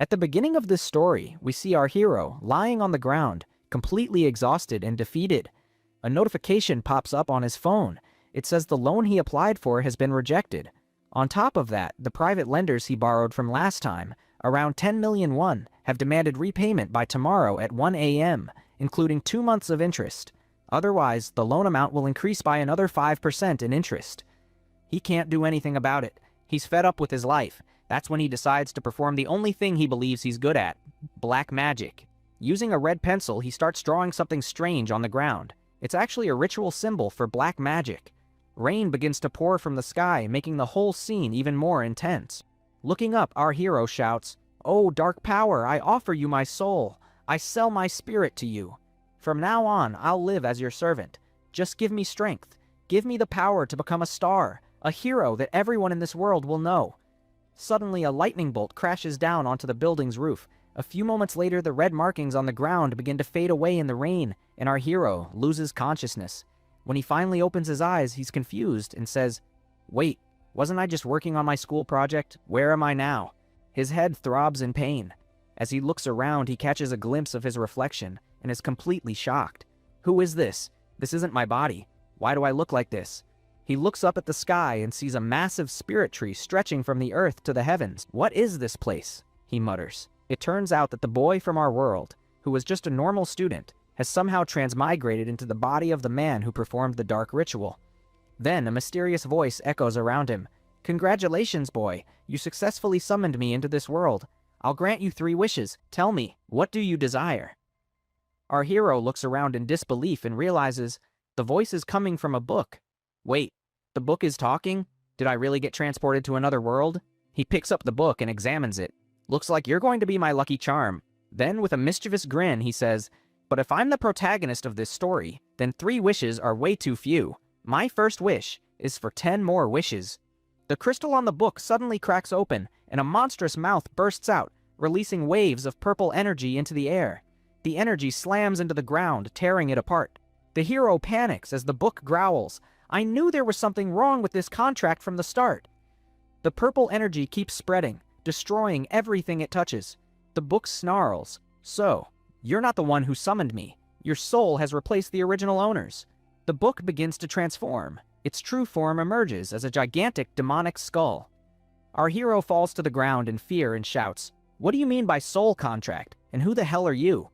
At the beginning of this story, we see our hero lying on the ground, completely exhausted and defeated. A notification pops up on his phone. It says the loan he applied for has been rejected. On top of that, the private lenders he borrowed from last time, around 10 million won, have demanded repayment by tomorrow at 1 a.m., including 2 months of interest. Otherwise, the loan amount will increase by another 5% in interest. He can't do anything about it. He's fed up with his life. That's when he decides to perform the only thing he believes he's good at: black magic. Using a red pencil, he starts drawing something strange on the ground. It's actually a ritual symbol for black magic. Rain begins to pour from the sky, making the whole scene even more intense. Looking up, our hero shouts, "Oh, dark power, I offer you my soul. I sell my spirit to you. From now on, I'll live as your servant. Just give me strength. Give me the power to become a star, a hero that everyone in this world will know." Suddenly, a lightning bolt crashes down onto the building's roof. A few moments later, the red markings on the ground begin to fade away in the rain, and our hero loses consciousness. When he finally opens his eyes, he's confused and says, "Wait, wasn't I just working on my school project? Where am I now?" His head throbs in pain. As he looks around, he catches a glimpse of his reflection and is completely shocked. "Who is this? This isn't my body. Why do I look like this?" He looks up at the sky and sees a massive spirit tree stretching from the earth to the heavens. "What is this place?" he mutters. It turns out that the boy from our world, who was just a normal student, has somehow transmigrated into the body of the man who performed the dark ritual. Then a mysterious voice echoes around him. "Congratulations, boy. You successfully summoned me into this world. I'll grant you 3 wishes. Tell me, what do you desire?" Our hero looks around in disbelief and realizes the voice is coming from a book. Wait, the book is talking? Did I really get transported to another world? He picks up the book and examines it. "Looks like you're going to be my lucky charm." Then, with a mischievous grin, he says, "But if I'm the protagonist of this story, then 3 wishes are way too few. My first wish is for 10 more wishes." The crystal on the book suddenly cracks open, and a monstrous mouth bursts out, releasing waves of purple energy into the air. The energy slams into the ground, tearing it apart. The hero panics as the book growls, "I knew there was something wrong with this contract from the start." The purple energy keeps spreading, destroying everything it touches. The book snarls, "So, you're not the one who summoned me. Your soul has replaced the original owners." The book begins to transform. Its true form emerges as a gigantic demonic skull. Our hero falls to the ground in fear and shouts, "What do you mean by soul contract? And who the hell are you?"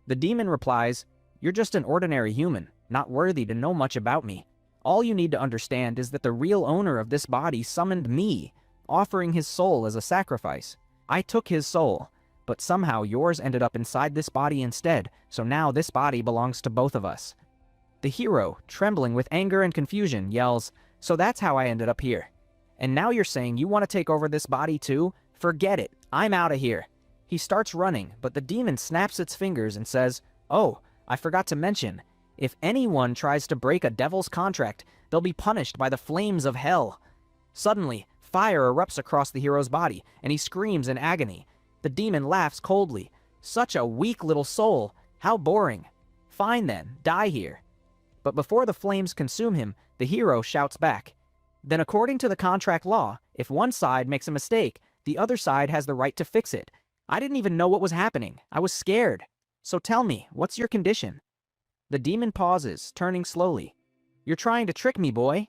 The demon replies, "You're just an ordinary human, not worthy to know much about me. All you need to understand is that the real owner of this body summoned me, offering his soul as a sacrifice. I took his soul, but somehow yours ended up inside this body instead, so now this body belongs to both of us." The hero, trembling with anger and confusion, yells, "So that's how I ended up here. And now you're saying you want to take over this body too? Forget it. I'm out of here." He starts running, but the demon snaps its fingers and says, "Oh, I forgot to mention, if anyone tries to break a devil's contract, they'll be punished by the flames of hell." Suddenly, fire erupts across the hero's body, and he screams in agony. The demon laughs coldly. "Such a weak little soul. How boring. Fine then, die here." But before the flames consume him, the hero shouts back, "Then according to the contract law, if one side makes a mistake, the other side has the right to fix it. I didn't even know what was happening. I was scared. So tell me, what's your condition?" The demon pauses, turning slowly. "You're trying to trick me, boy."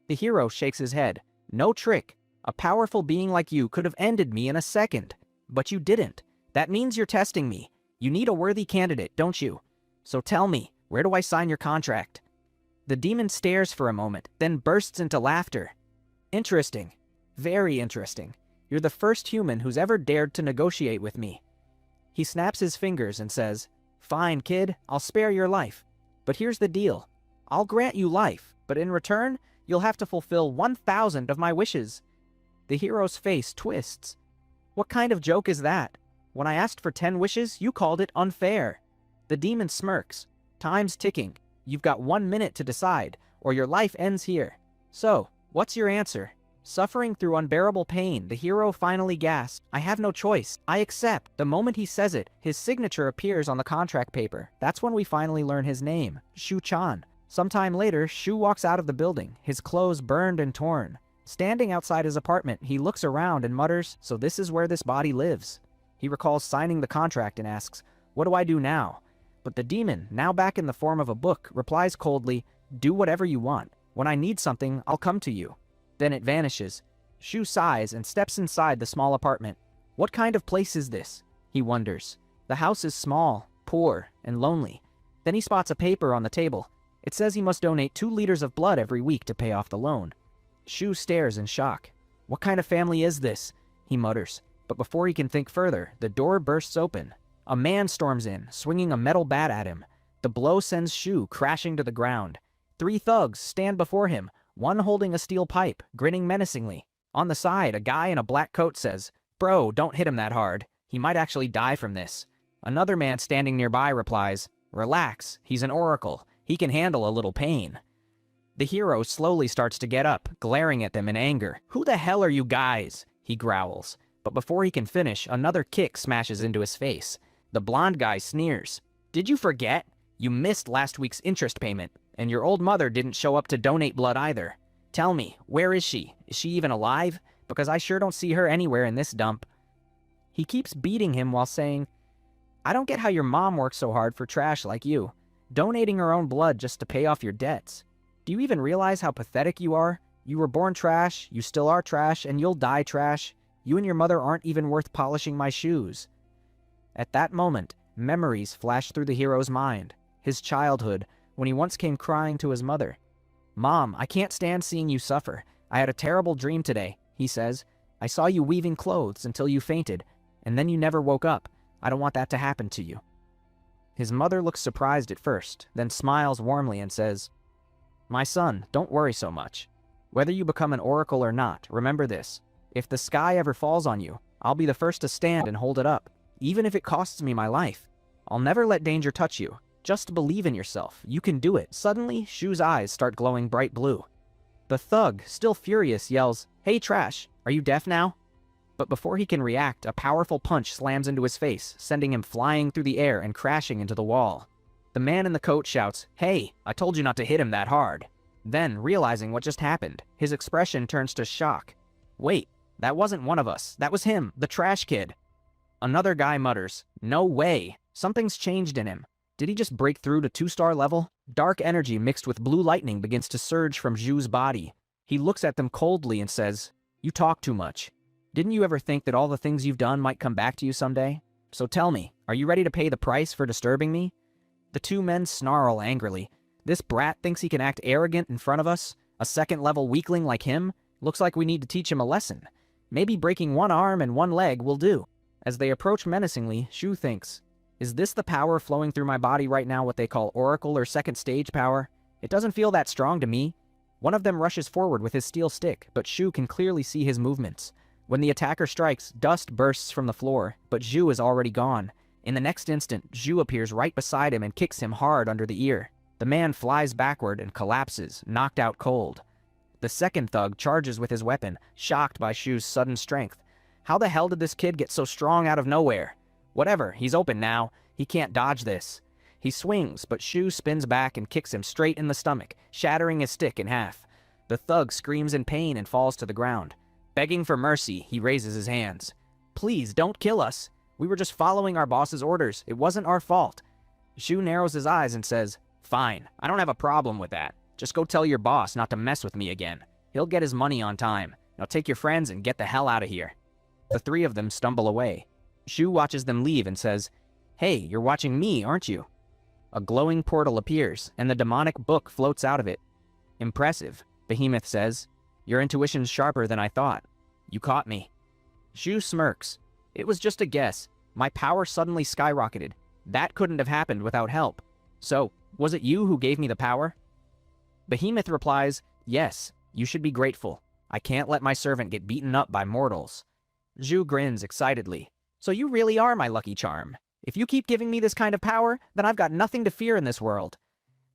The hero shakes his head. "No trick. A powerful being like you could have ended me in a second. But you didn't. That means you're testing me. You need a worthy candidate, don't you? So tell me, where do I sign your contract?" The demon stares for a moment, then bursts into laughter. "Interesting. Very interesting. You're the first human who's ever dared to negotiate with me." He snaps his fingers and says, "Fine, kid, I'll spare your life. But here's the deal. I'll grant you life, but in return, you'll have to fulfill 1,000 of my wishes." The hero's face twists. "What kind of joke is that? When I asked for 10 wishes, you called it unfair." The demon smirks. "Time's ticking. You've got 1 minute to decide, or your life ends here. So, what's your answer?" Suffering through unbearable pain, the hero finally gasps, "I have no choice. I accept." The moment he says it, his signature appears on the contract paper. That's when we finally learn his name, Shu-chan. Sometime later, Shu walks out of the building, his clothes burned and torn. Standing outside his apartment, he looks around and mutters, "So this is where this body lives." He recalls signing the contract and asks, "What do I do now?" But the demon, now back in the form of a book, replies coldly, "Do whatever you want. When I need something, I'll come to you." Then it vanishes. Shu sighs and steps inside the small apartment. What kind of place is this? He wonders. The house is small, poor, and lonely. Then he spots a paper on the table. It says he must donate 2 liters of blood every week to pay off the loan. Shu stares in shock. What kind of family is this? He mutters. But before he can think further, the door bursts open. A man storms in, swinging a metal bat at him. The blow sends Shu crashing to the ground. 3 thugs stand before him, one holding a steel pipe, grinning menacingly. On the side, a guy in a black coat says, "Bro, don't hit him that hard. He might actually die from this." Another man standing nearby replies, "Relax, he's an oracle. He can handle a little pain." The hero slowly starts to get up, glaring at them in anger. "Who the hell are you guys?" he growls. But before he can finish, another kick smashes into his face. The blonde guy sneers. "Did you forget? You missed last week's interest payment, and your old mother didn't show up to donate blood either. Tell me, where is she? Is she even alive? Because I sure don't see her anywhere in this dump." He keeps beating him while saying, "I don't get how your mom works so hard for trash like you, donating her own blood just to pay off your debts. Do you even realize how pathetic you are? You were born trash, you still are trash, and you'll die trash. You and your mother aren't even worth polishing my shoes." At that moment, memories flash through the hero's mind. His childhood, when he once came crying to his mother. "Mom, I can't stand seeing you suffer. I had a terrible dream today," he says. "I saw you weaving clothes until you fainted, and then you never woke up. I don't want that to happen to you." His mother looks surprised at first, then smiles warmly and says, "My son, don't worry so much. Whether you become an oracle or not, remember this. If the sky ever falls on you, I'll be the first to stand and hold it up, even if it costs me my life. I'll never let danger touch you. Just believe in yourself. You can do it." Suddenly, Shu's eyes start glowing bright blue. The thug, still furious, yells, "Hey, trash, are you deaf now?" But before he can react, a powerful punch slams into his face, sending him flying through the air and crashing into the wall. The man in the coat shouts, "Hey, I told you not to hit him that hard." Then, realizing what just happened, his expression turns to shock. "Wait, that wasn't one of us. That was him, the trash kid." Another guy mutters, "No way. Something's changed in him. Did he just break through to 2-star level?" Dark energy mixed with blue lightning begins to surge from Zhu's body. He looks at them coldly and says, "You talk too much. Didn't you ever think that all the things you've done might come back to you someday? So tell me, are you ready to pay the price for disturbing me?" The 2 men snarl angrily. This brat thinks he can act arrogant in front of us? A second-level weakling like him? Looks like we need to teach him a lesson. Maybe breaking 1 arm and 1 leg will do. As they approach menacingly, Shu thinks, "Is this the power flowing through my body right now, what they call oracle or second stage power? It doesn't feel that strong to me." One of them rushes forward with his steel stick, but Shu can clearly see his movements. When the attacker strikes, dust bursts from the floor, but Zhu is already gone. In the next instant, Zhu appears right beside him and kicks him hard under the ear. The man flies backward and collapses, knocked out cold. The second thug charges with his weapon, shocked by Shu's sudden strength. How the hell did this kid get so strong out of nowhere? Whatever, he's open now. He can't dodge this. He swings, but Shu spins back and kicks him straight in the stomach, shattering his stick in half. The thug screams in pain and falls to the ground. Begging for mercy, he raises his hands. "Please, don't kill us. We were just following our boss's orders. It wasn't our fault." Shu narrows his eyes and says, "Fine, I don't have a problem with that. Just go tell your boss not to mess with me again. He'll get his money on time. Now take your friends and get the hell out of here." The 3 of them stumble away. Shu watches them leave and says, "Hey, you're watching me, aren't you?" A glowing portal appears, and the demonic book floats out of it. "Impressive," Behemoth says. "Your intuition's sharper than I thought. You caught me." Shu smirks. "It was just a guess. My power suddenly skyrocketed. That couldn't have happened without help. So, was it you who gave me the power?" Behemoth replies, "Yes, you should be grateful. I can't let my servant get beaten up by mortals." Zhu grins excitedly. "So you really are my lucky charm. If you keep giving me this kind of power, then I've got nothing to fear in this world."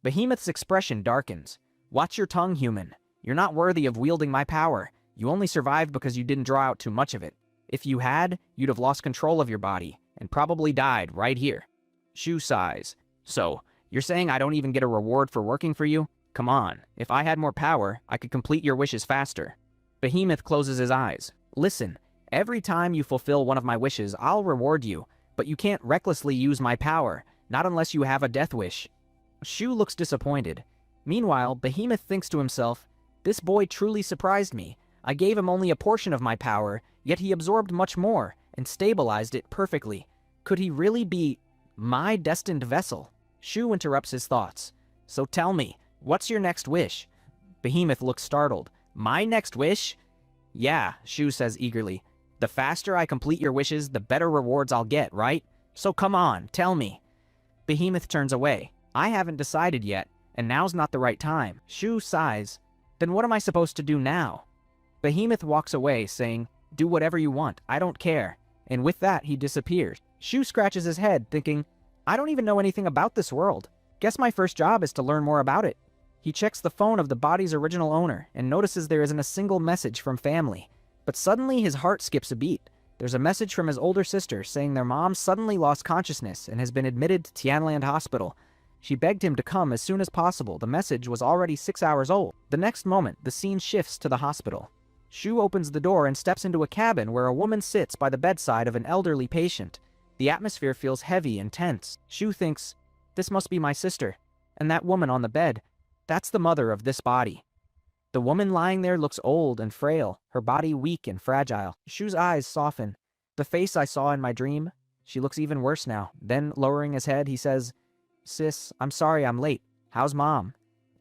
Behemoth's expression darkens. "Watch your tongue, human. You're not worthy of wielding my power. You only survived because you didn't draw out too much of it. If you had, you'd have lost control of your body, and probably died right here." Shu sighs. "So, you're saying I don't even get a reward for working for you? Come on, if I had more power, I could complete your wishes faster." Behemoth closes his eyes. "Listen, Every time you fulfill one of my wishes, I'll reward you, but you can't recklessly use my power, not unless you have a death wish. Shu looks disappointed. Meanwhile, Behemoth thinks to himself, this boy truly surprised me. I gave him only a portion of my power, yet he absorbed much more and stabilized it perfectly. Could he really be my destined vessel? Shu interrupts his thoughts. So tell me, what's your next wish? Behemoth looks startled. My next wish? Yeah, Shu says eagerly. The faster I complete your wishes, the better rewards I'll get, right? So come on, tell me. Behemoth turns away. I haven't decided yet, and now's not the right time. Shu sighs. Then what am I supposed to do now? Behemoth walks away, saying, do whatever you want, I don't care. And with that, he disappears. Shu scratches his head, thinking, I don't even know anything about this world. Guess my first job is to learn more about it. He checks the phone of the body's original owner and notices there isn't a single message from family. But suddenly his heart skips a beat. There's a message from his older sister saying their mom suddenly lost consciousness and has been admitted to Tianland Hospital. She begged him to come as soon as possible. The message was already 6 hours old. The next moment, the scene shifts to the hospital. Shu opens the door and steps into a cabin where a woman sits by the bedside of an elderly patient. The atmosphere feels heavy and tense. Shu thinks, this must be my sister. And that woman on the bed, that's the mother of this body. The woman lying there looks old and frail, her body weak and fragile. Shu's eyes soften. The face I saw in my dream, she looks even worse now. Then, lowering his head, he says, Sis, I'm sorry I'm late. How's Mom?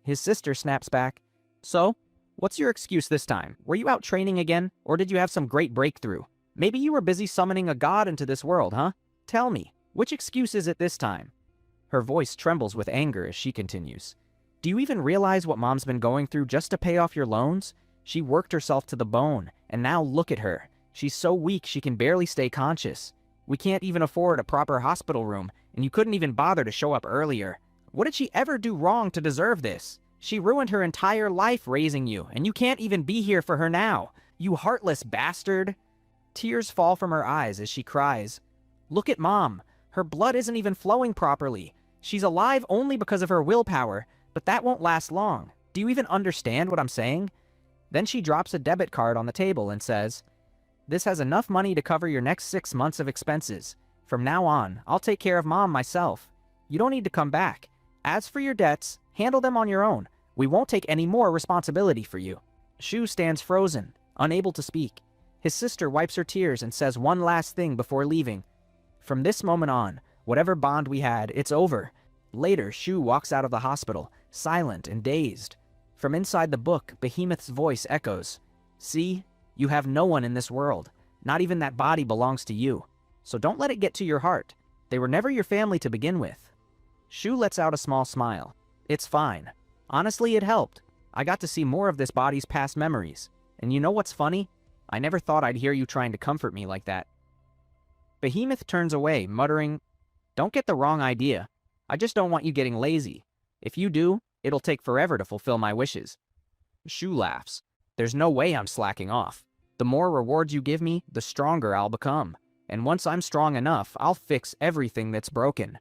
His sister snaps back, So? What's your excuse this time? Were you out training again? Or did you have some great breakthrough? Maybe you were busy summoning a god into this world, huh? Tell me, which excuse is it this time? Her voice trembles with anger as she continues. Do you even realize what Mom's been going through just to pay off your loans? She worked herself to the bone, and now look at her. She's so weak she can barely stay conscious. We can't even afford a proper hospital room, and you couldn't even bother to show up earlier. What did she ever do wrong to deserve this? She ruined her entire life raising you, and you can't even be here for her now. You heartless bastard. Tears fall from her eyes as she cries. Look at Mom. Her blood isn't even flowing properly. She's alive only because of her willpower, but that won't last long. Do you even understand what I'm saying? Then she drops a debit card on the table and says, This has enough money to cover your next 6 months of expenses. From now on, I'll take care of Mom myself. You don't need to come back. As for your debts, handle them on your own. We won't take any more responsibility for you. Shu stands frozen, unable to speak. His sister wipes her tears and says one last thing before leaving. From this moment on, whatever bond we had, it's over. Later, Shu walks out of the hospital, silent and dazed. From inside the book, Behemoth's voice echoes. See, you have no one in this world. Not even that body belongs to you. So don't let it get to your heart. They were never your family to begin with. Shu lets out a small smile. It's fine. Honestly, it helped. I got to see more of this body's past memories. And you know what's funny? I never thought I'd hear you trying to comfort me like that. Behemoth turns away, muttering, Don't get the wrong idea. I just don't want you getting lazy. If you do, it'll take forever to fulfill my wishes. Shu laughs. There's no way I'm slacking off. The more rewards you give me, the stronger I'll become. And once I'm strong enough, I'll fix everything that's broken.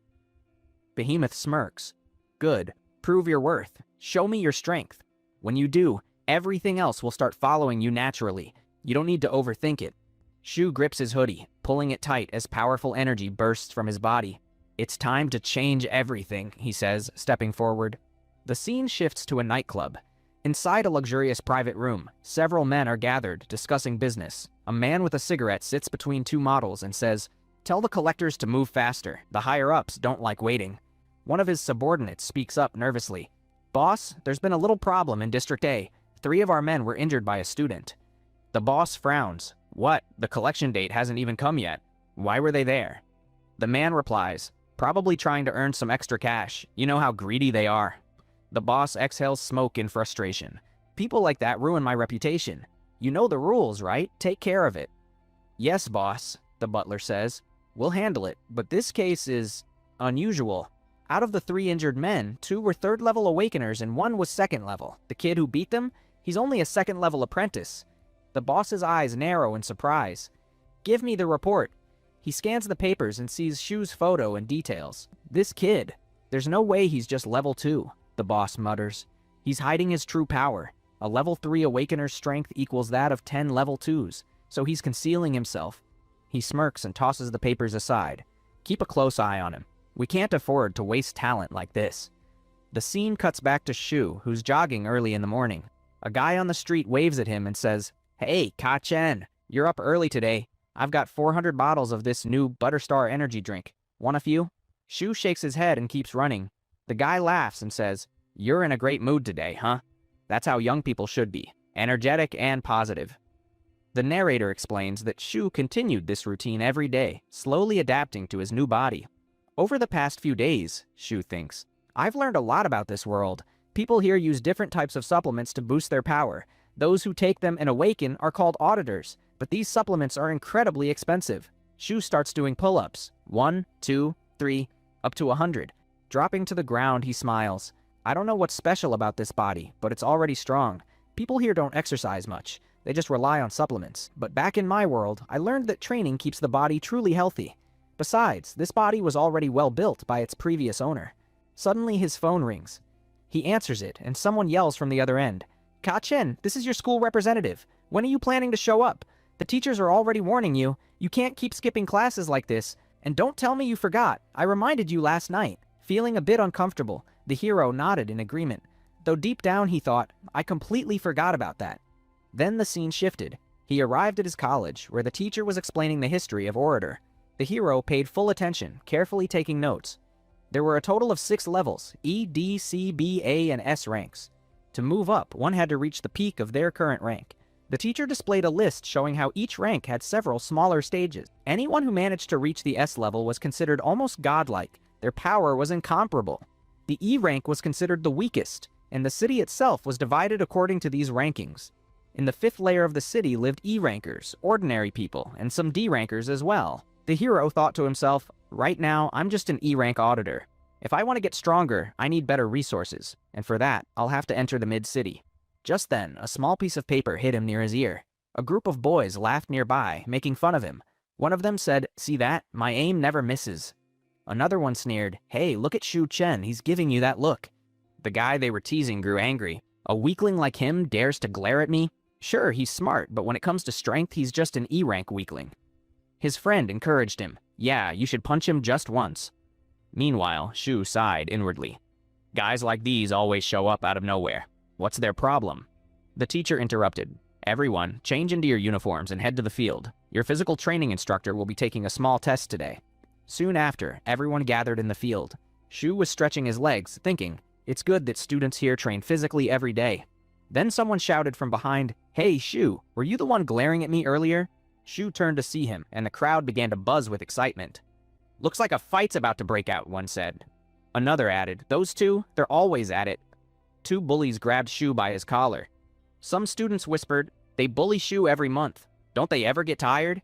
Behemoth smirks. Good. Prove your worth. Show me your strength. When you do, everything else will start following you naturally. You don't need to overthink it. Shu grips his hoodie, pulling it tight as powerful energy bursts from his body. It's time to change everything, he says, stepping forward. The scene shifts to a nightclub. Inside a luxurious private room, several men are gathered, discussing business. A man with a cigarette sits between two models and says, Tell the collectors to move faster. The higher-ups don't like waiting. One of his subordinates speaks up nervously. Boss, there's been a little problem in District A. 3 of our men were injured by a student. The boss frowns. What? The collection date hasn't even come yet. Why were they there? The man replies, Probably trying to earn some extra cash. You know how greedy they are. The boss exhales smoke in frustration. People like that ruin my reputation. You know the rules, right? Take care of it. Yes, boss, the butler says. We'll handle it, but this case is unusual. Out of the 3 injured men, 2 were 3rd-level awakeners and 1 was 2nd level. The kid who beat them? He's only a 2nd-level apprentice. The boss's eyes narrow in surprise. Give me the report. He scans the papers and sees Shu's photo and details. This kid. There's no way he's just level 2, the boss mutters. He's hiding his true power. A level 3 awakener's strength equals that of 10 level 2s. so he's concealing himself. He smirks and tosses the papers aside. Keep a close eye on him. We can't afford to waste talent like this. The scene cuts back to Shu, who's jogging early in the morning. A guy on the street waves at him and says, "Hey, Ka-chen, you're up early today. I've got 400 bottles of this new Butterstar energy drink. Want a few?" Shu shakes his head and keeps running. The guy laughs and says, "You're in a great mood today, huh? That's how young people should be, energetic and positive." The narrator explains that Shu continued this routine every day, slowly adapting to his new body. Over the past few days, Shu thinks, I've learned a lot about this world. People here use different types of supplements to boost their power. Those who take them and awaken are called auditors, but these supplements are incredibly expensive. Shu starts doing pull-ups. 1, 2, 3, up to 100. Dropping to the ground, he smiles. I don't know what's special about this body, but it's already strong. People here don't exercise much. They just rely on supplements. But back in my world, I learned that training keeps the body truly healthy. Besides, this body was already well built by its previous owner. Suddenly his phone rings. He answers it, and someone yells from the other end, Ka-chen, this is your school representative. When are you planning to show up? The teachers are already warning you. You can't keep skipping classes like this. And don't tell me you forgot. I reminded you last night. Feeling a bit uncomfortable, the hero nodded in agreement. Though deep down he thought, I completely forgot about that. Then the scene shifted. He arrived at his college, where the teacher was explaining the history of Orator. The hero paid full attention, carefully taking notes. There were a total of 6 levels, E, D, C, B, A, and S ranks. To move up, one had to reach the peak of their current rank. The teacher displayed a list showing how each rank had several smaller stages. Anyone who managed to reach the S level was considered almost godlike. Their power was incomparable. The E rank was considered the weakest, and the city itself was divided according to these rankings. In the 5th layer of the city lived E rankers, ordinary people, and some D rankers as well. The hero thought to himself, right now, I'm just an E rank auditor. If I want to get stronger, I need better resources, and for that, I'll have to enter the mid-city. Just then, a small piece of paper hit him near his ear. A group of boys laughed nearby, making fun of him. One of them said, "See that? My aim never misses." Another one sneered, "Hey, look at Shu Chen, he's giving you that look." The guy they were teasing grew angry. A weakling like him dares to glare at me? Sure, he's smart, but when it comes to strength, he's just an E-rank weakling. His friend encouraged him. Yeah, you should punch him just once. Meanwhile, Shu sighed inwardly. Guys like these always show up out of nowhere. What's their problem? The teacher interrupted. Everyone, change into your uniforms and head to the field. Your physical training instructor will be taking a small test today. Soon after, everyone gathered in the field. Shu was stretching his legs, thinking, it's good that students here train physically every day. Then someone shouted from behind, Hey, Shu, were you the one glaring at me earlier? Shu turned to see him, and the crowd began to buzz with excitement. Looks like a fight's about to break out, one said. Another added, those two, they're always at it. 2 bullies grabbed Shu by his collar. Some students whispered, they bully Shu every month. Don't they ever get tired?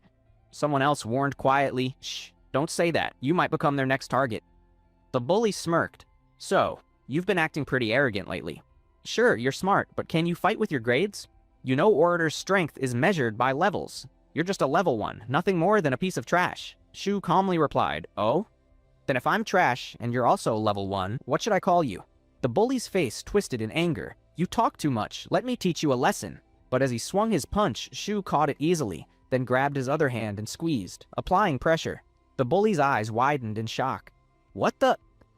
Someone else warned quietly, Shh, don't say that. You might become their next target. The bully smirked. So, you've been acting pretty arrogant lately. Sure, you're smart, but can you fight with your grades? You know Orator's strength is measured by levels. You're just a level 1, nothing more than a piece of trash. Shu calmly replied, Oh? Then if I'm trash, and you're also level 1, what should I call you? The bully's face twisted in anger. You talk too much, let me teach you a lesson. But as he swung his punch, Shu caught it easily, then grabbed his other hand and squeezed, applying pressure. The bully's eyes widened in shock. What the?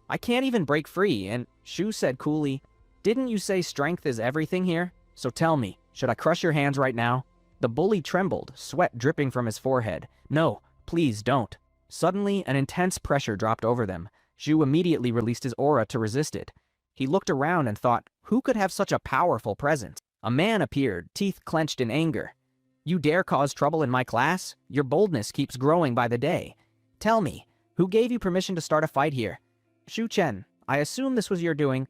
I can't even break free, and Shu said coolly, Didn't you say strength is everything here? So tell me, should I crush your hands right now? The bully trembled, sweat dripping from his forehead. No, please don't. Suddenly, an intense pressure dropped over them. Shu immediately released his aura to resist it. He looked around and thought, who could have such a powerful presence? A man appeared, teeth clenched in anger. You dare cause trouble in my class? Your boldness keeps growing by the day. Tell me, who gave you permission to start a fight here? Shu Chen, I assume this was your doing.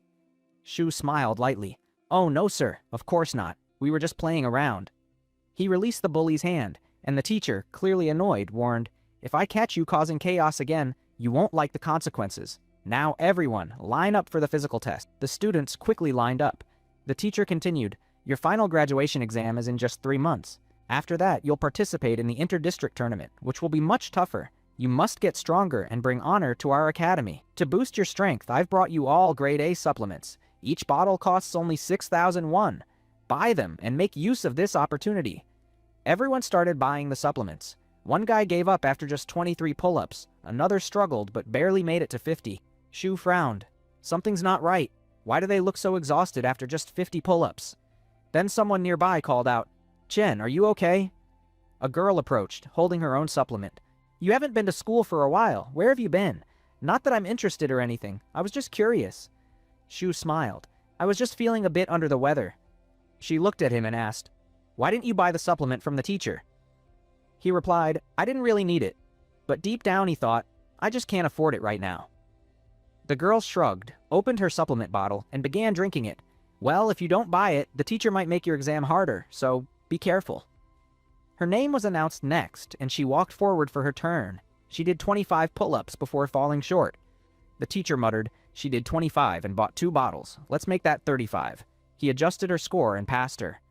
Shu smiled lightly. Oh no sir, of course not. We were just playing around. He released the bully's hand, and the teacher, clearly annoyed, warned, If I catch you causing chaos again, you won't like the consequences. Now everyone, line up for the physical test. The students quickly lined up. The teacher continued, Your final graduation exam is in just 3 months. After that, you'll participate in the inter-district tournament, which will be much tougher. You must get stronger and bring honor to our academy. To boost your strength, I've brought you all grade A supplements. Each bottle costs only 6,000 won. Buy them and make use of this opportunity. Everyone started buying the supplements. One guy gave up after just 23 pull-ups. Another struggled but barely made it to 50. Shu frowned. Something's not right. Why do they look so exhausted after just 50 pull-ups? Then someone nearby called out, "Chen, are you okay?" A girl approached, holding her own supplement. "You haven't been to school for a while. Where have you been? Not that I'm interested or anything. I was just curious." Shu smiled. "I was just feeling a bit under the weather." She looked at him and asked, "Why didn't you buy the supplement from the teacher?" He replied, "I didn't really need it." But deep down he thought, "I just can't afford it right now." The girl shrugged, opened her supplement bottle, and began drinking it. "Well, if you don't buy it, the teacher might make your exam harder, so be careful." Her name was announced next, and she walked forward for her turn. She did 25 pull-ups before falling short. The teacher muttered, "She did 25 and bought 2 bottles. Let's make that 35. He adjusted her score and passed her.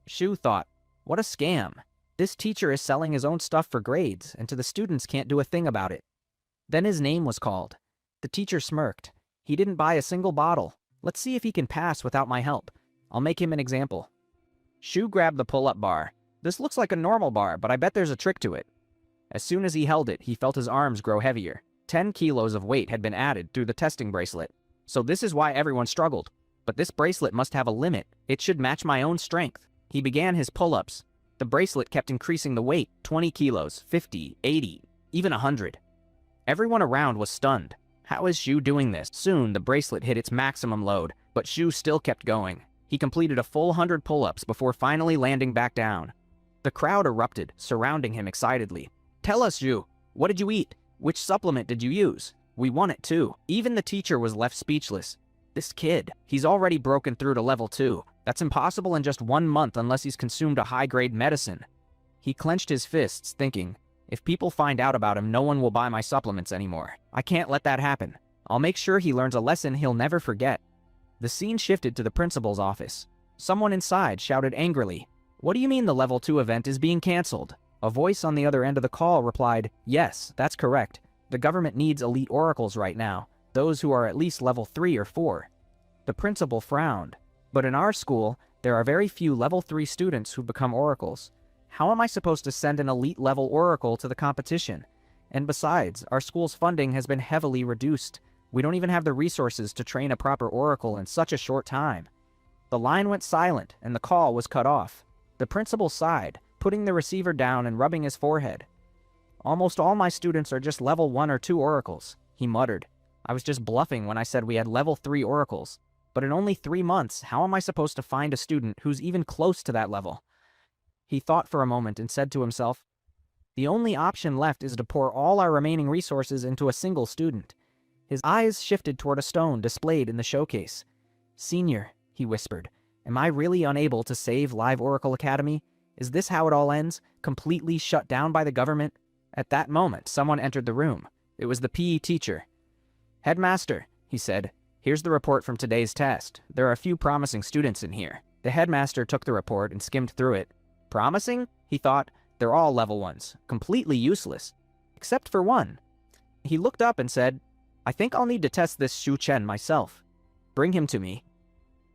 Shu thought, "What a scam. This teacher is selling his own stuff for grades, and to the students can't do a thing about it." Then his name was called. The teacher smirked. "He didn't buy a single bottle. Let's see if he can pass without my help. I'll make him an example." Shu grabbed the pull-up bar. "This looks like a normal bar, but I bet there's a trick to it." As soon as he held it, he felt his arms grow heavier. 10 kilos of weight had been added through the testing bracelet. So this is why everyone struggled. But this bracelet must have a limit. It should match my own strength. He began his pull-ups. The bracelet kept increasing the weight, 20 kilos, 50, 80, even 100. Everyone around was stunned. How is Shu doing this? Soon, the bracelet hit its maximum load, but Shu still kept going. He completed a full 100 pull-ups before finally landing back down. The crowd erupted, surrounding him excitedly. "Tell us, Shu, what did you eat? Which supplement did you use? We want it too." Even the teacher was left speechless. This kid, he's already broken through to level 2. That's impossible in just 1 month unless he's consumed a high-grade medicine. He clenched his fists, thinking, if people find out about him, no one will buy my supplements anymore. I can't let that happen. I'll make sure he learns a lesson he'll never forget. The scene shifted to the principal's office. Someone inside shouted angrily, "What do you mean the level 2 event is being canceled?" A voice on the other end of the call replied, "Yes, that's correct. The government needs elite oracles right now, those who are at least level 3 or 4. The principal frowned. "But in our school, there are very few level 3 students who become oracles. How am I supposed to send an elite level oracle to the competition? And besides, our school's funding has been heavily reduced. We don't even have the resources to train a proper oracle in such a short time." The line went silent, and the call was cut off. The principal sighed, putting the receiver down and rubbing his forehead. "Almost all my students are just level 1 or 2 oracles," he muttered. "I was just bluffing when I said we had level 3 oracles. But in only 3 months, how am I supposed to find a student who's even close to that level?" He thought for a moment and said to himself, "The only option left is to pour all our remaining resources into a single student." His eyes shifted toward a stone displayed in the showcase. "Senior," he whispered, "am I really unable to save Live Oracle Academy? Is this how it all ends? Completely shut down by the government?" At that moment, someone entered the room. It was the PE teacher. "Headmaster," he said, "here's the report from today's test. There are a few promising students in here." The headmaster took the report and skimmed through it. Promising? He thought. They're all level 1s, completely useless. Except for one. He looked up and said, "I think I'll need to test this Shu Chen myself. Bring him to me."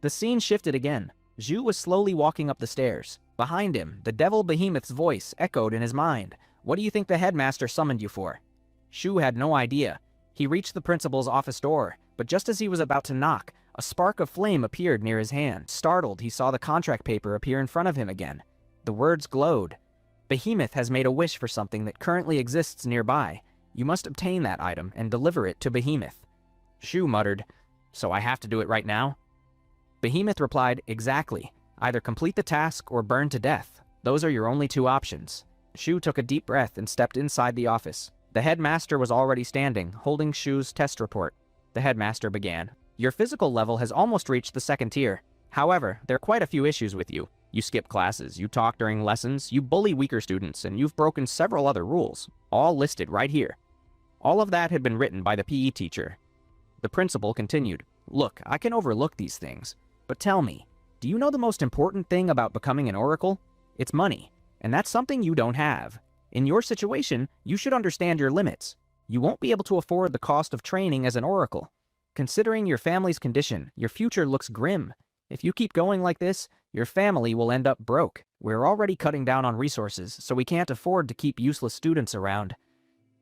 The scene shifted again. Zhu was slowly walking up the stairs. Behind him, the devil behemoth's voice echoed in his mind. "What do you think the headmaster summoned you for?" Shu had no idea. He reached the principal's office door, but just as he was about to knock, a spark of flame appeared near his hand. Startled, he saw the contract paper appear in front of him again. The words glowed. "Behemoth has made a wish for something that currently exists nearby. You must obtain that item and deliver it to Behemoth." Shu muttered, "So I have to do it right now?" Behemoth replied, "Exactly. Either complete the task or burn to death. Those are your only 2 options." Shu took a deep breath and stepped inside the office. The headmaster was already standing, holding Shu's test report. The headmaster began, "Your physical level has almost reached the 2nd tier. However, there are quite a few issues with you. You skip classes, you talk during lessons, you bully weaker students, and you've broken several other rules, all listed right here." All of that had been written by the PE teacher. The principal continued, "Look, I can overlook these things, but tell me, do you know the most important thing about becoming an oracle? It's money, and that's something you don't have. In your situation, you should understand your limits. You won't be able to afford the cost of training as an oracle. Considering your family's condition, your future looks grim. If you keep going like this, your family will end up broke." We're already cutting down on resources, so we can't afford to keep useless students around.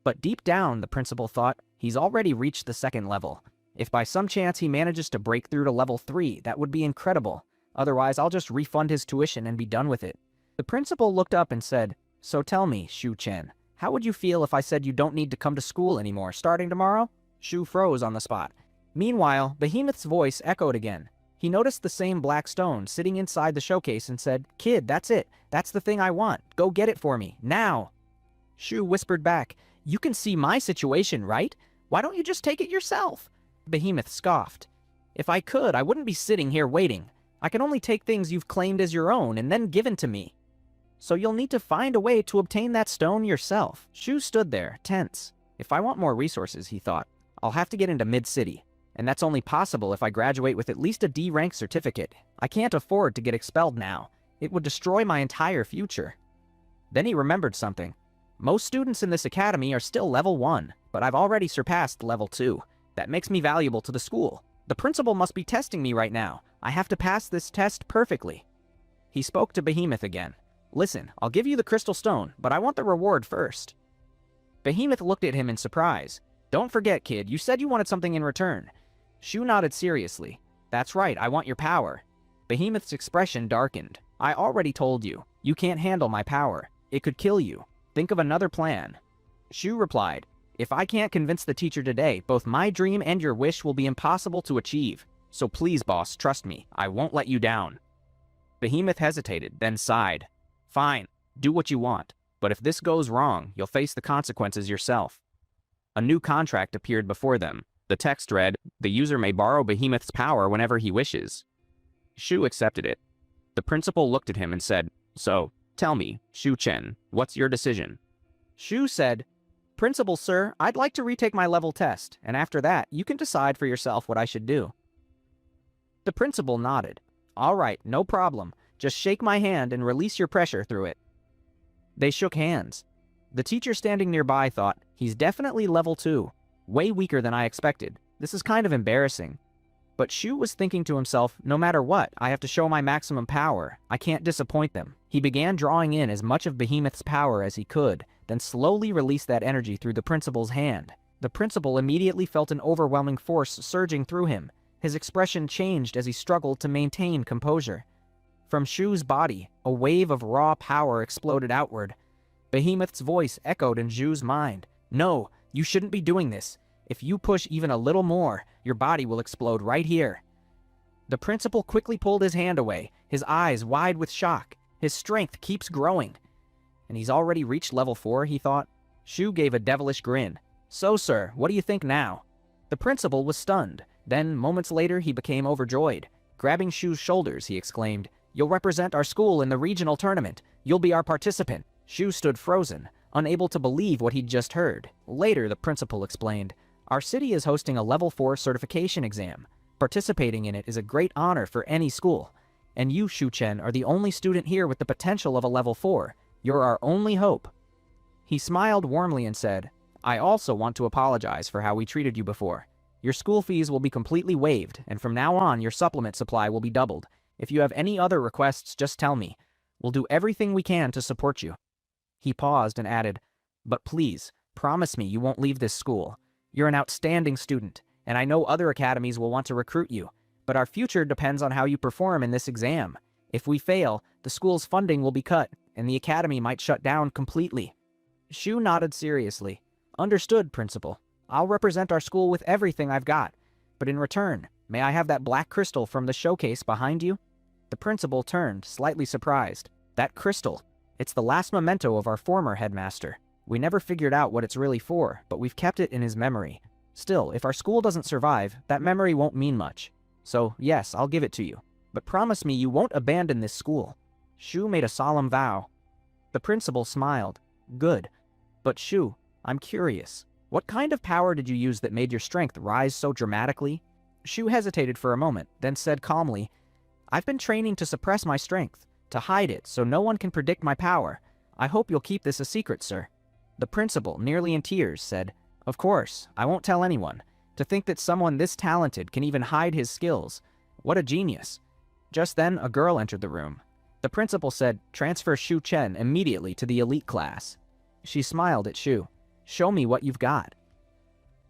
But deep down, the principal thought, he's already reached the second level. If by some chance he manages to break through to level 3, that would be incredible. Otherwise, I'll just refund his tuition and be done with it. The principal looked up and said, "So tell me, Shu Chen, how would you feel if I said you don't need to come to school anymore starting tomorrow?" Shu froze on the spot. Meanwhile, Behemoth's voice echoed again. He noticed the same black stone sitting inside the showcase and said, "Kid, that's it. That's the thing I want. Go get it for me, now." Shu whispered back, "You can see my situation, right? Why don't you just take it yourself?" Behemoth scoffed. "If I could, I wouldn't be sitting here waiting. I can only take things you've claimed as your own and then given to me. So you'll need to find a way to obtain that stone yourself." Shu stood there, tense. If I want more resources, he thought, I'll have to get into Mid-City. And that's only possible if I graduate with at least a D-rank certificate. I can't afford to get expelled now. It would destroy my entire future. Then he remembered something. Most students in this academy are still level 1, but I've already surpassed level 2. That makes me valuable to the school. The principal must be testing me right now. I have to pass this test perfectly. He spoke to Behemoth again. "Listen, I'll give you the crystal stone, but I want the reward first." Behemoth looked at him in surprise. "Don't forget, kid, you said you wanted something in return." Shu nodded seriously. "That's right, I want your power." Behemoth's expression darkened. "I already told you. You can't handle my power. It could kill you. Think of another plan." Shu replied, "If I can't convince the teacher today, both my dream and your wish will be impossible to achieve. So please, boss, trust me. I won't let you down." Behemoth hesitated, then sighed. "Fine, do what you want. But if this goes wrong, you'll face the consequences yourself." A new contract appeared before them. The text read, "The user may borrow Behemoth's power whenever he wishes." Shu accepted it. The principal looked at him and said, "So, tell me, Shu Chen, what's your decision?" Shu said, "Principal, sir, I'd like to retake my level test, and after that, you can decide for yourself what I should do." The principal nodded. "All right, no problem. Just shake my hand and release your pressure through it." They shook hands. The teacher standing nearby thought, "He's definitely level 2. Way weaker than I expected. This is kind of embarrassing." But Shu was thinking to himself, no matter what, I have to show my maximum power. I can't disappoint them. He began drawing in as much of Behemoth's power as he could, then slowly released that energy through the principal's hand. The principal immediately felt an overwhelming force surging through him. His expression changed as he struggled to maintain composure. From Shu's body, a wave of raw power exploded outward. Behemoth's voice echoed in Shu's mind. "No, you shouldn't be doing this. If you push even a little more, your body will explode right here." The principal quickly pulled his hand away, his eyes wide with shock. His strength keeps growing. And he's already reached level 4, he thought. Shu gave a devilish grin. "So, sir, what do you think now?" The principal was stunned. Then, moments later, he became overjoyed. Grabbing Shu's shoulders, he exclaimed, "You'll represent our school in the regional tournament. You'll be our participant." Shu stood frozen, unable to believe what he'd just heard. Later, the principal explained, "Our city is hosting a level 4 certification exam. Participating in it is a great honor for any school. And you, Shu Chen, are the only student here with the potential of a level 4. You're our only hope." He smiled warmly and said, "I also want to apologize for how we treated you before. Your school fees will be completely waived, and from now on, your supplement supply will be doubled. If you have any other requests, just tell me. We'll do everything we can to support you." He paused and added, "But please, promise me you won't leave this school. You're an outstanding student, and I know other academies will want to recruit you, but our future depends on how you perform in this exam. If we fail, the school's funding will be cut, and the academy might shut down completely." Shu nodded seriously. "Understood, Principal. I'll represent our school with everything I've got. But in return, may I have that black crystal from the showcase behind you?" The principal turned, slightly surprised. "That crystal? It's the last memento of our former headmaster. We never figured out what it's really for, but we've kept it in his memory. Still, if our school doesn't survive, that memory won't mean much. So, yes, I'll give it to you. But promise me you won't abandon this school." Shu made a solemn vow. The principal smiled. "Good. But Shu, I'm curious. What kind of power did you use that made your strength rise so dramatically?" Shu hesitated for a moment, then said calmly, "I've been training to suppress my strength, to hide it so no one can predict my power. I hope you'll keep this a secret, sir." The principal, nearly in tears, said, "Of course, I won't tell anyone. To think that someone this talented can even hide his skills. What a genius." Just then, a girl entered the room. The principal said, transfer Shu Chen immediately to the elite class. She smiled at Shu. Show me what you've got.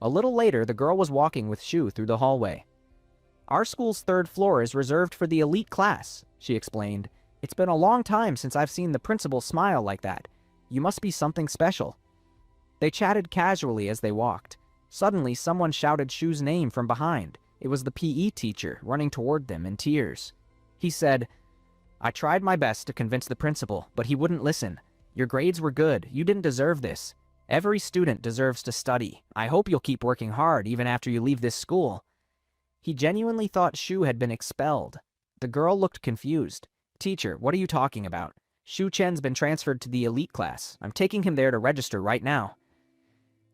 A little later, the girl was walking with Shu through the hallway. Our school's 3rd floor is reserved for the elite class, she explained. It's been a long time since I've seen the principal smile like that. You must be something special. They chatted casually as they walked. Suddenly, someone shouted Shu's name from behind. It was the PE teacher, running toward them in tears. He said, I tried my best to convince the principal, but he wouldn't listen. Your grades were good. You didn't deserve this. Every student deserves to study. I hope you'll keep working hard even after you leave this school. He genuinely thought Shu had been expelled. The girl looked confused. Teacher, what are you talking about? Shu Chen's been transferred to the elite class. I'm taking him there to register right now.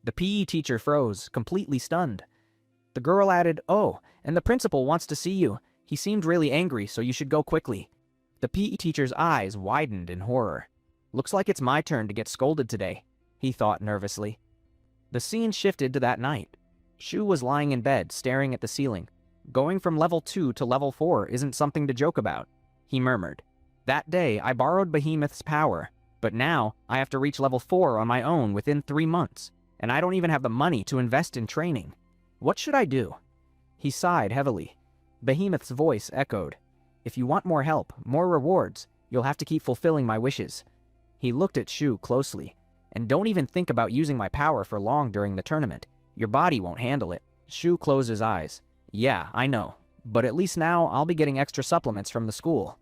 The PE teacher froze, completely stunned. The girl added, oh, and the principal wants to see you. He seemed really angry, so you should go quickly. The PE teacher's eyes widened in horror. Looks like it's my turn to get scolded today, he thought nervously. The scene shifted to that night. Shu was lying in bed, staring at the ceiling. Going from level 2 to level 4 isn't something to joke about, he murmured. That day, I borrowed Behemoth's power, but now I have to reach level 4 on my own within 3 months, and I don't even have the money to invest in training. What should I do? He sighed heavily. Behemoth's voice echoed. If you want more help, more rewards, you'll have to keep fulfilling my wishes. He looked at Shu closely. And don't even think about using my power for long during the tournament. Your body won't handle it. Shu closed his eyes. Yeah, I know. But at least now I'll be getting extra supplements from the school.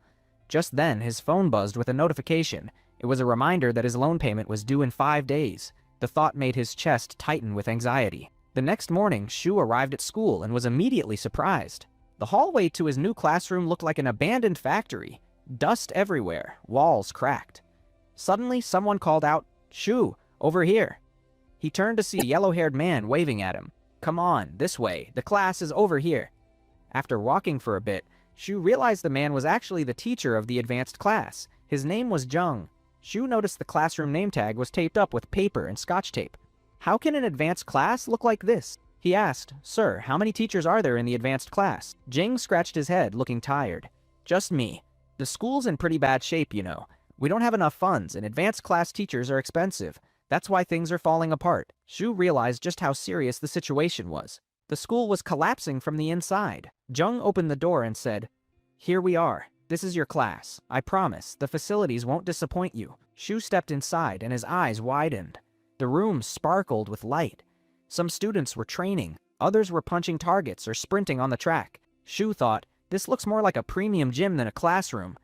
Just then, his phone buzzed with a notification. It was a reminder that his loan payment was due in 5 days. The thought made his chest tighten with anxiety. The next morning, Shu arrived at school and was immediately surprised. The hallway to his new classroom looked like an abandoned factory. Dust everywhere, walls cracked. Suddenly, someone called out, Shu, over here. He turned to see a yellow-haired man waving at him. Come on, this way. The class is over here. After walking for a bit, Shu realized the man was actually the teacher of the advanced class. His name was Jung. Shu noticed the classroom name tag was taped up with paper and scotch tape. How can an advanced class look like this? He asked, Sir, how many teachers are there in the advanced class? Jing scratched his head, looking tired. Just me. The school's in pretty bad shape, you know. We don't have enough funds, and advanced class teachers are expensive. That's why things are falling apart. Shu realized just how serious the situation was. The school was collapsing from the inside. Jung opened the door and said, Here we are. This is your class. I promise, the facilities won't disappoint you. Shu stepped inside, and his eyes widened. The room sparkled with light. Some students were training. Others were punching targets or sprinting on the track. Shu thought, this looks more like a premium gym than a classroom.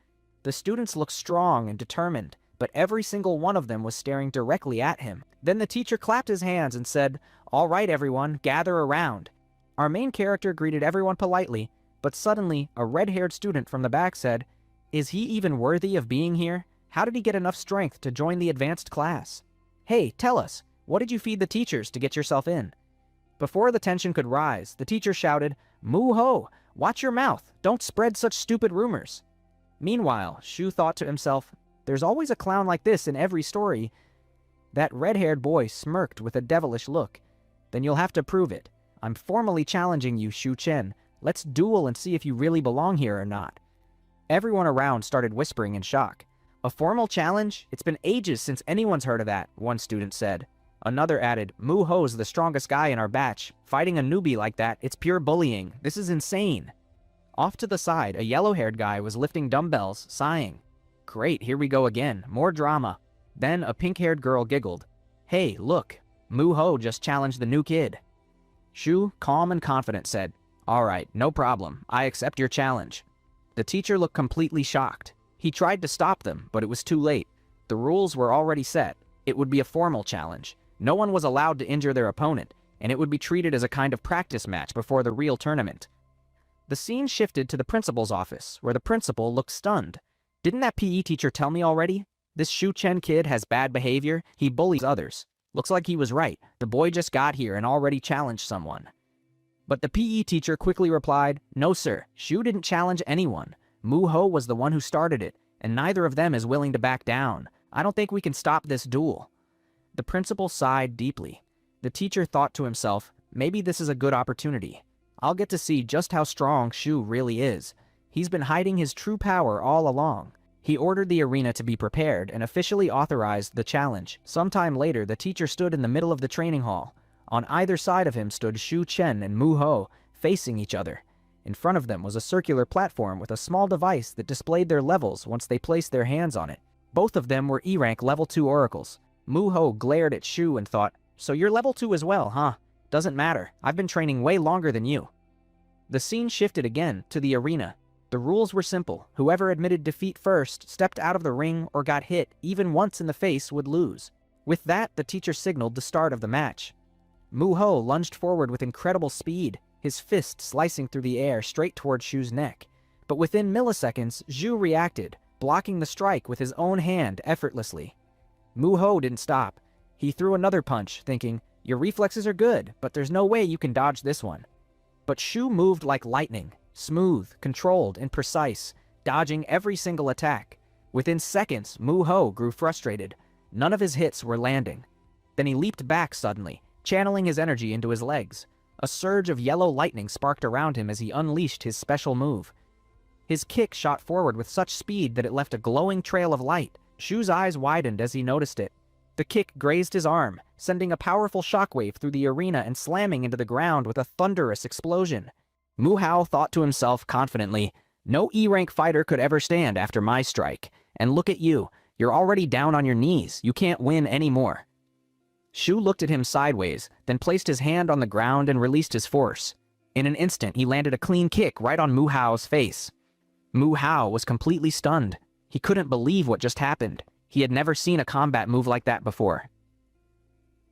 The students looked strong and determined, but every single one of them was staring directly at him. Then the teacher clapped his hands and said, All right, everyone, gather around. Our main character greeted everyone politely, but suddenly a red-haired student from the back said, Is he even worthy of being here? How did he get enough strength to join the advanced class? Hey, tell us, what did you feed the teachers to get yourself in? Before the tension could rise, the teacher shouted, Moo-ho! Watch your mouth! Don't spread such stupid rumors! Meanwhile, Shu thought to himself, There's always a clown like this in every story. That red-haired boy smirked with a devilish look. Then you'll have to prove it. I'm formally challenging you, Shu Chen. Let's duel and see if you really belong here or not. Everyone around started whispering in shock. A formal challenge? It's been ages since anyone's heard of that, one student said. Another added, Moo-ho's the strongest guy in our batch. Fighting a newbie like that, it's pure bullying. This is insane. Off to the side, a yellow-haired guy was lifting dumbbells, sighing. Great, here we go again. More drama. Then a pink-haired girl giggled. Hey, look. Moo-ho just challenged the new kid. Shu, calm and confident, said, All right, no problem. I accept your challenge. The teacher looked completely shocked. He tried to stop them, but it was too late. The rules were already set. It would be a formal challenge. No one was allowed to injure their opponent, and it would be treated as a kind of practice match before the real tournament. The scene shifted to the principal's office, where the principal looked stunned. Didn't that PE teacher tell me already? This Shu Chen kid has bad behavior. He bullies others. Looks like he was right. The boy just got here and already challenged someone. But the PE teacher quickly replied, No, sir. Shu didn't challenge anyone. Moo-ho was the one who started it, and neither of them is willing to back down. I don't think we can stop this duel. The principal sighed deeply. The teacher thought to himself, maybe this is a good opportunity. I'll get to see just how strong Shu really is. He's been hiding his true power all along. He ordered the arena to be prepared and officially authorized the challenge. Sometime later, the teacher stood in the middle of the training hall. On either side of him stood Shu Chen and Mu Ho, facing each other. In front of them was a circular platform with a small device that displayed their levels once they placed their hands on it. Both of them were E-rank level 2 oracles. Mu Ho glared at Shu and thought, "So you're level 2 as well, huh? Doesn't matter. I've been training way longer than you." The scene shifted again to the arena. The rules were simple. Whoever admitted defeat first, stepped out of the ring, or got hit even once in the face would lose. With that, the teacher signaled the start of the match. Mu Ho lunged forward with incredible speed, his fist slicing through the air straight toward Shu's neck. But within milliseconds, Zhu reacted, blocking the strike with his own hand effortlessly. Mu Ho didn't stop. He threw another punch, thinking, "Your reflexes are good, but there's no way you can dodge this one." But Shu moved like lightning, smooth, controlled, and precise, dodging every single attack. Within seconds, Mu Ho grew frustrated. None of his hits were landing. Then he leaped back suddenly, channeling his energy into his legs. A surge of yellow lightning sparked around him as he unleashed his special move. His kick shot forward with such speed that it left a glowing trail of light. Shu's eyes widened as he noticed it. The kick grazed his arm, sending a powerful shockwave through the arena and slamming into the ground with a thunderous explosion. Mu Hao thought to himself confidently, "No E-rank fighter could ever stand after my strike. And look at you. You're already down on your knees. You can't win anymore." Shu looked at him sideways, then placed his hand on the ground and released his force. In an instant, he landed a clean kick right on Mu Hao's face. Mu Hao was completely stunned. He couldn't believe what just happened. He had never seen a combat move like that before.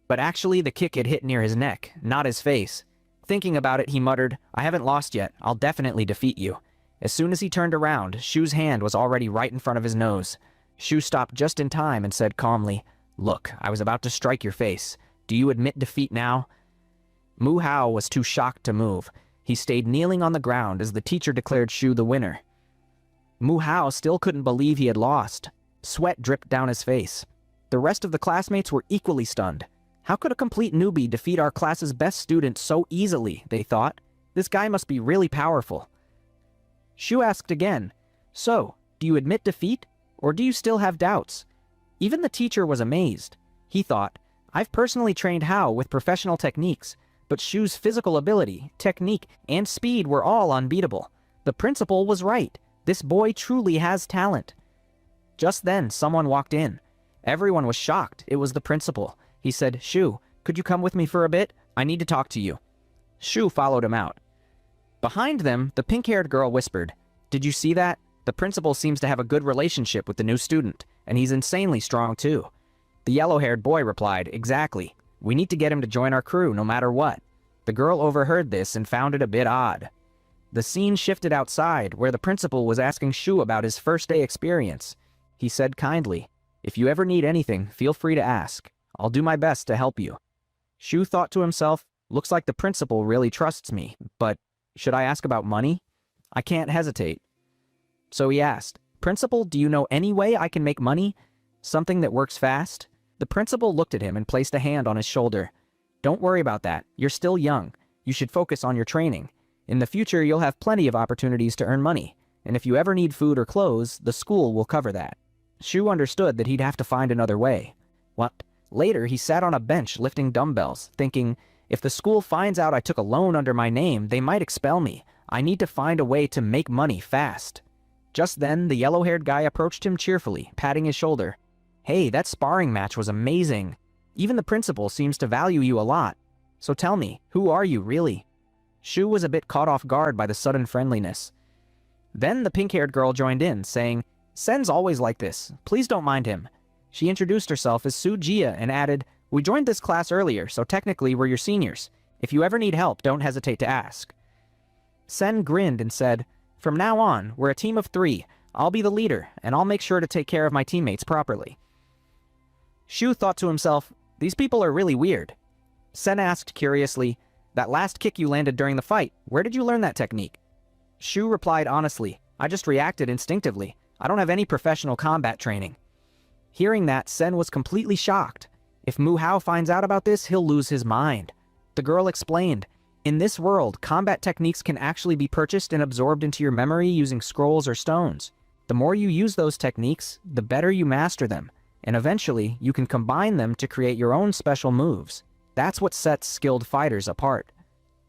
But actually, the kick had hit near his neck, not his face. Thinking about it, he muttered, "I haven't lost yet. I'll definitely defeat you." As soon as he turned around, Shu's hand was already right in front of his nose. Shu stopped just in time and said calmly, "Look, I was about to strike your face. Do you admit defeat now?" Mu Hao was too shocked to move. He stayed kneeling on the ground as the teacher declared Shu the winner. Mu Hao still couldn't believe he had lost. Sweat dripped down his face. The rest of the classmates were equally stunned. How could a complete newbie defeat our class's best student so easily, they thought. This guy must be really powerful. Shu asked again, "So, do you admit defeat? Or do you still have doubts?" Even the teacher was amazed. He thought, "I've personally trained Hao with professional techniques, but Shu's physical ability, technique, and speed were all unbeatable. The principal was right. This boy truly has talent." Just then, someone walked in. Everyone was shocked. It was the principal. He said, "Shu, could you come with me for a bit? I need to talk to you." Shu followed him out. Behind them, the pink-haired girl whispered, "Did you see that? The principal seems to have a good relationship with the new student, and he's insanely strong too." The yellow-haired boy replied, "Exactly. We need to get him to join our crew no matter what." The girl overheard this and found it a bit odd. The scene shifted outside, where the principal was asking Shu about his first-day experience. He said kindly, "If you ever need anything, feel free to ask. I'll do my best to help you." Shu thought to himself, "Looks like the principal really trusts me, but should I ask about money? I can't hesitate." So he asked, "Principal, do you know any way I can make money? Something that works fast?" The principal looked at him and placed a hand on his shoulder. "Don't worry about that. You're still young. You should focus on your training. In the future, you'll have plenty of opportunities to earn money, and if you ever need food or clothes, the school will cover that." Shu understood that he'd have to find another way. What? Later, he sat on a bench lifting dumbbells, thinking, "If the school finds out I took a loan under my name, they might expel me. I need to find a way to make money fast." Just then, the yellow-haired guy approached him cheerfully, patting his shoulder. "Hey, that sparring match was amazing. Even the principal seems to value you a lot. So tell me, who are you really?" Shu was a bit caught off guard by the sudden friendliness. Then the pink-haired girl joined in, saying, "Sen's always like this. Please don't mind him." She introduced herself as Su Jia and added, "We joined this class earlier, so technically we're your seniors. If you ever need help, don't hesitate to ask." Sen grinned and said, "From now on, we're a team of 3. I'll be the leader, and I'll make sure to take care of my teammates properly." Shu thought to himself, "These people are really weird." Sen asked curiously, "That last kick you landed during the fight, where did you learn that technique?" Shu replied honestly, "I just reacted instinctively. I don't have any professional combat training." Hearing that, Sen was completely shocked. If Mu Hao finds out about this, he'll lose his mind. The girl explained, "In this world, combat techniques can actually be purchased and absorbed into your memory using scrolls or stones. The more you use those techniques, the better you master them, and eventually you can combine them to create your own special moves. That's what sets skilled fighters apart.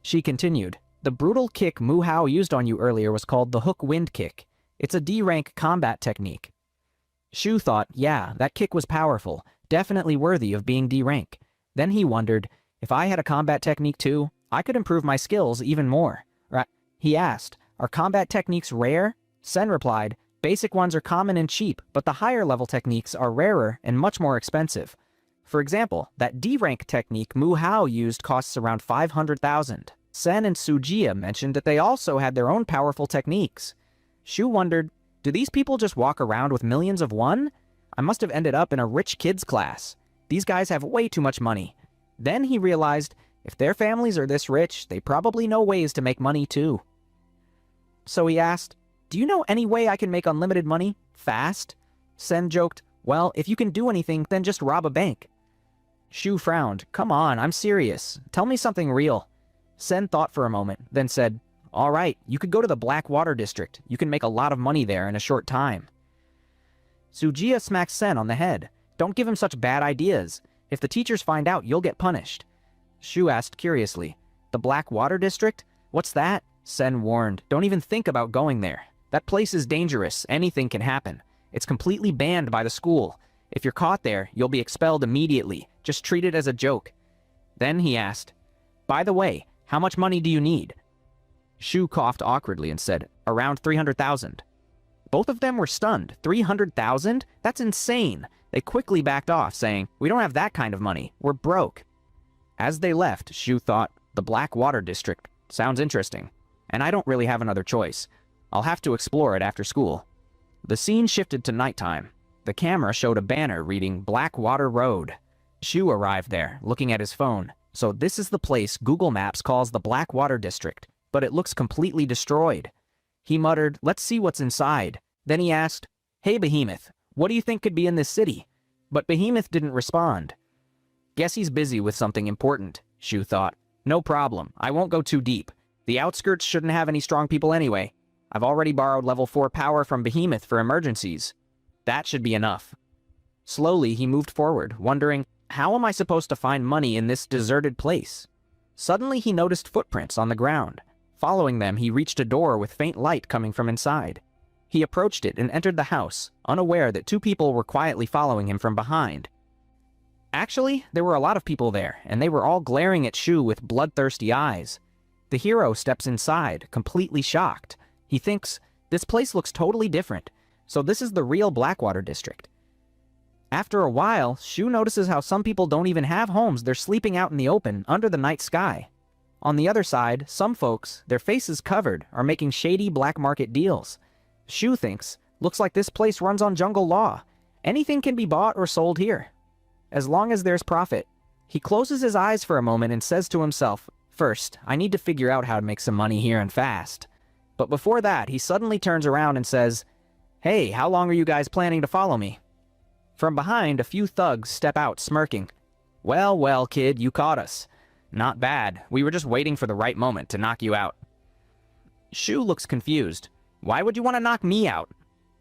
She continued, the brutal kick Mu Hao used on you earlier was called the hook wind kick. It's a D-rank combat technique. Shu thought, yeah, that kick was powerful, definitely worthy of being D-rank. Then he wondered, if I had a combat technique too, I could improve my skills even more. Right? He asked, are combat techniques rare? Sen replied, basic ones are common and cheap, but the higher level techniques are rarer and much more expensive. For example, that D-rank technique Mu Hao used costs around 500,000. Sen and Sujia mentioned that they also had their own powerful techniques. Shu wondered, do these people just walk around with millions of won? I must have ended up in a rich kids class. These guys have way too much money. Then he realized, if their families are this rich, they probably know ways to make money too. So he asked, do you know any way I can make unlimited money? Fast? Sen joked, well, if you can do anything, then just rob a bank. Shu frowned, come on, I'm serious. Tell me something real. Sen thought for a moment, then said, all right, you could go to the Black Water District. You can make a lot of money there in a short time. Sujia smacked Sen on the head. Don't give him such bad ideas. If the teachers find out, you'll get punished. Shu asked curiously, the Black Water District? What's that? Sen warned, don't even think about going there. That place is dangerous. Anything can happen. It's completely banned by the school. If you're caught there, you'll be expelled immediately. Just treat it as a joke. Then he asked, by the way, how much money do you need? Shu coughed awkwardly and said, around 300,000. Both of them were stunned. 300,000? That's insane. They quickly backed off, saying, we don't have that kind of money. We're broke. As they left, Shu thought, the Black Water District sounds interesting, and I don't really have another choice. I'll have to explore it after school. The scene shifted to nighttime. The camera showed a banner reading Blackwater Road. Shu arrived there, looking at his phone. So this is the place Google Maps calls the Blackwater District, but it looks completely destroyed. He muttered, let's see what's inside. Then he asked, hey Behemoth, what do you think could be in this city? But Behemoth didn't respond. Guess he's busy with something important, Shu thought. No problem, I won't go too deep. The outskirts shouldn't have any strong people anyway. I've already borrowed level 4 power from Behemoth for emergencies. That should be enough. Slowly, he moved forward, wondering, how am I supposed to find money in this deserted place? Suddenly, he noticed footprints on the ground. Following them, he reached a door with faint light coming from inside. He approached it and entered the house, unaware that 2 people were quietly following him from behind. Actually, there were a lot of people there, and they were all glaring at Shu with bloodthirsty eyes. The hero steps inside, completely shocked. He thinks, this place looks totally different, so this is the real Blackwater District. After a while, Shu notices how some people don't even have homes. They're sleeping out in the open, under the night sky. On the other side, some folks, their faces covered, are making shady black market deals. Shu thinks, looks like this place runs on jungle law. Anything can be bought or sold here, as long as there's profit. He closes his eyes for a moment and says to himself, first, I need to figure out how to make some money here and fast. But before that, he suddenly turns around and says, hey, how long are you guys planning to follow me? From behind, a few thugs step out smirking. Well, well, kid, you caught us. Not bad. We were just waiting for the right moment to knock you out. Shu looks confused. Why would you want to knock me out?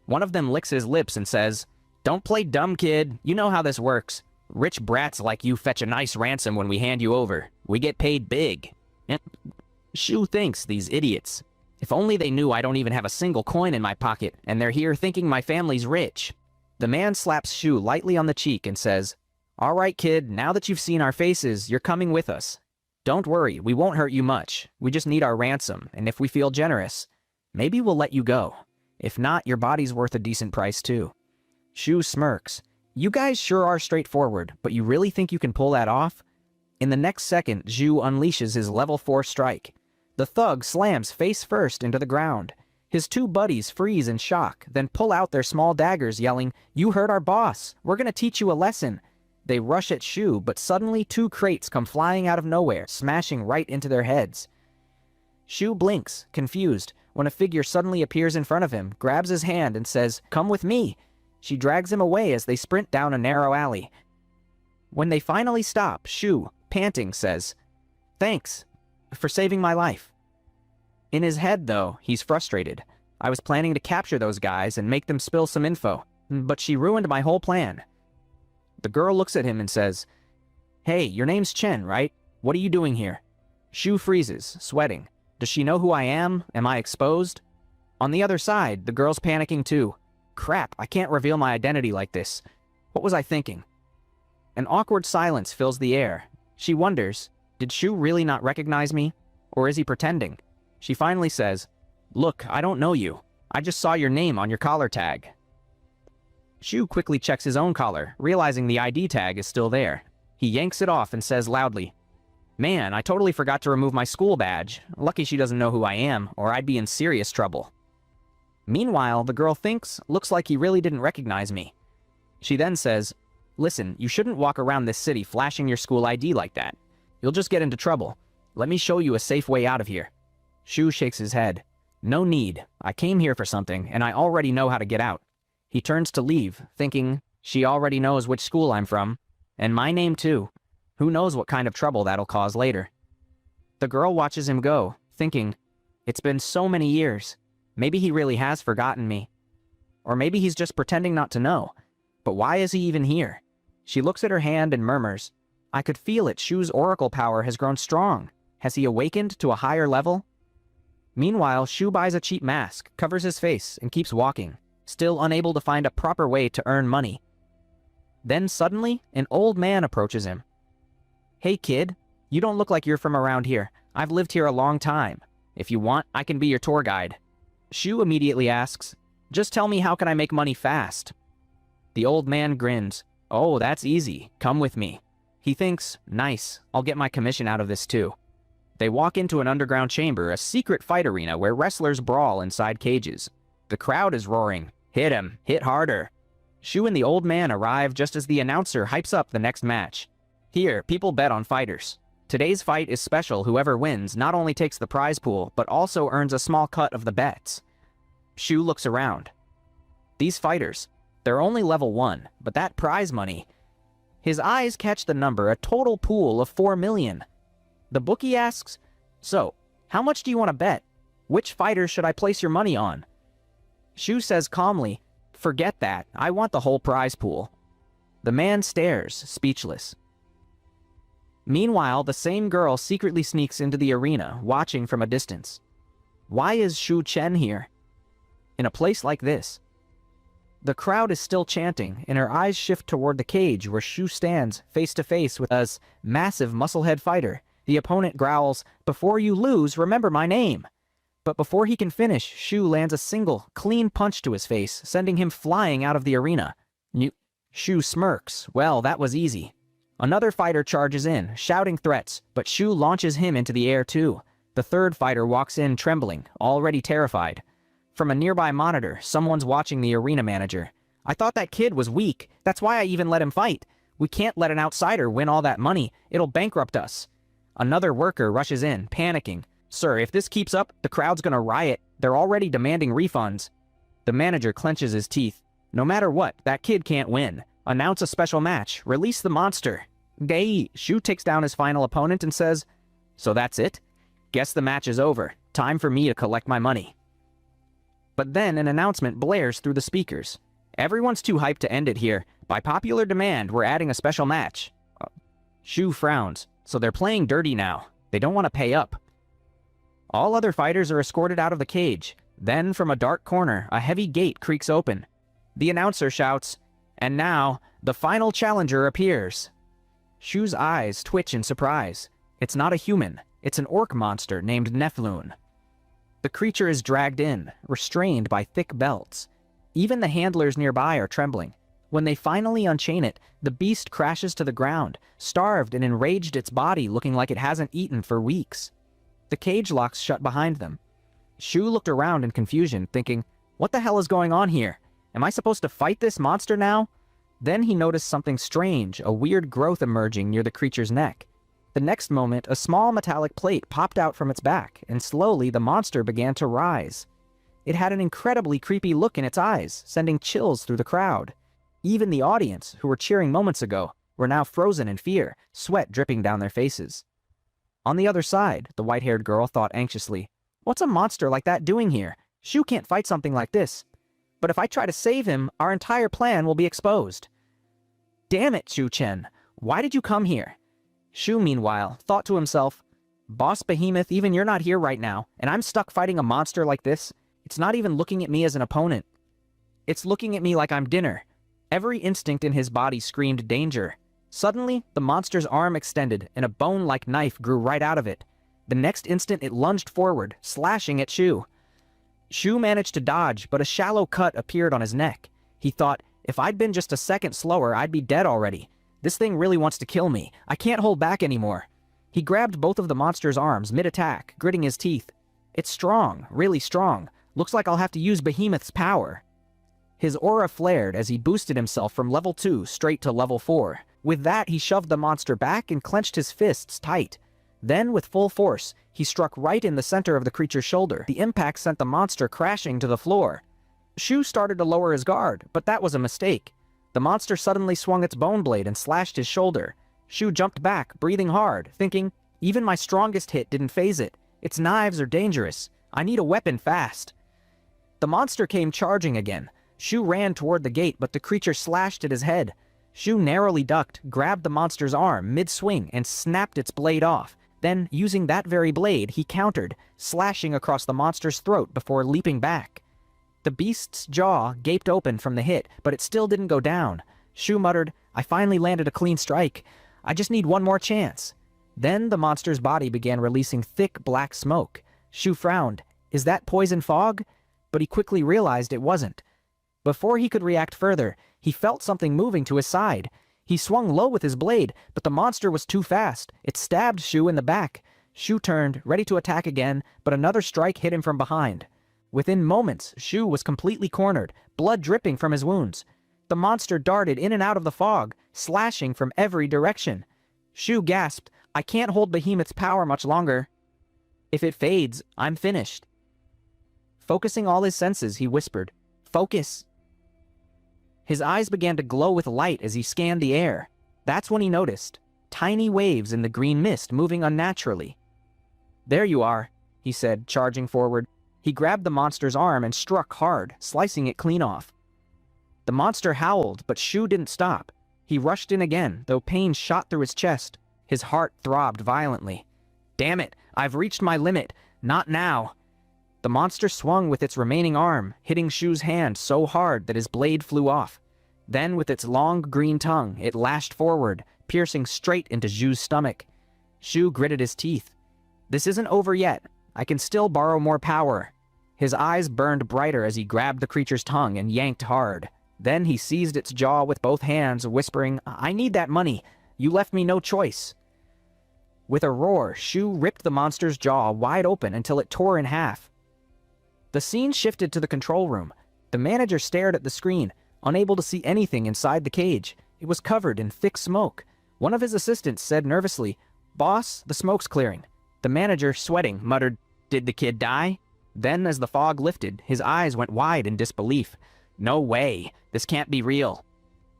One of them licks his lips and says, don't play dumb, kid. You know how this works. Rich brats like you fetch a nice ransom when we hand you over. We get paid big. Shu thinks, these idiots. If only they knew I don't even have a single coin in my pocket, and they're here thinking my family's rich. The man slaps Shu lightly on the cheek and says, all right, kid, now that you've seen our faces, you're coming with us. Don't worry, we won't hurt you much. We just need our ransom, and if we feel generous, maybe we'll let you go. If not, your body's worth a decent price too. Shu smirks. You guys sure are straightforward, but you really think you can pull that off? In the next second, Zhu unleashes his level 4 strike. The thug slams face first into the ground. His 2 buddies freeze in shock, then pull out their small daggers, yelling, you heard our boss. We're gonna teach you a lesson. They rush at Shu, but suddenly 2 crates come flying out of nowhere, smashing right into their heads. Shu blinks, confused, when a figure suddenly appears in front of him, grabs his hand, and says, come with me. She drags him away as they sprint down a narrow alley. When they finally stop, Shu, panting, says, thanks for saving my life. In his head, though, he's frustrated. I was planning to capture those guys and make them spill some info, but she ruined my whole plan. The girl looks at him and says, "Hey, your name's Chen, right? What are you doing here?" Shu freezes, sweating. Does she know who I am? Am I exposed? On the other side, the girl's panicking too. Crap, I can't reveal my identity like this. What was I thinking? An awkward silence fills the air. She wonders, did Shu really not recognize me? Or is he pretending? She finally says, "Look, I don't know you. I just saw your name on your collar tag." Shu quickly checks his own collar, realizing the ID tag is still there. He yanks it off and says loudly, "Man, I totally forgot to remove my school badge. Lucky she doesn't know who I am, or I'd be in serious trouble." Meanwhile, the girl thinks, looks like he really didn't recognize me. She then says, "Listen, you shouldn't walk around this city flashing your school ID like that. You'll just get into trouble. Let me show you a safe way out of here." Shu shakes his head. "No need. I came here for something, and I already know how to get out." He turns to leave, thinking, she already knows which school I'm from, and my name too. Who knows what kind of trouble that'll cause later. The girl watches him go, thinking, it's been so many years. Maybe he really has forgotten me. Or maybe he's just pretending not to know. But why is he even here? She looks at her hand and murmurs, "I could feel it. Shu's oracle power has grown strong. Has he awakened to a higher level?" Meanwhile, Shu buys a cheap mask, covers his face, and keeps walking, still unable to find a proper way to earn money. Then suddenly, an old man approaches him. "Hey kid, you don't look like you're from around here. I've lived here a long time. If you want, I can be your tour guide." Shu immediately asks, "Just tell me, how can I make money fast?" The old man grins. "Oh, that's easy. Come with me." He thinks, nice, I'll get my commission out of this too. They walk into an underground chamber, a secret fight arena where wrestlers brawl inside cages. The crowd is roaring, "Hit him, hit harder." Shu and the old man arrive just as the announcer hypes up the next match. Here, people bet on fighters. Today's fight is special. Whoever wins not only takes the prize pool, but also earns a small cut of the bets. Shu looks around. These fighters, they're only level 1, but that prize money. His eyes catch the number, a total pool of 4 million. The bookie asks, "So, how much do you want to bet? Which fighter should I place your money on?" Shu says calmly, "Forget that. I want the whole prize pool." The man stares, speechless. Meanwhile, the same girl secretly sneaks into the arena, watching from a distance. Why is Shu Chen here? In a place like this? The crowd is still chanting, and her eyes shift toward the cage where Shu stands face to face with a massive musclehead fighter. The opponent growls, "Before you lose, remember my name." But before he can finish, Shu lands a single, clean punch to his face, sending him flying out of the arena. Shu smirks. Well, that was easy. Another fighter charges in, shouting threats, but Shu launches him into the air too. The third fighter walks in trembling, already terrified. From a nearby monitor, someone's watching the arena manager. "I thought that kid was weak. That's why I even let him fight. We can't let an outsider win all that money. It'll bankrupt us." Another worker rushes in, panicking. "Sir, if this keeps up, the crowd's gonna riot. They're already demanding refunds." The manager clenches his teeth. "No matter what, that kid can't win. Announce a special match. Release the monster." Gay. Shu takes down his final opponent and says, "So that's it? Guess the match is over. Time for me to collect my money." But then an announcement blares through the speakers. "Everyone's too hyped to end it here. By popular demand, we're adding a special match." Shu frowns. So they're playing dirty now. They don't want to pay up. All other fighters are escorted out of the cage. Then, from a dark corner, a heavy gate creaks open. The announcer shouts, "And now, the final challenger appears." Shu's eyes twitch in surprise. It's not a human. It's an orc monster named Nephlun. The creature is dragged in, restrained by thick belts. Even the handlers nearby are trembling. When they finally unchain it, the beast crashes to the ground, starved and enraged, its body looking like it hasn't eaten for weeks. The cage locks shut behind them. Shu looked around in confusion, thinking, what the hell is going on here? Am I supposed to fight this monster now? Then he noticed something strange, a weird growth emerging near the creature's neck. The next moment, a small metallic plate popped out from its back, and slowly the monster began to rise. It had an incredibly creepy look in its eyes, sending chills through the crowd. Even the audience, who were cheering moments ago, were now frozen in fear, sweat dripping down their faces. On the other side, the white-haired girl thought anxiously, what's a monster like that doing here? Shu can't fight something like this. But if I try to save him, our entire plan will be exposed. Damn it, Shu Chen. Why did you come here? Shu, meanwhile, thought to himself, Boss Behemoth, even you're not here right now, and I'm stuck fighting a monster like this. It's not even looking at me as an opponent. It's looking at me like I'm dinner. Every instinct in his body screamed danger. Suddenly, the monster's arm extended, and a bone-like knife grew right out of it. The next instant, it lunged forward, slashing at Shu. Shu managed to dodge, but a shallow cut appeared on his neck. He thought, if I'd been just a second slower, I'd be dead already. This thing really wants to kill me. I can't hold back anymore. He grabbed both of the monster's arms mid-attack, gritting his teeth. It's strong, really strong. Looks like I'll have to use Behemoth's power. His aura flared as he boosted himself from level 2 straight to level 4. With that, he shoved the monster back and clenched his fists tight. Then, with full force, he struck right in the center of the creature's shoulder. The impact sent the monster crashing to the floor. Shu started to lower his guard, but that was a mistake. The monster suddenly swung its bone blade and slashed his shoulder. Shu jumped back, breathing hard, thinking, even my strongest hit didn't faze it. Its knives are dangerous. I need a weapon fast. The monster came charging again. Shu ran toward the gate, but the creature slashed at his head. Shu narrowly ducked, grabbed the monster's arm mid-swing, and snapped its blade off. Then, using that very blade, he countered, slashing across the monster's throat before leaping back. The beast's jaw gaped open from the hit, but it still didn't go down. Shu muttered, I finally landed a clean strike. I just need one more chance. Then the monster's body began releasing thick black smoke. Shu frowned. Is that poison fog? But he quickly realized it wasn't. Before he could react further, he felt something moving to his side. He swung low with his blade, but the monster was too fast. It stabbed Shu in the back. Shu turned, ready to attack again, but another strike hit him from behind. Within moments, Shu was completely cornered, blood dripping from his wounds. The monster darted in and out of the fog, slashing from every direction. Shu gasped, I can't hold Behemoth's power much longer. If it fades, I'm finished. Focusing all his senses, he whispered, Focus. His eyes began to glow with light as he scanned the air. That's when he noticed tiny waves in the green mist moving unnaturally. There you are, he said, charging forward. He grabbed the monster's arm and struck hard, slicing it clean off. The monster howled, but Shu didn't stop. He rushed in again, though pain shot through his chest. His heart throbbed violently. Damn it, I've reached my limit. Not now. The monster swung with its remaining arm, hitting Shu's hand so hard that his blade flew off. Then, with its long green tongue, it lashed forward, piercing straight into Shu's stomach. Shu gritted his teeth. This isn't over yet. I can still borrow more power. His eyes burned brighter as he grabbed the creature's tongue and yanked hard. Then he seized its jaw with both hands, whispering, I need that money. You left me no choice. With a roar, Shu ripped the monster's jaw wide open until it tore in half. The scene shifted to the control room. The manager stared at the screen, unable to see anything inside the cage. It was covered in thick smoke. One of his assistants said nervously, Boss, the smoke's clearing. The manager, sweating, muttered, Did the kid die? Then, as the fog lifted, his eyes went wide in disbelief. No way. This can't be real.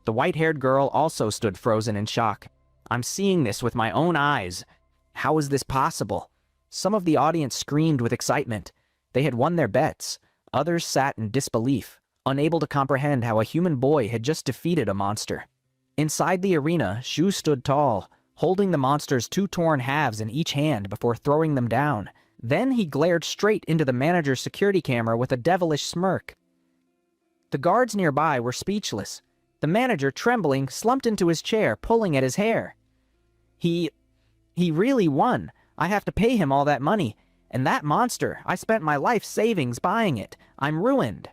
The white-haired girl also stood frozen in shock. I'm seeing this with my own eyes. How is this possible? Some of the audience screamed with excitement. They had won their bets. Others sat in disbelief, unable to comprehend how a human boy had just defeated a monster. Inside the arena, Shu stood tall, holding the monster's two torn halves in each hand before throwing them down. Then he glared straight into the manager's security camera with a devilish smirk. The guards nearby were speechless. The manager, trembling, slumped into his chair, pulling at his hair. He really won. I have to pay him all that money. And that monster, I spent my life savings buying it. I'm ruined.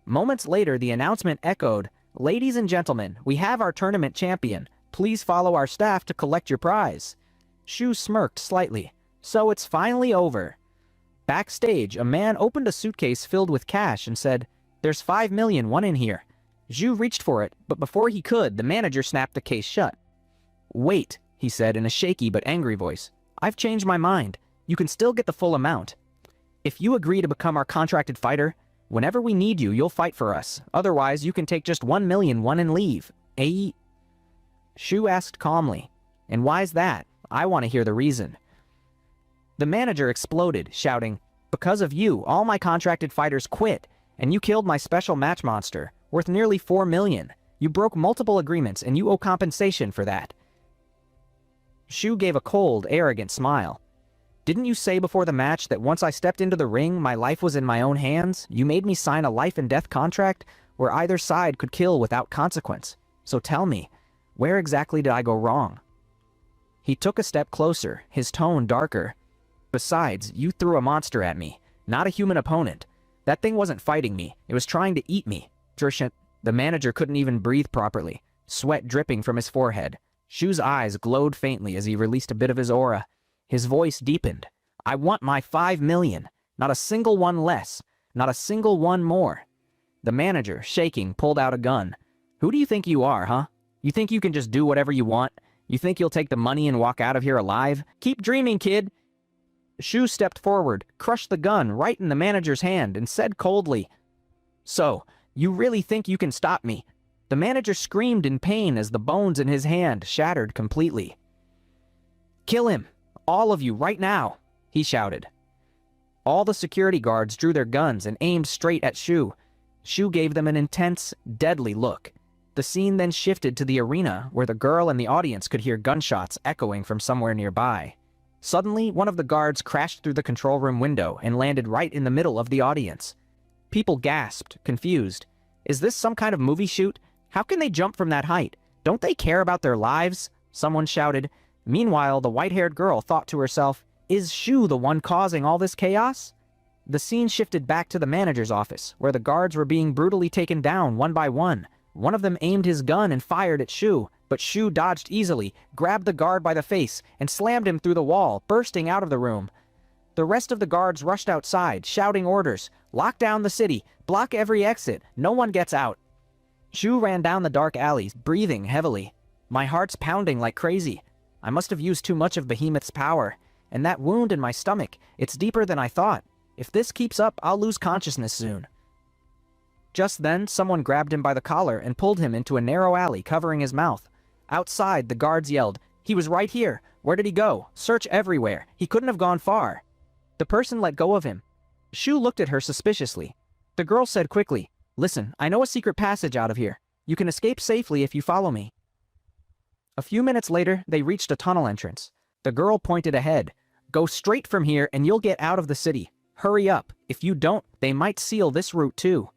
Moments later, the announcement echoed, Ladies and gentlemen, we have our tournament champion. Please follow our staff to collect your prize. Shu smirked slightly. So it's finally over. Backstage, a man opened a suitcase filled with cash and said, There's 5 million won in here. Zhu reached for it, but before he could, the manager snapped the case shut. Wait, he said in a shaky but angry voice. I've changed my mind. You can still get the full amount. If you agree to become our contracted fighter, whenever we need you, you'll fight for us. Otherwise, you can take just 1 million won and leave. Eh? Shu asked calmly. And why's that? I want to hear the reason. The manager exploded, shouting, Because of you, all my contracted fighters quit, and you killed my special match monster, worth nearly 4 million. You broke multiple agreements, and you owe compensation for that. Shu gave a cold, arrogant smile. Didn't you say before the match that once I stepped into the ring, my life was in my own hands? You made me sign a life and death contract where either side could kill without consequence. So tell me, where exactly did I go wrong? He took a step closer, his tone darker. Besides, you threw a monster at me, not a human opponent. That thing wasn't fighting me, it was trying to eat me. The manager couldn't even breathe properly, sweat dripping from his forehead. Shu's eyes glowed faintly as he released a bit of his aura. His voice deepened. I want my 5 million. Not a single one less. Not a single one more. The manager, shaking, pulled out a gun. Who do you think you are, huh? You think you can just do whatever you want? You think you'll take the money and walk out of here alive? Keep dreaming, kid. Shu stepped forward, crushed the gun right in the manager's hand, and said coldly, So, you really think you can stop me? The manager screamed in pain as the bones in his hand shattered completely. Kill him! All of you, right now! He shouted. All the security guards drew their guns and aimed straight at Shu. Shu gave them an intense, deadly look. The scene then shifted to the arena, where the girl and the audience could hear gunshots echoing from somewhere nearby. Suddenly, one of the guards crashed through the control room window and landed right in the middle of the audience. People gasped, confused. Is this some kind of movie shoot? How can they jump from that height? Don't they care about their lives? Someone shouted. Meanwhile, the white-haired girl thought to herself, is Shu the one causing all this chaos? The scene shifted back to the manager's office, where the guards were being brutally taken down one by one. One of them aimed his gun and fired at Shu, but Shu dodged easily, grabbed the guard by the face, and slammed him through the wall, bursting out of the room. The rest of the guards rushed outside, shouting orders. Lock down the city. Block every exit. No one gets out. Shu ran down the dark alleys, breathing heavily. My heart's pounding like crazy. I must have used too much of Behemoth's power. And that wound in my stomach, it's deeper than I thought. If this keeps up, I'll lose consciousness soon. Just then, someone grabbed him by the collar and pulled him into a narrow alley covering his mouth. Outside, the guards yelled, He was right here. Where did he go? Search everywhere. He couldn't have gone far. The person let go of him. Shu looked at her suspiciously. The girl said quickly, Listen, I know a secret passage out of here. You can escape safely if you follow me. A few minutes later, they reached a tunnel entrance. The girl pointed ahead. Go straight from here and you'll get out of the city. Hurry up. If you don't, they might seal this route too.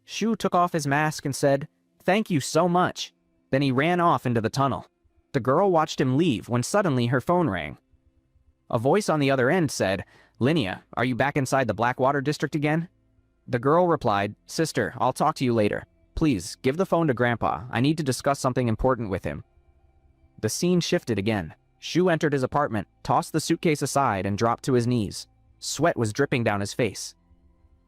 Shu took off his mask and said, Thank you so much. Then he ran off into the tunnel. The girl watched him leave when suddenly her phone rang. A voice on the other end said, Linnea, are you back inside the Blackwater district again? The girl replied, Sister, I'll talk to you later. Please, give the phone to Grandpa. I need to discuss something important with him. The scene shifted again. Shu entered his apartment, tossed the suitcase aside, and dropped to his knees. Sweat was dripping down his face.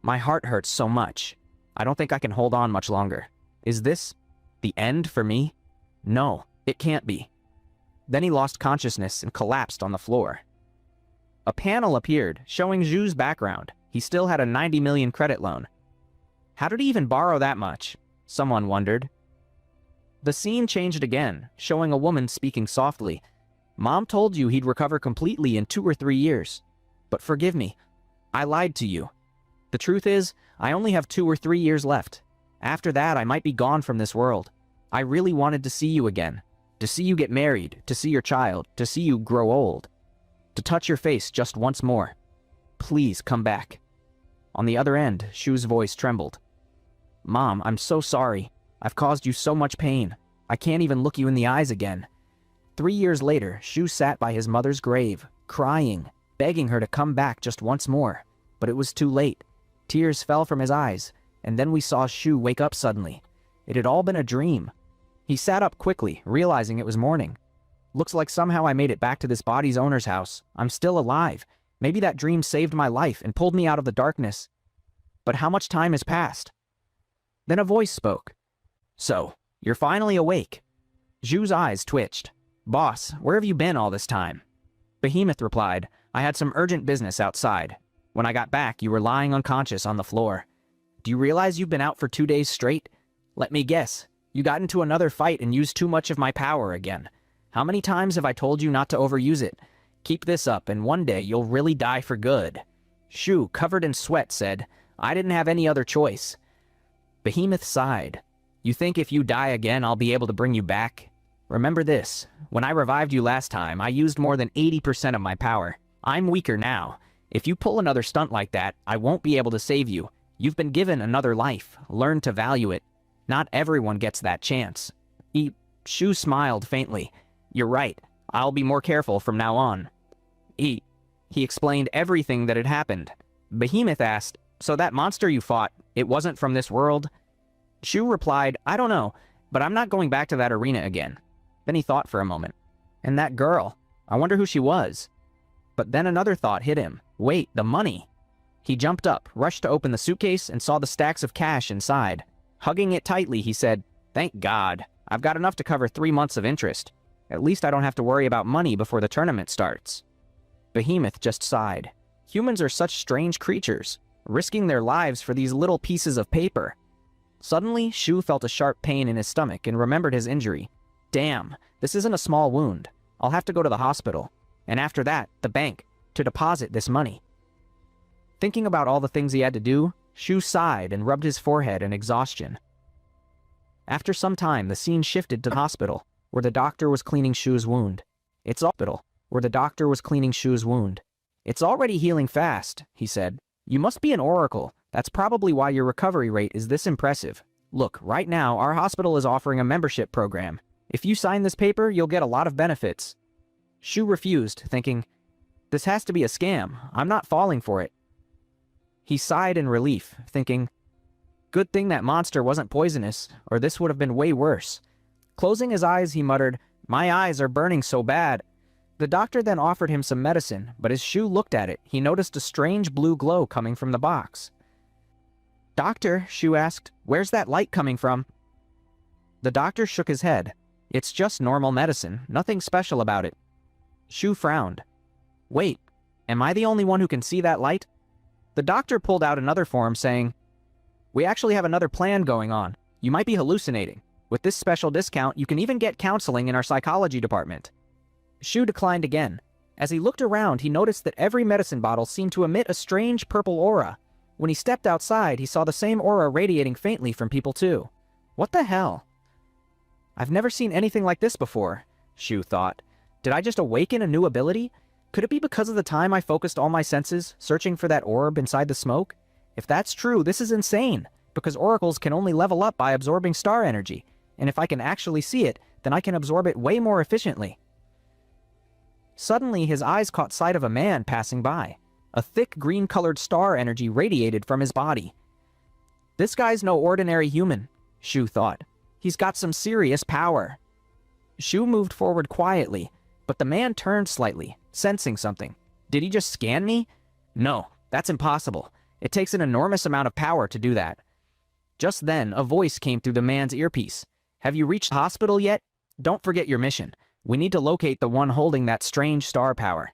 My heart hurts so much. I don't think I can hold on much longer. Is this the end for me? No, it can't be. Then he lost consciousness and collapsed on the floor. A panel appeared, showing Zhu's background. He still had a 90 million credit loan. How did he even borrow that much? Someone wondered. The scene changed again, showing a woman speaking softly. Mom told you he'd recover completely in 2 or 3 years. But forgive me, I lied to you. The truth is, I only have 2 or 3 years left. After that, I might be gone from this world. I really wanted to see you again. To see you get married, to see your child, to see you grow old. To touch your face just once more. Please come back. On the other end, Shu's voice trembled. Mom, I'm so sorry. I've caused you so much pain. I can't even look you in the eyes again. 3 years later, Shu sat by his mother's grave, crying, begging her to come back just once more. But it was too late. Tears fell from his eyes, and then we saw Shu wake up suddenly. It had all been a dream. He sat up quickly, realizing it was morning. Looks like somehow I made it back to this body's owner's house. I'm still alive. Maybe that dream saved my life and pulled me out of the darkness. But how much time has passed? Then a voice spoke. So, you're finally awake. Zhu's eyes twitched. Boss, where have you been all this time? Behemoth replied, I had some urgent business outside. When I got back, you were lying unconscious on the floor. Do you realize you've been out for 2 days straight? Let me guess. You got into another fight and used too much of my power again. How many times have I told you not to overuse it? Keep this up and one day you'll really die for good. Shu, covered in sweat, said, "I didn't have any other choice." Behemoth sighed. "You think if you die again, I'll be able to bring you back? Remember this, when I revived you last time, I used more than 80% of my power. I'm weaker now. If you pull another stunt like that, I won't be able to save you. You've been given another life. Learn to value it. Not everyone gets that chance." Shu smiled faintly. "You're right. I'll be more careful from now on." He explained everything that had happened. Behemoth asked, "So that monster you fought, it wasn't from this world?" Shu replied, "I don't know, but I'm not going back to that arena again." Then he thought for a moment. "And that girl, I wonder who she was." But then another thought hit him. Wait, the money. He jumped up, rushed to open the suitcase, and saw the stacks of cash inside. Hugging it tightly, he said, "Thank God. I've got enough to cover 3 months of interest. At least I don't have to worry about money before the tournament starts." Behemoth just sighed. Humans are such strange creatures, risking their lives for these little pieces of paper. Suddenly, Shu felt a sharp pain in his stomach and remembered his injury. Damn, this isn't a small wound. I'll have to go to the hospital. And after that, the bank, to deposit this money. Thinking about all the things he had to do, Shu sighed and rubbed his forehead in exhaustion. After some time, the scene shifted to the hospital, where the doctor was cleaning Shu's wound. It's already healing fast, he said. "You must be an oracle. That's probably why your recovery rate is this impressive. Look, right now, our hospital is offering a membership program. If you sign this paper, you'll get a lot of benefits." Shu refused, thinking, "This has to be a scam. I'm not falling for it." He sighed in relief, thinking, "Good thing that monster wasn't poisonous, or this would have been way worse." Closing his eyes, he muttered, "My eyes are burning so bad." The doctor then offered him some medicine, but as Shu looked at it, he noticed a strange blue glow coming from the box. "Doctor," Shu asked, "where's that light coming from?" The doctor shook his head. "It's just normal medicine, nothing special about it." Shu frowned. "Wait, am I the only one who can see that light?" The doctor pulled out another form saying, "We actually have another plan going on. You might be hallucinating. With this special discount, you can even get counseling in our psychology department." Shu declined again. As he looked around, he noticed that every medicine bottle seemed to emit a strange purple aura. When he stepped outside, he saw the same aura radiating faintly from people too. What the hell? I've never seen anything like this before, Shu thought. Did I just awaken a new ability? Could it be because of the time I focused all my senses, searching for that orb inside the smoke? If that's true, this is insane, because oracles can only level up by absorbing star energy, and if I can actually see it, then I can absorb it way more efficiently. Suddenly, his eyes caught sight of a man passing by. A thick green-colored star energy radiated from his body. This guy's no ordinary human, Shu thought. He's got some serious power. Shu moved forward quietly, but the man turned slightly, sensing something. Did he just scan me? No, that's impossible. It takes an enormous amount of power to do that. Just then, a voice came through the man's earpiece. "Have you reached the hospital yet? Don't forget your mission. We need to locate the one holding that strange star power."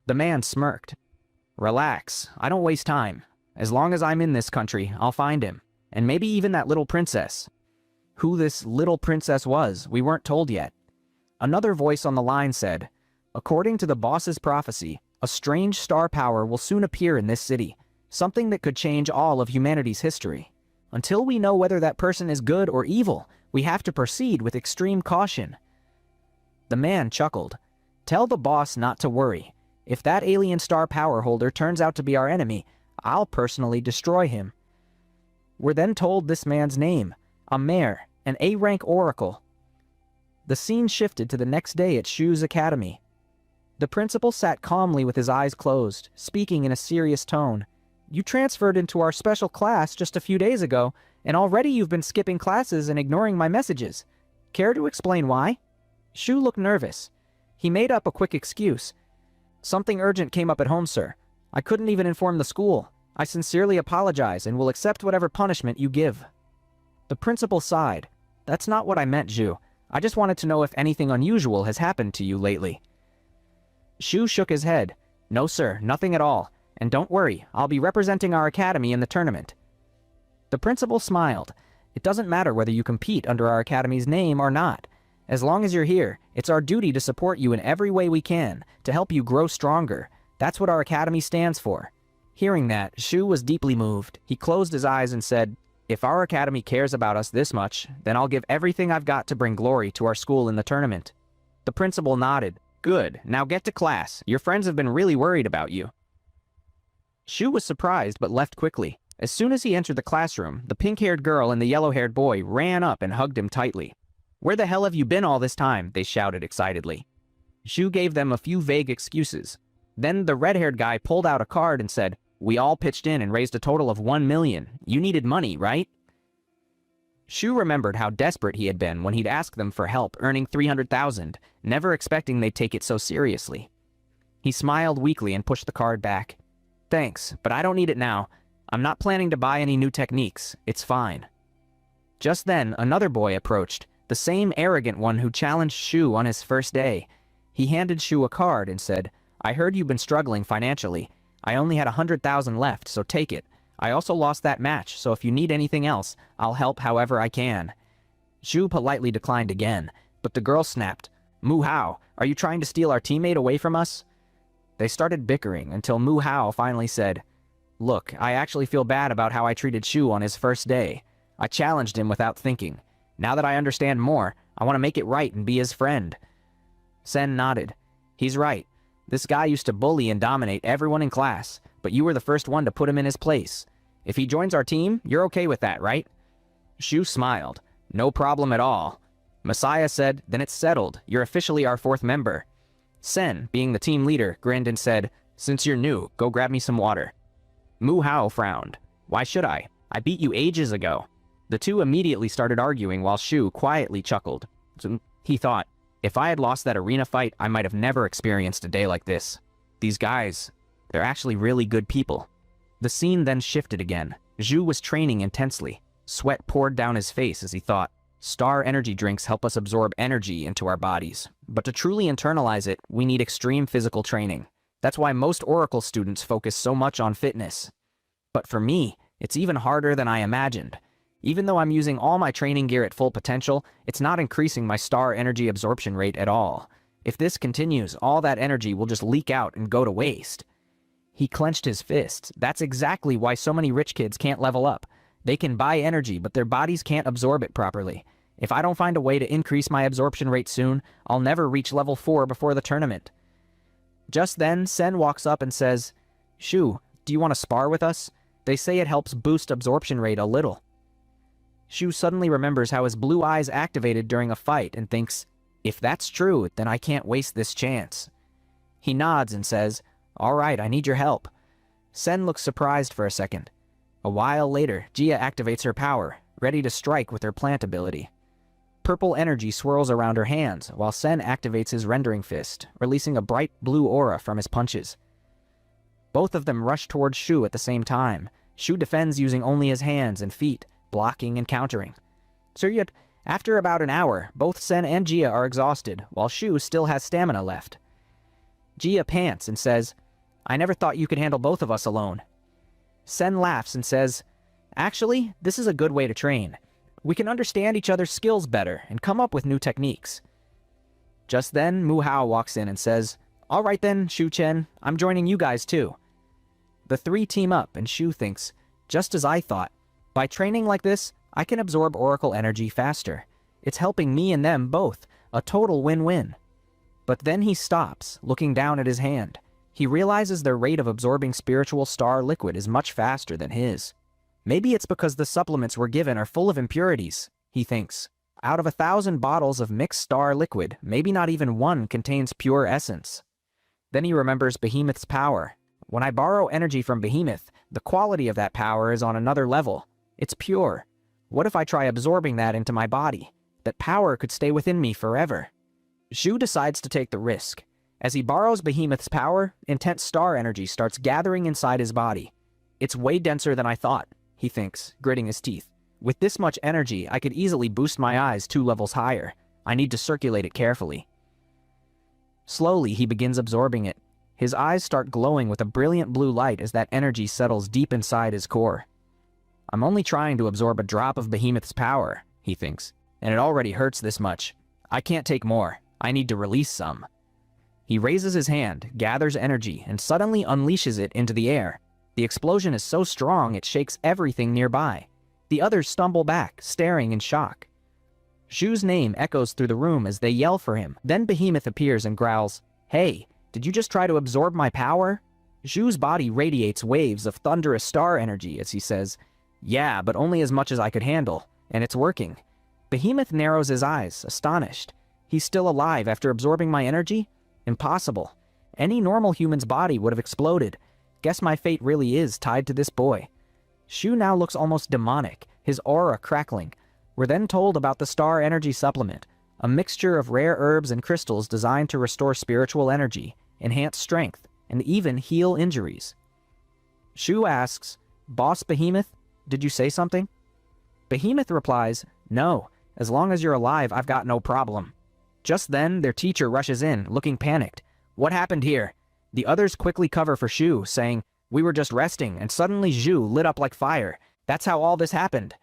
The man smirked. "Relax, I don't waste time. As long as I'm in this country, I'll find him. And maybe even that little princess." Who this little princess was, we weren't told yet. Another voice on the line said, "According to the boss's prophecy, a strange star power will soon appear in this city, something that could change all of humanity's history. Until we know whether that person is good or evil, we have to proceed with extreme caution." The man chuckled. "Tell the boss not to worry. If that alien star power holder turns out to be our enemy, I'll personally destroy him." We're then told this man's name, a mayor, an A-rank oracle. The scene shifted to the next day at Shu's academy. The principal sat calmly with his eyes closed, speaking in a serious tone. "You transferred into our special class just a few days ago, and already you've been skipping classes and ignoring my messages. Care to explain why?" Shu looked nervous. He made up a quick excuse. "Something urgent came up at home, sir. I couldn't even inform the school. I sincerely apologize and will accept whatever punishment you give." The principal sighed. "That's not what I meant, Zhu. I just wanted to know if anything unusual has happened to you lately." Shu shook his head. "No, sir, nothing at all. And don't worry, I'll be representing our academy in the tournament." The principal smiled. "It doesn't matter whether you compete under our academy's name or not. As long as you're here, it's our duty to support you in every way we can, to help you grow stronger. That's what our academy stands for." Hearing that, Shu was deeply moved. He closed his eyes and said, "If our academy cares about us this much, then I'll give everything I've got to bring glory to our school in the tournament." The principal nodded. "Good, now get to class. Your friends have been really worried about you." Shu was surprised but left quickly. As soon as he entered the classroom, the pink-haired girl and the yellow-haired boy ran up and hugged him tightly. "Where the hell have you been all this time?" they shouted excitedly. Shu gave them a few vague excuses. Then the red-haired guy pulled out a card and said, "We all pitched in and raised a total of 1 million. You needed money, right?" Shu remembered how desperate he had been when he'd asked them for help earning 300,000, never expecting they'd take it so seriously. He smiled weakly and pushed the card back. "Thanks, but I don't need it now. I'm not planning to buy any new techniques. It's fine." Just then, another boy approached, the same arrogant one who challenged Shu on his first day. He handed Shu a card and said, "I heard you've been struggling financially. I only had 100,000 left, so take it. I also lost that match, so if you need anything else, I'll help however I can." Shu politely declined again, but the girl snapped, "Mu Hao, are you trying to steal our teammate away from us?" They started bickering until Mu Hao finally said, "Look, I actually feel bad about how I treated Shu on his first day. I challenged him without thinking. Now that I understand more, I want to make it right and be his friend." Sen nodded. "He's right. This guy used to bully and dominate everyone in class, but you were the first one to put him in his place. If he joins our team, you're okay with that, right?" Shu smiled. "No problem at all." Messiah said, "Then it's settled. You're officially our 4th member." Sen, being the team leader, grinned and said, "Since you're new, go grab me some water." Mu Hao frowned. "Why should I? I beat you ages ago." The two immediately started arguing while Shu quietly chuckled. He thought, "If I had lost that arena fight, I might have never experienced a day like this. These guys, they're actually really good people." The scene then shifted again. Zhu was training intensely. Sweat poured down his face as he thought, "Star energy drinks help us absorb energy into our bodies. But to truly internalize it, we need extreme physical training. That's why most Oracle students focus so much on fitness. But for me, it's even harder than I imagined. Even though I'm using all my training gear at full potential, it's not increasing my star energy absorption rate at all. If this continues, all that energy will just leak out and go to waste." He clenched his fists. That's exactly why so many rich kids can't level up. They can buy energy, but their bodies can't absorb it properly. If I don't find a way to increase my absorption rate soon, I'll never reach level 4 before the tournament. Just then, Sen walks up and says, "Shu, do you want to spar with us? They say it helps boost absorption rate a little." Shu suddenly remembers how his blue eyes activated during a fight and thinks, "If that's true, then I can't waste this chance." He nods and says, "All right, I need your help." Sen looks surprised for a second. A while later, Jia activates her power, ready to strike with her plant ability. Purple energy swirls around her hands, while Sen activates his rendering fist, releasing a bright blue aura from his punches. Both of them rush towards Shu at the same time. Shu defends using only his hands and feet, blocking and countering. So yet, after about an hour, both Sen and Jia are exhausted, while Shu still has stamina left. Jia pants and says, "I never thought you could handle both of us alone." Sen laughs and says, "Actually, this is a good way to train. We can understand each other's skills better and come up with new techniques." Just then, Mu Hao walks in and says, "All right then, Shu Chen, I'm joining you guys too." The three team up and Shu thinks, "Just as I thought. By training like this, I can absorb Oracle energy faster. It's helping me and them both, a total win-win." But then he stops, looking down at his hand. He realizes their rate of absorbing spiritual star liquid is much faster than his. Maybe it's because the supplements we're given are full of impurities, he thinks. Out of 1,000 bottles of mixed star liquid, maybe not even one contains pure essence. Then he remembers Behemoth's power. When I borrow energy from Behemoth, the quality of that power is on another level. It's pure. What if I try absorbing that into my body? That power could stay within me forever. Shu decides to take the risk. As he borrows Behemoth's power, intense star energy starts gathering inside his body. "It's way denser than I thought," he thinks, gritting his teeth. "With this much energy, I could easily boost my eyes 2 levels higher. I need to circulate it carefully." Slowly, he begins absorbing it. His eyes start glowing with a brilliant blue light as that energy settles deep inside his core. "I'm only trying to absorb a drop of Behemoth's power," he thinks, "and it already hurts this much. I can't take more. I need to release some." He raises his hand, gathers energy, and suddenly unleashes it into the air. The explosion is so strong it shakes everything nearby. The others stumble back, staring in shock. Shu's name echoes through the room as they yell for him. Then Behemoth appears and growls, "Hey, did you just try to absorb my power?" Shu's body radiates waves of thunderous star energy as he says, "Yeah, but only as much as I could handle, and it's working." Behemoth narrows his eyes, astonished. He's still alive after absorbing my energy? Impossible. Any normal human's body would have exploded. Guess my fate really is tied to this boy. Shu now looks almost demonic, his aura crackling. We're then told about the Star Energy Supplement, a mixture of rare herbs and crystals designed to restore spiritual energy, enhance strength, and even heal injuries. Shu asks, "Boss Behemoth, did you say something?" Behemoth replies, "No, as long as you're alive, I've got no problem." Just then, their teacher rushes in, looking panicked. "What happened here?" The others quickly cover for Shu, saying, "We were just resting, and suddenly Zhu lit up like fire. That's how all this happened."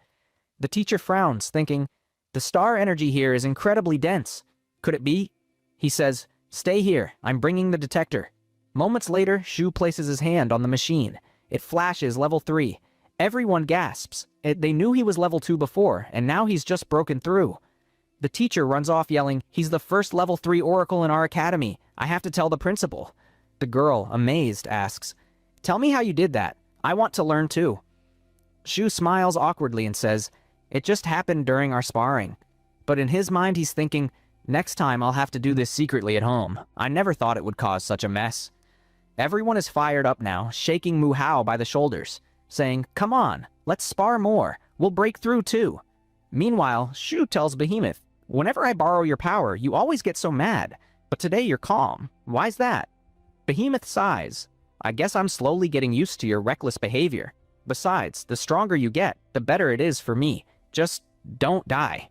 The teacher frowns, thinking, "The star energy here is incredibly dense. Could it be?" He says, "Stay here, I'm bringing the detector." Moments later, Shu places his hand on the machine. It flashes level 3. Everyone gasps. They knew he was level 2 before, and now he's just broken through. The teacher runs off yelling, "He's the first level 3 oracle in our academy. I have to tell the principal." The girl, amazed, asks, "Tell me how you did that. I want to learn too." Shu smiles awkwardly and says, "It just happened during our sparring." But in his mind he's thinking, "Next time I'll have to do this secretly at home. I never thought it would cause such a mess." Everyone is fired up now, shaking Mu Hao by the shoulders, saying, "Come on, let's spar more. We'll break through too." Meanwhile, Shu tells Behemoth, "Whenever I borrow your power, you always get so mad. But today you're calm. Why's that?" Behemoth sighs. "I guess I'm slowly getting used to your reckless behavior. Besides, the stronger you get, the better it is for me. Just don't die."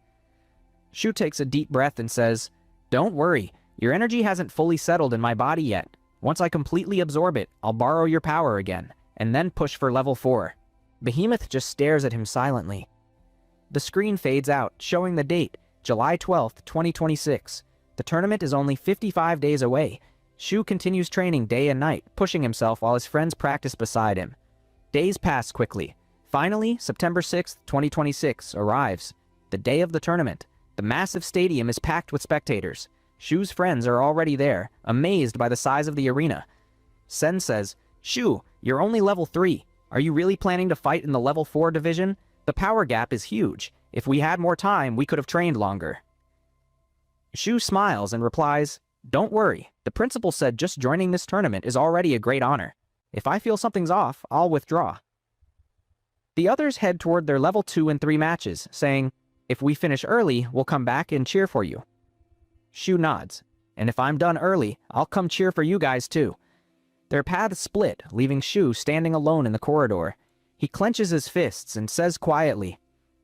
Shu takes a deep breath and says, "Don't worry, your energy hasn't fully settled in my body yet. Once I completely absorb it, I'll borrow your power again, and then push for level 4. Behemoth just stares at him silently. The screen fades out, showing the date, July 12th, 2026. The tournament is only 55 days away. Shu continues training day and night, pushing himself while his friends practice beside him. Days pass quickly. Finally, September 6th, 2026 arrives. The day of the tournament. The massive stadium is packed with spectators. Shu's friends are already there, amazed by the size of the arena. Sen says, "Shu, you're only level 3. Are you really planning to fight in the level 4 division? The power gap is huge. If we had more time, we could have trained longer." Shu smiles and replies, "Don't worry. The principal said just joining this tournament is already a great honor. If I feel something's off, I'll withdraw." The others head toward their level 2 and 3 matches, saying, "If we finish early, we'll come back and cheer for you." Shu nods, "And if I'm done early, I'll come cheer for you guys too." Their paths split, leaving Shu standing alone in the corridor. He clenches his fists and says quietly,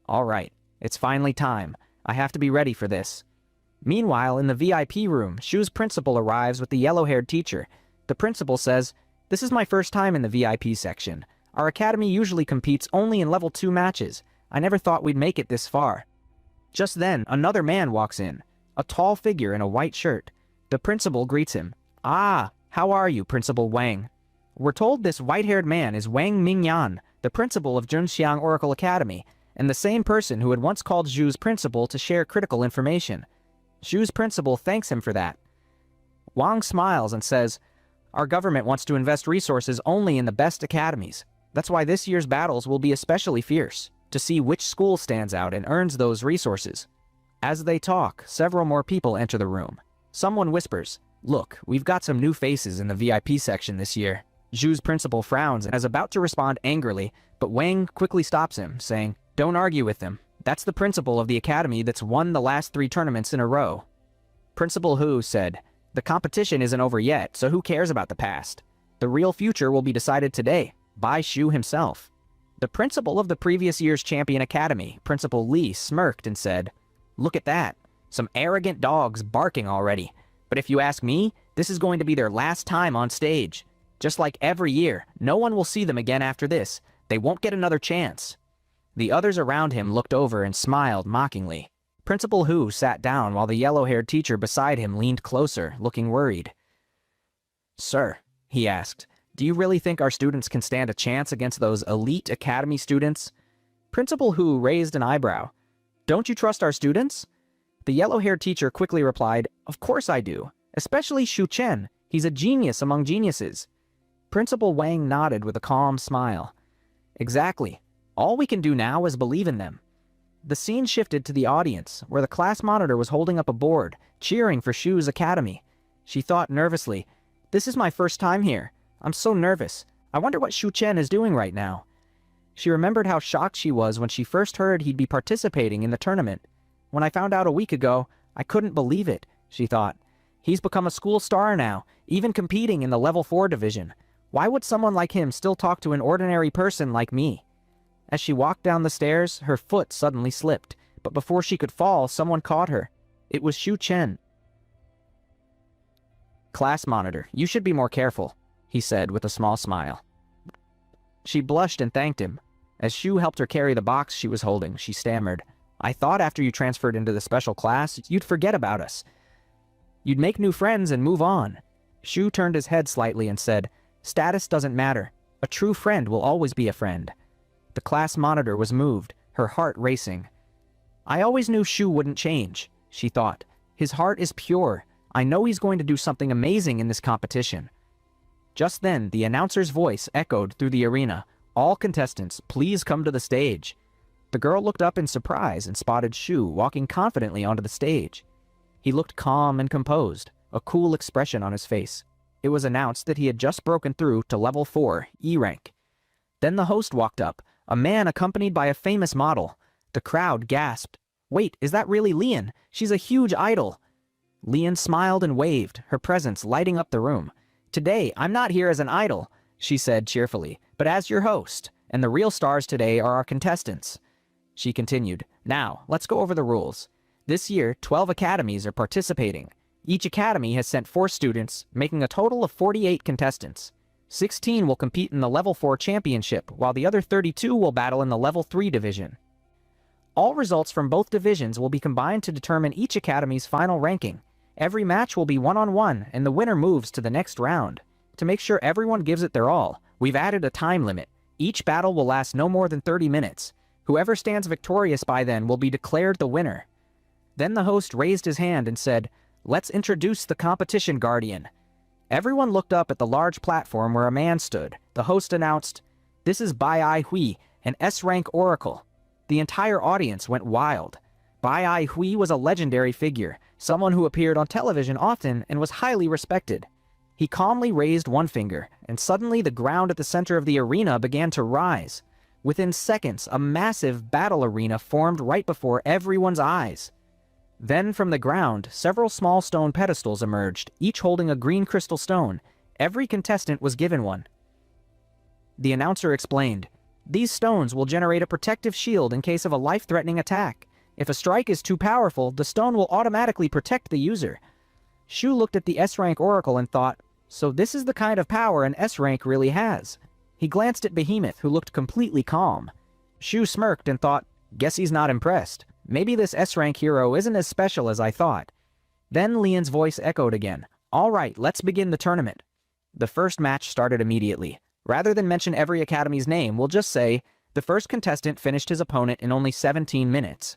"All right, it's finally time. I have to be ready for this." Meanwhile, in the VIP room, Shu's principal arrives with the yellow-haired teacher. The principal says, "This is my first time in the VIP section. Our academy usually competes only in level 2 matches. I never thought we'd make it this far." Just then, another man walks in, a tall figure in a white shirt. The principal greets him. "Ah, how are you, Principal Wang?" We're told this white-haired man is Wang Mingyan, the principal of Junxiang Oracle Academy, and the same person who had once called Zhu's principal to share critical information. Zhu's principal thanks him for that. Wang smiles and says, "Our government wants to invest resources only in the best academies. That's why this year's battles will be especially fierce, to see which school stands out and earns those resources." As they talk, several more people enter the room. Someone whispers, "Look, we've got some new faces in the VIP section this year." Zhu's principal frowns and is about to respond angrily, but Wang quickly stops him, saying, "Don't argue with him. That's the principal of the academy that's won the last 3 tournaments in a row." Principal Hu said, "The competition isn't over yet, so who cares about the past? The real future will be decided today, by Shu himself." The principal of the previous year's champion academy, Principal Li, smirked and said, "Look at that. Some arrogant dogs barking already. But if you ask me, this is going to be their last time on stage. Just like every year, no one will see them again after this. They won't get another chance." The others around him looked over and smiled mockingly. Principal Hu sat down while the yellow-haired teacher beside him leaned closer, looking worried. "Sir," he asked, Do you really think our students can stand a chance against those elite academy students? Principal Hu raised an eyebrow. Don't you trust our students? The yellow-haired teacher quickly replied, Of course I do, especially Shu Chen. He's a genius among geniuses. Principal Wang nodded with a calm smile. Exactly. All we can do now is believe in them. The scene shifted to the audience, where the class monitor was holding up a board, cheering for Shu's academy. She thought nervously, This is my first time here. I'm so nervous. I wonder what Shu Chen is doing right now. She remembered how shocked she was when she first heard he'd be participating in the tournament. When I found out a week ago, I couldn't believe it, she thought. He's become a school star now, even competing in the level 4 division. Why would someone like him still talk to an ordinary person like me? As she walked down the stairs, her foot suddenly slipped, but before she could fall, someone caught her. It was Shu Chen. Class monitor, you should be more careful, he said with a small smile. She blushed and thanked him. As Shu helped her carry the box she was holding, she stammered, I thought after you transferred into the special class, you'd forget about us. You'd make new friends and move on. Shu turned his head slightly and said, Status doesn't matter. A true friend will always be a friend. The class monitor was moved, her heart racing. I always knew Shu wouldn't change, she thought. His heart is pure. I know he's going to do something amazing in this competition. Just then, the announcer's voice echoed through the arena. All contestants, please come to the stage. The girl looked up in surprise and spotted Shu walking confidently onto the stage. He looked calm and composed, a cool expression on his face. It was announced that he had just broken through to level 4, E rank. Then the host walked up, a man accompanied by a famous model. The crowd gasped. Wait, is that really Lian? She's a huge idol. Lian smiled and waved, her presence lighting up the room. Today, I'm not here as an idol, she said cheerfully, but as your host, and the real stars today are our contestants. She continued, Now, let's go over the rules. This year, 12 academies are participating. Each academy has sent 4 students, making a total of 48 contestants. 16 will compete in the level 4 championship, while the other 32 will battle in the level 3 division. All results from both divisions will be combined to determine each academy's final ranking. Every match will be one-on-one, and the winner moves to the next round. To make sure everyone gives it their all, we've added a time limit. Each battle will last no more than 30 minutes. Whoever stands victorious by then will be declared the winner. Then the host raised his hand and said, Let's introduce the competition guardian. Everyone looked up at the large platform where a man stood. The host announced, This is Bai Ai Hui, an S-rank oracle. The entire audience went wild. Bai Ai Hui was a legendary figure, someone who appeared on television often and was highly respected. He calmly raised one finger, and suddenly the ground at the center of the arena began to rise. Within seconds, a massive battle arena formed right before everyone's eyes. Then from the ground, several small stone pedestals emerged, each holding a green crystal stone. Every contestant was given one. The announcer explained, These stones will generate a protective shield in case of a life-threatening attack. If a strike is too powerful, the stone will automatically protect the user. Shu looked at the S-rank oracle and thought, So this is the kind of power an S-rank really has. He glanced at Behemoth, who looked completely calm. Shu smirked and thought, Guess he's not impressed. Maybe this S-rank hero isn't as special as I thought. Then Lian's voice echoed again. All right, let's begin the tournament. The first match started immediately. Rather than mention every academy's name, we'll just say, the first contestant finished his opponent in only 17 minutes.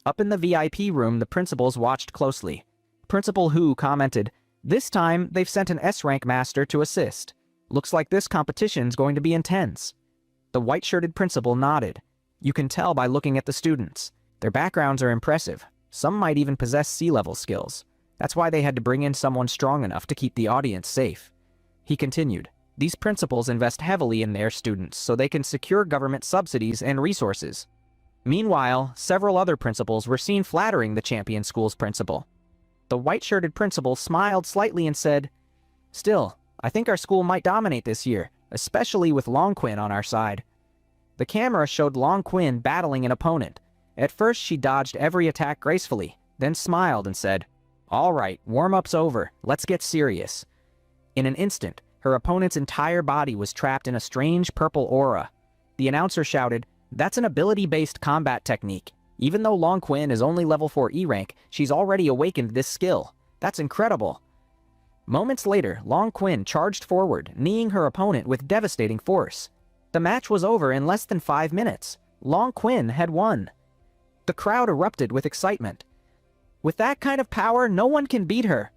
Up in the VIP room, the principals watched closely. Principal Hu commented, This time, they've sent an S-rank master to assist. Looks like this competition's going to be intense. The white-shirted principal nodded. You can tell by looking at the students. Their backgrounds are impressive. Some might even possess sea-level skills. That's why they had to bring in someone strong enough to keep the audience safe. He continued, These principals invest heavily in their students so they can secure government subsidies and resources. Meanwhile, several other principals were seen flattering the champion school's principal. The white-shirted principal smiled slightly and said, Still, I think our school might dominate this year, especially with Long Quinn on our side. The camera showed Long Quinn battling an opponent. At first, she dodged every attack gracefully, then smiled and said, All right, warm-up's over. Let's get serious. In an instant, her opponent's entire body was trapped in a strange purple aura. The announcer shouted, That's an ability-based combat technique. Even though Long Quinn is only level 4 E rank, she's already awakened this skill. That's incredible. Moments later, Long Qin charged forward, kneeing her opponent with devastating force. The match was over in less than 5 minutes. Long Qin had won. The crowd erupted with excitement. With that kind of power, no one can beat her.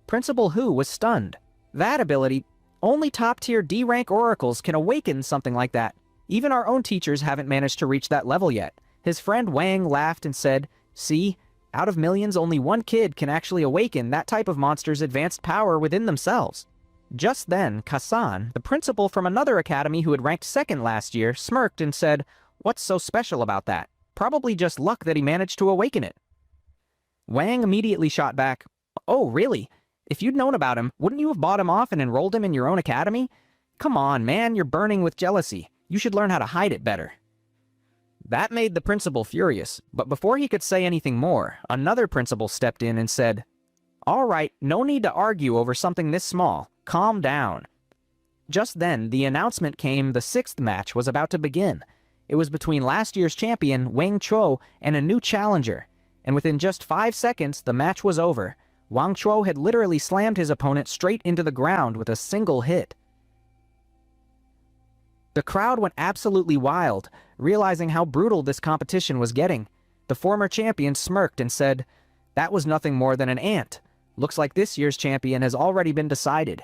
Principal Hu was stunned. That ability, only top-tier D-rank oracles can awaken something like that. Even our own teachers haven't managed to reach that level yet. His friend Wang laughed and said, "See, out of millions, only one kid can actually awaken that type of monster's advanced power within themselves." Just then, Kasan, the principal from another academy who had ranked second last year, smirked and said, "What's so special about that? Probably just luck that he managed to awaken it." Wang immediately shot back, "Oh, really? If you'd known about him, wouldn't you have bought him off and enrolled him in your own academy? Come on, man, you're burning with jealousy. You should learn how to hide it better." That made the principal furious, but before he could say anything more, another principal stepped in and said, "All right, no need to argue over something this small. Calm down." Just then, the announcement came the 6th match was about to begin. It was between last year's champion, Wang Chuo, and a new challenger, and within just 5 seconds, the match was over. Wang Chuo had literally slammed his opponent straight into the ground with a single hit. The crowd went absolutely wild, realizing how brutal this competition was getting. The former champion smirked and said, "That was nothing more than an ant. Looks like this year's champion has already been decided."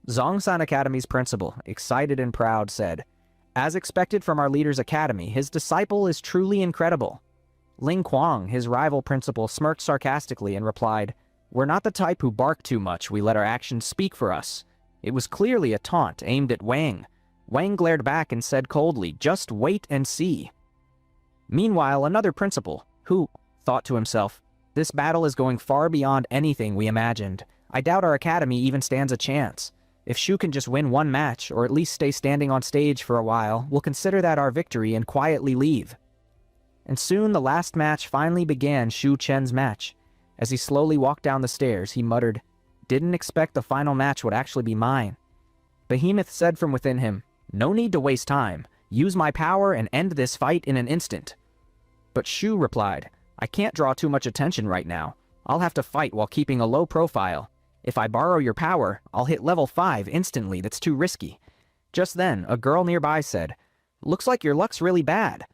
Zhongshan Academy's principal, excited and proud, said, "As expected from our leader's academy, his disciple is truly incredible." Ling Kuang, his rival principal, smirked sarcastically and replied, "We're not the type who bark too much, we let our actions speak for us." It was clearly a taunt aimed at Wang. Wang glared back and said coldly, "Just wait and see." Meanwhile, another principal, who thought to himself, "This battle is going far beyond anything we imagined. I doubt our academy even stands a chance. If Shu can just win one match, or at least stay standing on stage for a while, we'll consider that our victory and quietly leave." And soon the last match finally began. Shu Chen's match. As he slowly walked down the stairs, he muttered, "Didn't expect the final match would actually be mine." Behemoth said from within him, "No need to waste time. Use my power and end this fight in an instant." But Shu replied, "I can't draw too much attention right now. I'll have to fight while keeping a low profile. If I borrow your power, I'll hit level 5 instantly. That's too risky." Just then, a girl nearby said, "Looks like your luck's really bad."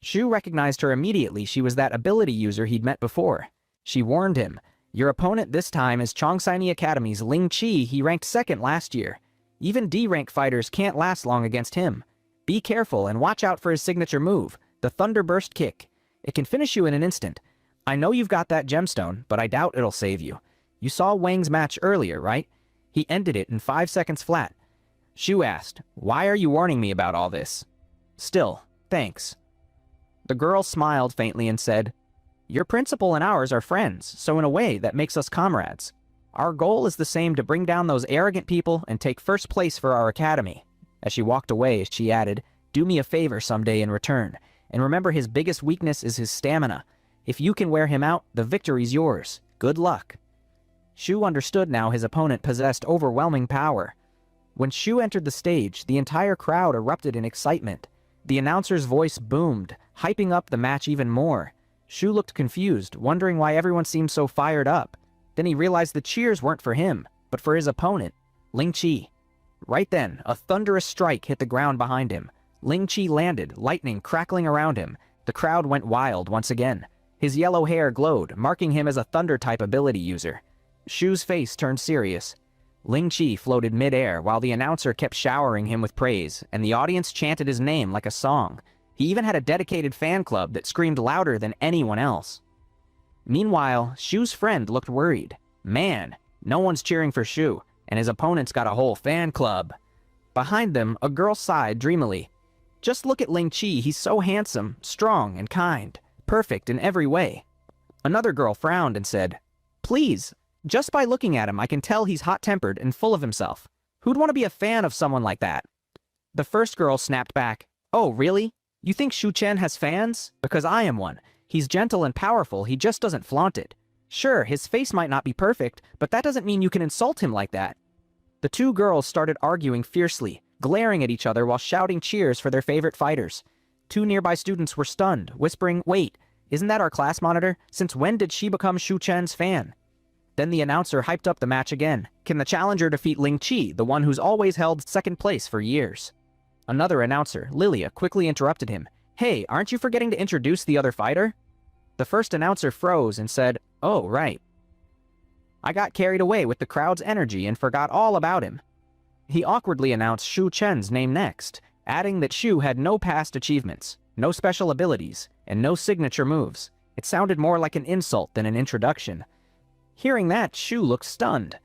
Shu recognized her immediately. She was that ability user he'd met before. She warned him, "Your opponent this time is Chongsaini Academy's Ling Qi. He ranked second last year. Even D-rank fighters can't last long against him. Be careful and watch out for his signature move, the Thunderburst Kick. It can finish you in an instant. I know you've got that gemstone, but I doubt it'll save you. You saw Wang's match earlier, right? He ended it in 5 seconds flat." Shu asked, "Why are you warning me about all this?" "Still, thanks." The girl smiled faintly and said, "Your principal and ours are friends, so in a way that makes us comrades. Our goal is the same, to bring down those arrogant people and take first place for our academy." As she walked away, she added, "Do me a favor someday in return, and remember his biggest weakness is his stamina. If you can wear him out, the victory's yours. Good luck." Shu understood now his opponent possessed overwhelming power. When Shu entered the stage, the entire crowd erupted in excitement. The announcer's voice boomed, hyping up the match even more. Shu looked confused, wondering why everyone seemed so fired up. Then he realized the cheers weren't for him, but for his opponent, Ling Qi. Right then, a thunderous strike hit the ground behind him. Ling Qi landed, lightning crackling around him. The crowd went wild once again. His yellow hair glowed, marking him as a thunder-type ability user. Shu's face turned serious. Ling Qi floated mid-air while the announcer kept showering him with praise, and the audience chanted his name like a song. He even had a dedicated fan club that screamed louder than anyone else. Meanwhile, Shu's friend looked worried. Man, no one's cheering for Shu, and his opponent's got a whole fan club. Behind them, a girl sighed dreamily. "Just look at Ling Qi, he's so handsome, strong, and kind. Perfect in every way." Another girl frowned and said, "Please, just by looking at him I can tell he's hot-tempered and full of himself. Who'd want to be a fan of someone like that?" The first girl snapped back, "Oh, really? You think Shu Chen has fans? Because I am one. He's gentle and powerful, he just doesn't flaunt it. Sure, his face might not be perfect, but that doesn't mean you can insult him like that." The two girls started arguing fiercely, glaring at each other while shouting cheers for their favorite fighters. Two nearby students were stunned, whispering, "Wait, isn't that our class monitor? Since when did she become Shu Chen's fan?" Then the announcer hyped up the match again. Can the challenger defeat Ling Chi, the one who's always held second place for years? Another announcer, Lilia, quickly interrupted him. Hey, aren't you forgetting to introduce the other fighter? The first announcer froze and said, Oh, right. I got carried away with the crowd's energy and forgot all about him. He awkwardly announced Shu Chen's name next, adding that Shu had no past achievements, no special abilities, and no signature moves. It sounded more like an insult than an introduction. Hearing that, Shu looked stunned.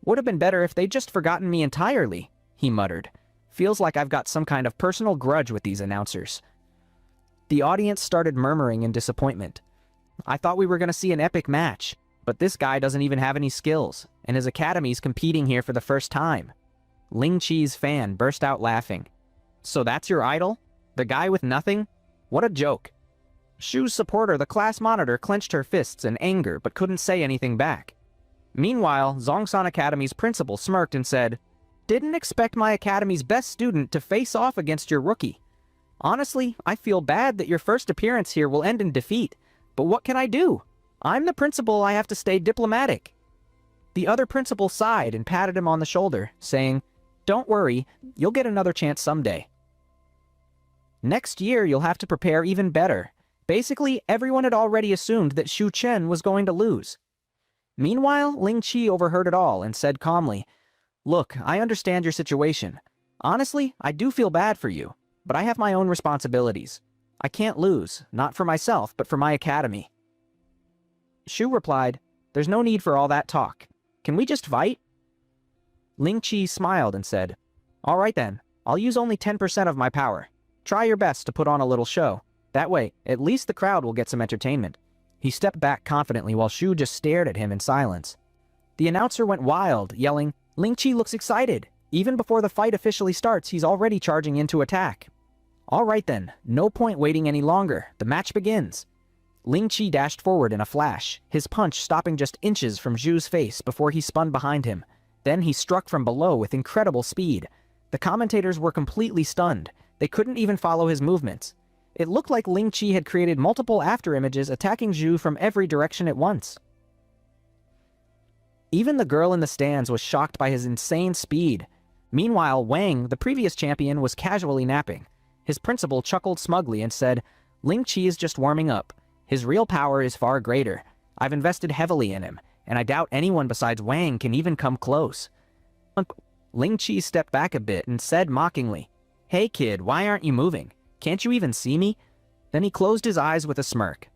Would have been better if they'd just forgotten me entirely, he muttered. Feels like I've got some kind of personal grudge with these announcers. The audience started murmuring in disappointment. I thought we were going to see an epic match, but this guy doesn't even have any skills, and his academy's competing here for the first time. Ling Chi's fan burst out laughing. So that's your idol? The guy with nothing? What a joke. Shu's supporter, the class monitor, clenched her fists in anger but couldn't say anything back. Meanwhile, Zongsan Academy's principal smirked and said, Didn't expect my academy's best student to face off against your rookie. Honestly, I feel bad that your first appearance here will end in defeat, but what can I do? I'm the principal, I have to stay diplomatic. The other principal sighed and patted him on the shoulder, saying, Don't worry, you'll get another chance someday. Next year, you'll have to prepare even better. Basically, everyone had already assumed that Shu Chen was going to lose. Meanwhile, Ling Chi overheard it all and said calmly, Look, I understand your situation. Honestly, I do feel bad for you, but I have my own responsibilities. I can't lose, not for myself, but for my academy. Shu replied, There's no need for all that talk. Can we just fight? Ling Chi smiled and said, All right then, I'll use only 10% of my power. Try your best to put on a little show. That way, at least the crowd will get some entertainment. He stepped back confidently while Shu just stared at him in silence. The announcer went wild, yelling, Ling Chi looks excited. Even before the fight officially starts, he's already charging in to attack. All right then, no point waiting any longer. The match begins. Ling Chi dashed forward in a flash, his punch stopping just inches from Zhu's face before he spun behind him. Then he struck from below with incredible speed. The commentators were completely stunned. They couldn't even follow his movements. It looked like Ling Chi had created multiple afterimages attacking Zhu from every direction at once. Even the girl in the stands was shocked by his insane speed. Meanwhile, Wang, the previous champion, was casually napping. His principal chuckled smugly and said, Ling Chi is just warming up. His real power is far greater. I've invested heavily in him, and I doubt anyone besides Wang can even come close. Ling Chi stepped back a bit and said mockingly, Hey kid, why aren't you moving? Can't you even see me? Then he closed his eyes with a smirk.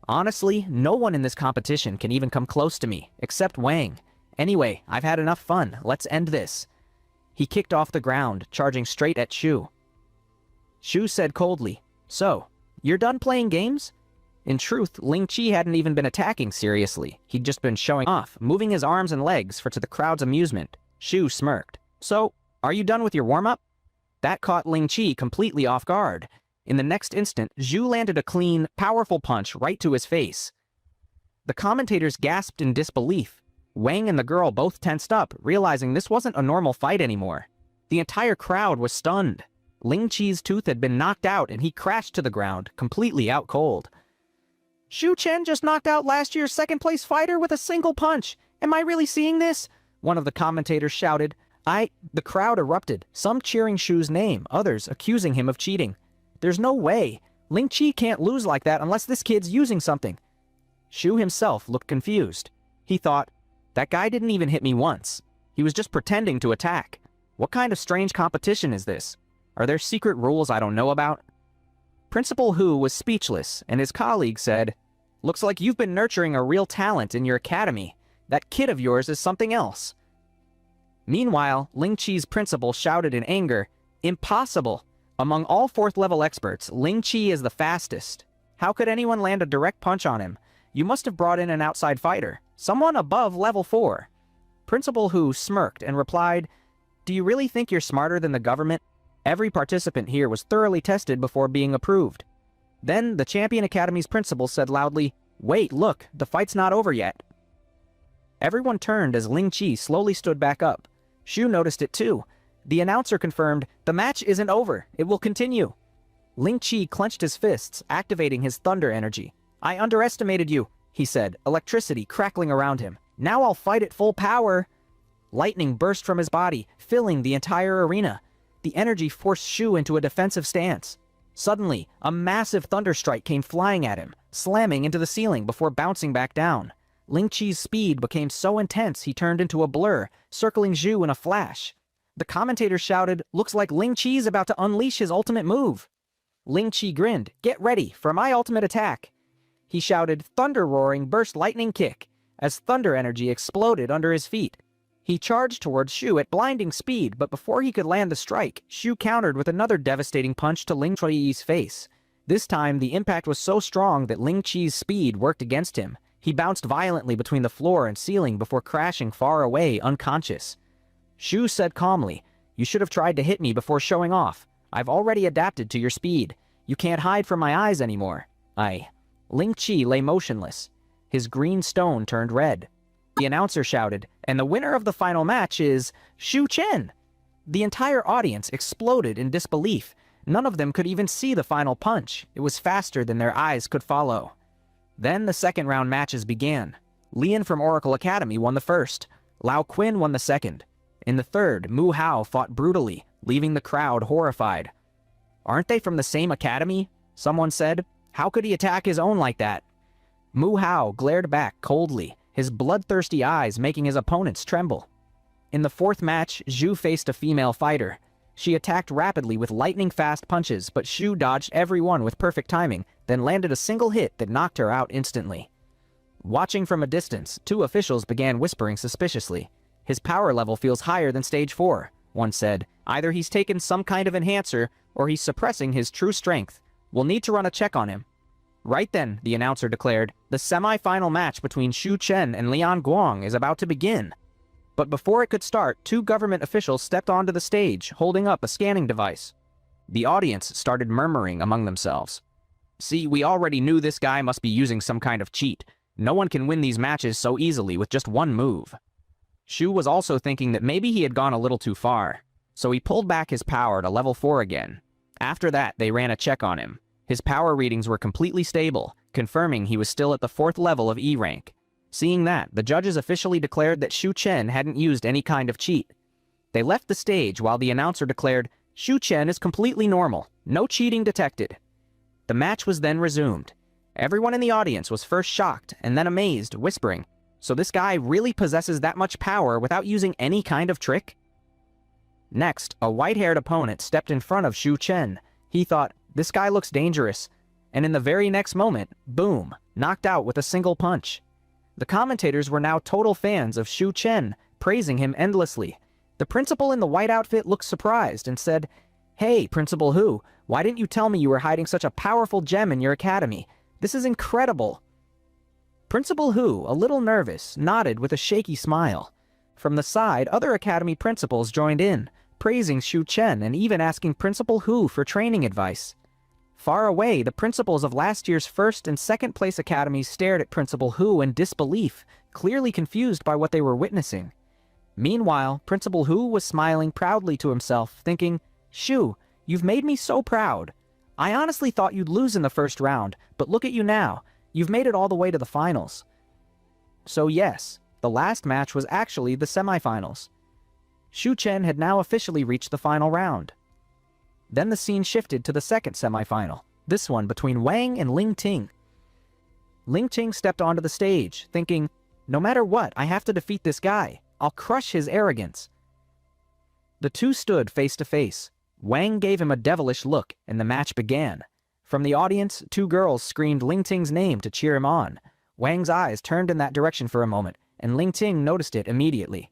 Honestly, no one in this competition can even come close to me, except Wang. Anyway, I've had enough fun. Let's end this. He kicked off the ground, charging straight at Shu. Shu said coldly, So, you're done playing games? In truth, Ling Chi hadn't even been attacking seriously. He'd just been showing off, moving his arms and legs to the crowd's amusement. Shu smirked. So, are you done with your warm-up? That caught Ling Chi completely off guard. In the next instant, Zhu landed a clean, powerful punch right to his face. The commentators gasped in disbelief. Wang and the girl both tensed up, realizing this wasn't a normal fight anymore. The entire crowd was stunned. Ling Chi's tooth had been knocked out and he crashed to the ground, completely out cold. Shu Chen just knocked out last year's second-place fighter with a single punch. Am I really seeing this? One of the commentators shouted. The crowd erupted, some cheering Shu's name, others accusing him of cheating. There's no way. Ling Chi can't lose like that unless this kid's using something. Shu himself looked confused. He thought, that guy didn't even hit me once. He was just pretending to attack. What kind of strange competition is this? Are there secret rules I don't know about? Principal Hu was speechless, and his colleague said, Looks like you've been nurturing a real talent in your academy. That kid of yours is something else. Meanwhile, Ling Chi's principal shouted in anger, Impossible! Among all fourth-level experts, Ling Chi is the fastest. How could anyone land a direct punch on him? You must have brought in an outside fighter, someone above level 4. Principal Hu smirked and replied, Do you really think you're smarter than the government? Every participant here was thoroughly tested before being approved. Then, the Champion Academy's principal said loudly, Wait, look, the fight's not over yet. Everyone turned as Ling Chi slowly stood back up. Shu noticed it too. The announcer confirmed, The match isn't over. It will continue. Ling Chi clenched his fists, activating his thunder energy. I underestimated you, he said, electricity crackling around him. Now I'll fight at full power. Lightning burst from his body, filling the entire arena. The energy forced Shu into a defensive stance. Suddenly, a massive thunder strike came flying at him, slamming into the ceiling before bouncing back down. Ling Qi's speed became so intense he turned into a blur, circling Zhu in a flash. The commentator shouted, "Looks like Ling Qi's about to unleash his ultimate move." Ling Qi grinned, "Get ready for my ultimate attack." He shouted, "Thunder roaring burst lightning kick," as thunder energy exploded under his feet. He charged towards Shu at blinding speed, but before he could land the strike, Shu countered with another devastating punch to Ling Qi's face. This time, the impact was so strong that Ling Qi's speed worked against him. He bounced violently between the floor and ceiling before crashing far away, unconscious. Shu said calmly, "You should have tried to hit me before showing off. I've already adapted to your speed. You can't hide from my eyes anymore." Ling Qi lay motionless. His green stone turned red. The announcer shouted, "And the winner of the final match is Shu Chen." The entire audience exploded in disbelief. None of them could even see the final punch. It was faster than their eyes could follow. Then the second round matches began. Lian from Oracle Academy won the first. Lao Qin won the second. In the third, Mu Hao fought brutally, leaving the crowd horrified. "Aren't they from the same academy?" someone said. "How could he attack his own like that?" Mu Hao glared back coldly, his bloodthirsty eyes making his opponents tremble. In the fourth match, Zhu faced a female fighter. She attacked rapidly with lightning-fast punches, but Shu dodged every one with perfect timing, then landed a single hit that knocked her out instantly. Watching from a distance, two officials began whispering suspiciously. "His power level feels higher than stage 4, one said. "Either he's taken some kind of enhancer, or he's suppressing his true strength. We'll need to run a check on him." Right then, the announcer declared, "The semi-final match between Shu Chen and Lian Guang is about to begin." But before it could start, two government officials stepped onto the stage, holding up a scanning device. The audience started murmuring among themselves. "See, we already knew this guy must be using some kind of cheat. No one can win these matches so easily with just one move." Shu was also thinking that maybe he had gone a little too far, so he pulled back his power to level 4 again. After that, they ran a check on him. His power readings were completely stable, confirming he was still at the 4th level of E rank. Seeing that, the judges officially declared that Shu Chen hadn't used any kind of cheat. They left the stage while the announcer declared, "Shu Chen is completely normal, no cheating detected." The match was then resumed. Everyone in the audience was first shocked and then amazed, whispering, "So this guy really possesses that much power without using any kind of trick?" Next, a white-haired opponent stepped in front of Shu Chen. He thought, "This guy looks dangerous," and in the very next moment, boom, knocked out with a single punch. The commentators were now total fans of Shu Chen, praising him endlessly. The principal in the white outfit looked surprised and said, "Hey, Principal Hu, why didn't you tell me you were hiding such a powerful gem in your academy? This is incredible." Principal Hu, a little nervous, nodded with a shaky smile. From the side, other academy principals joined in, praising Shu Chen and even asking Principal Hu for training advice. Far away, the principals of last year's first and second place academies stared at Principal Hu in disbelief, clearly confused by what they were witnessing. Meanwhile, Principal Hu was smiling proudly to himself, thinking, "Shu, you've made me so proud. I honestly thought you'd lose in the first round, but look at you now. You've made it all the way to the finals." So yes, the last match was actually the semifinals. Shu Chen had now officially reached the final round. Then the scene shifted to the second semifinal, this one between Wang and Ling Ting. Ling Ting stepped onto the stage, thinking, "No matter what, I have to defeat this guy. I'll crush his arrogance." The two stood face to face. Wang gave him a devilish look, and the match began. From the audience, two girls screamed Ling Ting's name to cheer him on. Wang's eyes turned in that direction for a moment, and Ling Ting noticed it immediately.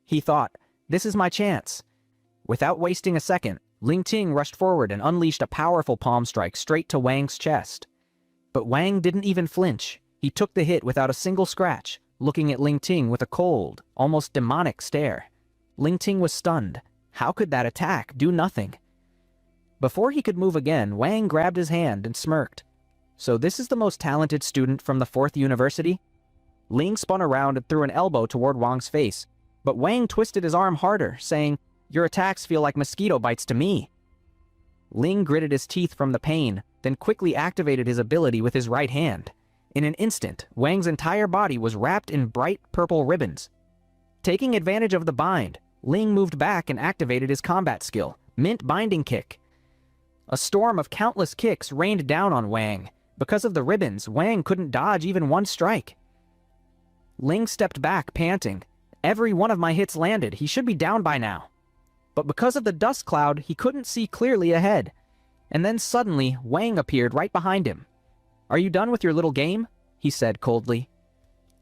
He thought, "This is my chance." Without wasting a second, Ling Ting rushed forward and unleashed a powerful palm strike straight to Wang's chest. But Wang didn't even flinch. He took the hit without a single scratch, looking at Ling Ting with a cold, almost demonic stare. Ling Ting was stunned. How could that attack do nothing? Before he could move again, Wang grabbed his hand and smirked. "So this is the most talented student from the 4th university?" Ling spun around and threw an elbow toward Wang's face, but Wang twisted his arm harder, saying, "Your attacks feel like mosquito bites to me." Ling gritted his teeth from the pain, then quickly activated his ability with his right hand. In an instant, Wang's entire body was wrapped in bright purple ribbons. Taking advantage of the bind, Ling moved back and activated his combat skill, Mint Binding Kick. A storm of countless kicks rained down on Wang. Because of the ribbons, Wang couldn't dodge even one strike. Ling stepped back, panting. Every one of my hits landed. He should be down by now. But because of the dust cloud, he couldn't see clearly ahead. And then suddenly, Wang appeared right behind him. "Are you done with your little game?" he said coldly.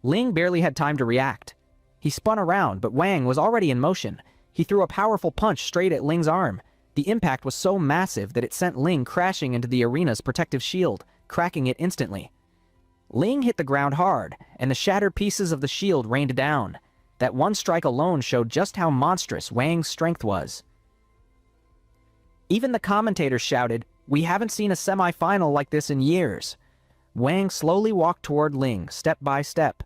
Ling barely had time to react. He spun around, but Wang was already in motion. He threw a powerful punch straight at Ling's arm. The impact was so massive that it sent Ling crashing into the arena's protective shield, cracking it instantly. Ling hit the ground hard, and the shattered pieces of the shield rained down. That one strike alone showed just how monstrous Wang's strength was. Even the commentators shouted, "We haven't seen a semi-final like this in years." Wang slowly walked toward Ling, step by step.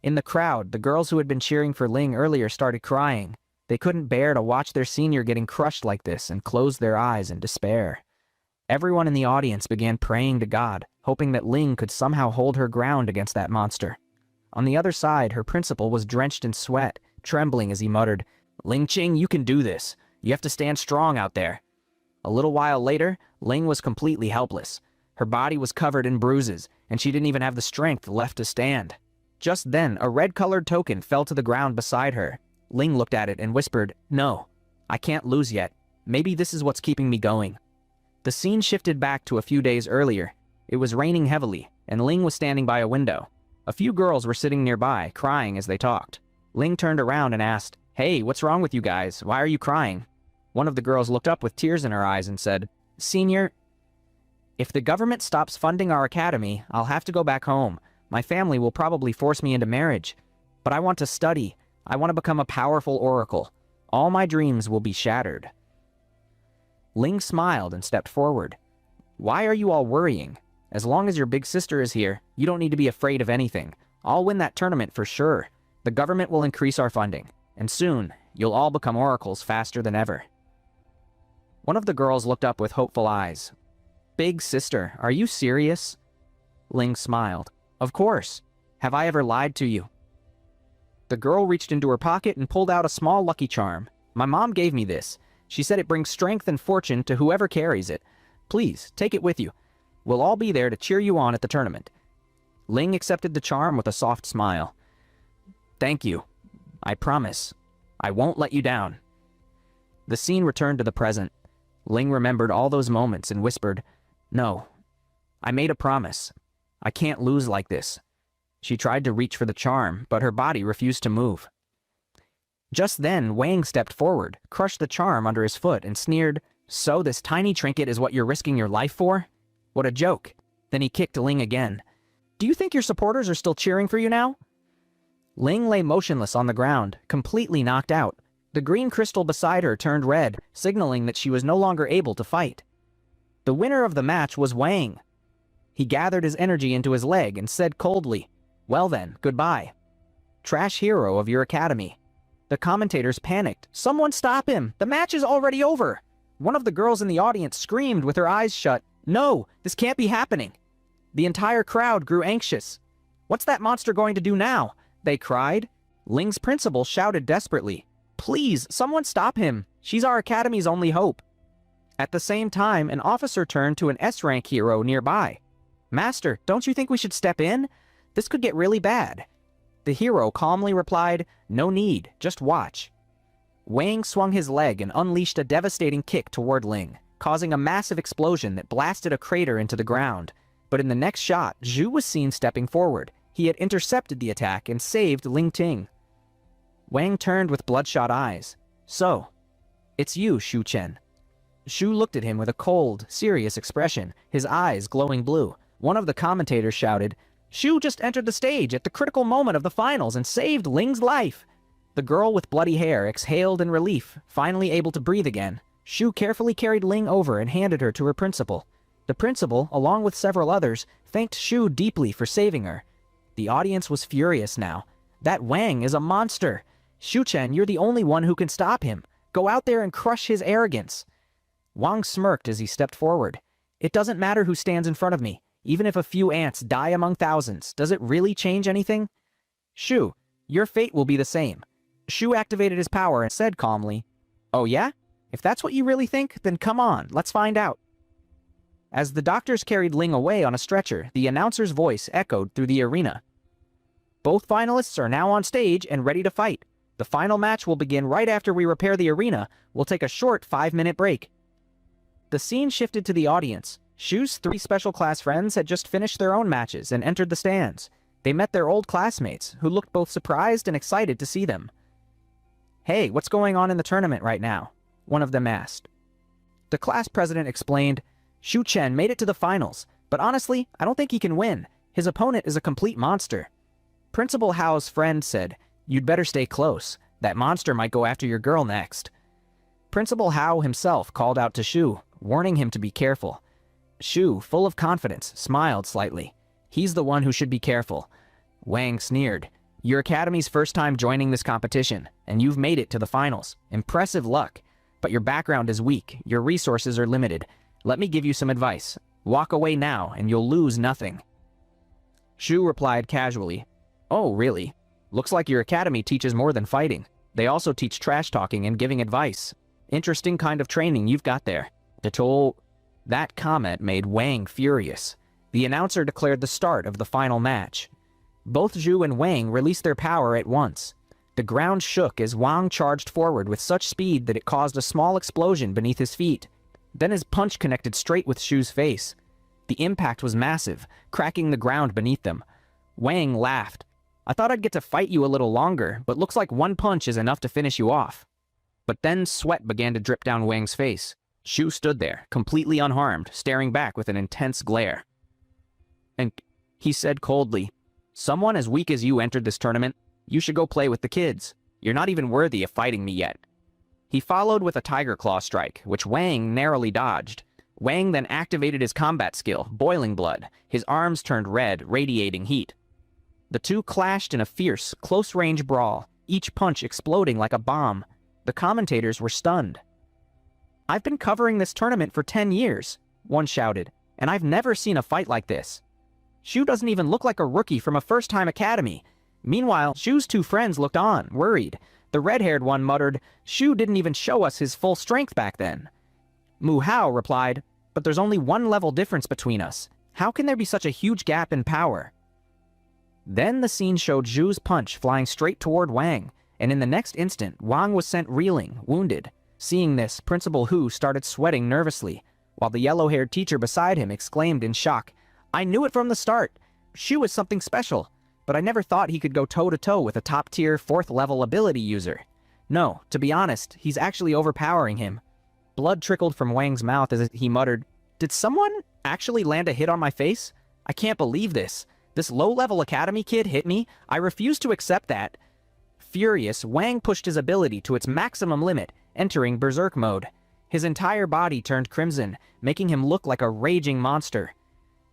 In the crowd, the girls who had been cheering for Ling earlier started crying. They couldn't bear to watch their senior getting crushed like this and closed their eyes in despair. Everyone in the audience began praying to God, hoping that Ling could somehow hold her ground against that monster. On the other side, her principal was drenched in sweat, trembling as he muttered, "Ling Qing, you can do this. You have to stand strong out there." A little while later, Ling was completely helpless. Her body was covered in bruises, and she didn't even have the strength left to stand. Just then, a red-colored token fell to the ground beside her. Ling looked at it and whispered, "No, I can't lose yet. Maybe this is what's keeping me going." The scene shifted back to a few days earlier. It was raining heavily, and Ling was standing by a window. A few girls were sitting nearby, crying as they talked. Ling turned around and asked, "Hey, what's wrong with you guys? Why are you crying?" One of the girls looked up with tears in her eyes and said, "Senior, if the government stops funding our academy, I'll have to go back home. My family will probably force me into marriage. But I want to study. I want to become a powerful oracle. All my dreams will be shattered." Ling smiled and stepped forward. "Why are you all worrying? As long as your big sister is here, you don't need to be afraid of anything. I'll win that tournament for sure. The government will increase our funding, and soon, you'll all become oracles faster than ever." One of the girls looked up with hopeful eyes. "Big sister, are you serious?" Ling smiled. "Of course. Have I ever lied to you?" The girl reached into her pocket and pulled out a small lucky charm. "My mom gave me this. She said it brings strength and fortune to whoever carries it. Please, take it with you. We'll all be there to cheer you on at the tournament." Ling accepted the charm with a soft smile. "Thank you. I promise. I won't let you down." The scene returned to the present. Ling remembered all those moments and whispered, "No, I made a promise. I can't lose like this." She tried to reach for the charm, but her body refused to move. Just then, Wang stepped forward, crushed the charm under his foot, and sneered, "So this tiny trinket is what you're risking your life for? What a joke." Then he kicked Ling again. "Do you think your supporters are still cheering for you now?" Ling lay motionless on the ground, completely knocked out. The green crystal beside her turned red, signaling that she was no longer able to fight. The winner of the match was Wang. He gathered his energy into his leg and said coldly, "Well then, goodbye. Trash hero of your academy." The commentators panicked. "Someone stop him! The match is already over!" One of the girls in the audience screamed with her eyes shut, "No, this can't be happening!" The entire crowd grew anxious. "What's that monster going to do now?" they cried. Ling's principal shouted desperately, "Please, someone stop him! She's our academy's only hope." At the same time, an officer turned to an S-rank hero nearby. "Master, don't you think we should step in? This could get really bad." The hero calmly replied, "No need, just watch." Wang swung his leg and unleashed a devastating kick toward Ling, causing a massive explosion that blasted a crater into the ground. But in the next shot, Zhu was seen stepping forward. He had intercepted the attack and saved Ling Ting. Wang turned with bloodshot eyes. "So, it's you, Shu Chen." Shu looked at him with a cold, serious expression, his eyes glowing blue. One of the commentators shouted, "Shu just entered the stage at the critical moment of the finals and saved Ling's life." The girl with bloody hair exhaled in relief, finally able to breathe again. Shu carefully carried Ling over and handed her to her principal. The principal, along with several others, thanked Shu deeply for saving her. The audience was furious now. "That Wang is a monster. Shu Chen, you're the only one who can stop him. Go out there and crush his arrogance." Wang smirked as he stepped forward. "It doesn't matter who stands in front of me. Even if a few ants die among thousands, does it really change anything? Shu, your fate will be the same. Shu activated his power and said calmly, "Oh yeah? If that's what you really think, then come on, let's find out." As the doctors carried Ling away on a stretcher, the announcer's voice echoed through the arena. Both finalists are now on stage and ready to fight. The final match will begin right after we repair the arena. We'll take a short 5-minute break. The scene shifted to the audience. Shu's 3 special class friends had just finished their own matches and entered the stands. They met their old classmates, who looked both surprised and excited to see them. "Hey, what's going on in the tournament right now?" one of them asked. The class president explained, "Shu Chen made it to the finals, but honestly, I don't think he can win. His opponent is a complete monster." Principal Hao's friend said, "You'd better stay close. That monster might go after your girl next." Principal Hao himself called out to Shu, warning him to be careful. Shu, full of confidence, smiled slightly. He's the one who should be careful. Wang sneered. "Your academy's first time joining this competition, and you've made it to the finals. Impressive luck. But your background is weak, your resources are limited. Let me give you some advice. Walk away now, and you'll lose nothing." Shu replied casually, "Oh, really? Looks like your academy teaches more than fighting. They also teach trash-talking and giving advice. Interesting kind of training you've got there." That comment made Wang furious. The announcer declared the start of the final match. Both Zhu and Wang released their power at once. The ground shook as Wang charged forward with such speed that it caused a small explosion beneath his feet. Then his punch connected straight with Shu's face. The impact was massive, cracking the ground beneath them. Wang laughed. "I thought I'd get to fight you a little longer, but looks like one punch is enough to finish you off." But then sweat began to drip down Wang's face. Shu stood there, completely unharmed, staring back with an intense glare. And he said coldly, "Someone as weak as you entered this tournament. You should go play with the kids. You're not even worthy of fighting me yet." He followed with a tiger claw strike, which Wang narrowly dodged. Wang then activated his combat skill, Boiling Blood. His arms turned red, radiating heat. The two clashed in a fierce, close-range brawl, each punch exploding like a bomb. The commentators were stunned. "I've been covering this tournament for 10 years, one shouted, "and I've never seen a fight like this. Shu doesn't even look like a rookie from a first-time academy." Meanwhile, Shu's 2 friends looked on, worried. The red-haired one muttered, "Shu didn't even show us his full strength back then." Mu Hao replied, "But there's only 1 level difference between us. How can there be such a huge gap in power?" Then the scene showed Zhu's punch flying straight toward Wang, and in the next instant, Wang was sent reeling, wounded. Seeing this, Principal Hu started sweating nervously, while the yellow-haired teacher beside him exclaimed in shock, "I knew it from the start. Shu is something special, but I never thought he could go toe-to-toe with a top-tier 4th-level ability user. No, to be honest, he's actually overpowering him." Blood trickled from Wang's mouth as he muttered, "Did someone actually land a hit on my face? I can't believe this. This low-level academy kid hit me. I refuse to accept that." Furious, Wang pushed his ability to its maximum limit, entering berserk mode. His entire body turned crimson, making him look like a raging monster.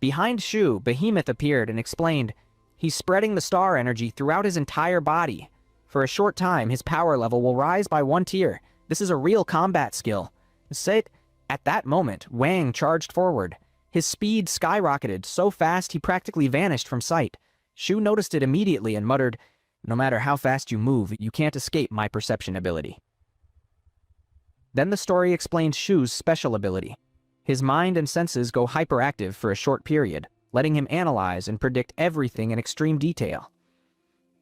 Behind Shu, Behemoth appeared and explained, "He's spreading the star energy throughout his entire body. For a short time, his power level will rise by 1 tier. This is a real combat skill." At that moment, Wang charged forward. His speed skyrocketed so fast he practically vanished from sight. Shu noticed it immediately and muttered, "No matter how fast you move, you can't escape my perception ability." Then the story explained Shu's special ability. His mind and senses go hyperactive for a short period, letting him analyze and predict everything in extreme detail.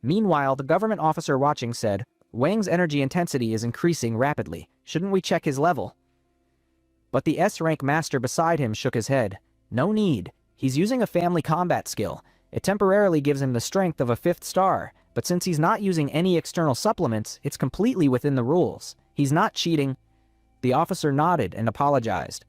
Meanwhile, the government officer watching said, "Wang's energy intensity is increasing rapidly. Shouldn't we check his level?" But the S-rank master beside him shook his head. "No need. He's using a family combat skill. It temporarily gives him the strength of a 5th star, but since he's not using any external supplements, it's completely within the rules. He's not cheating." The officer nodded and apologized.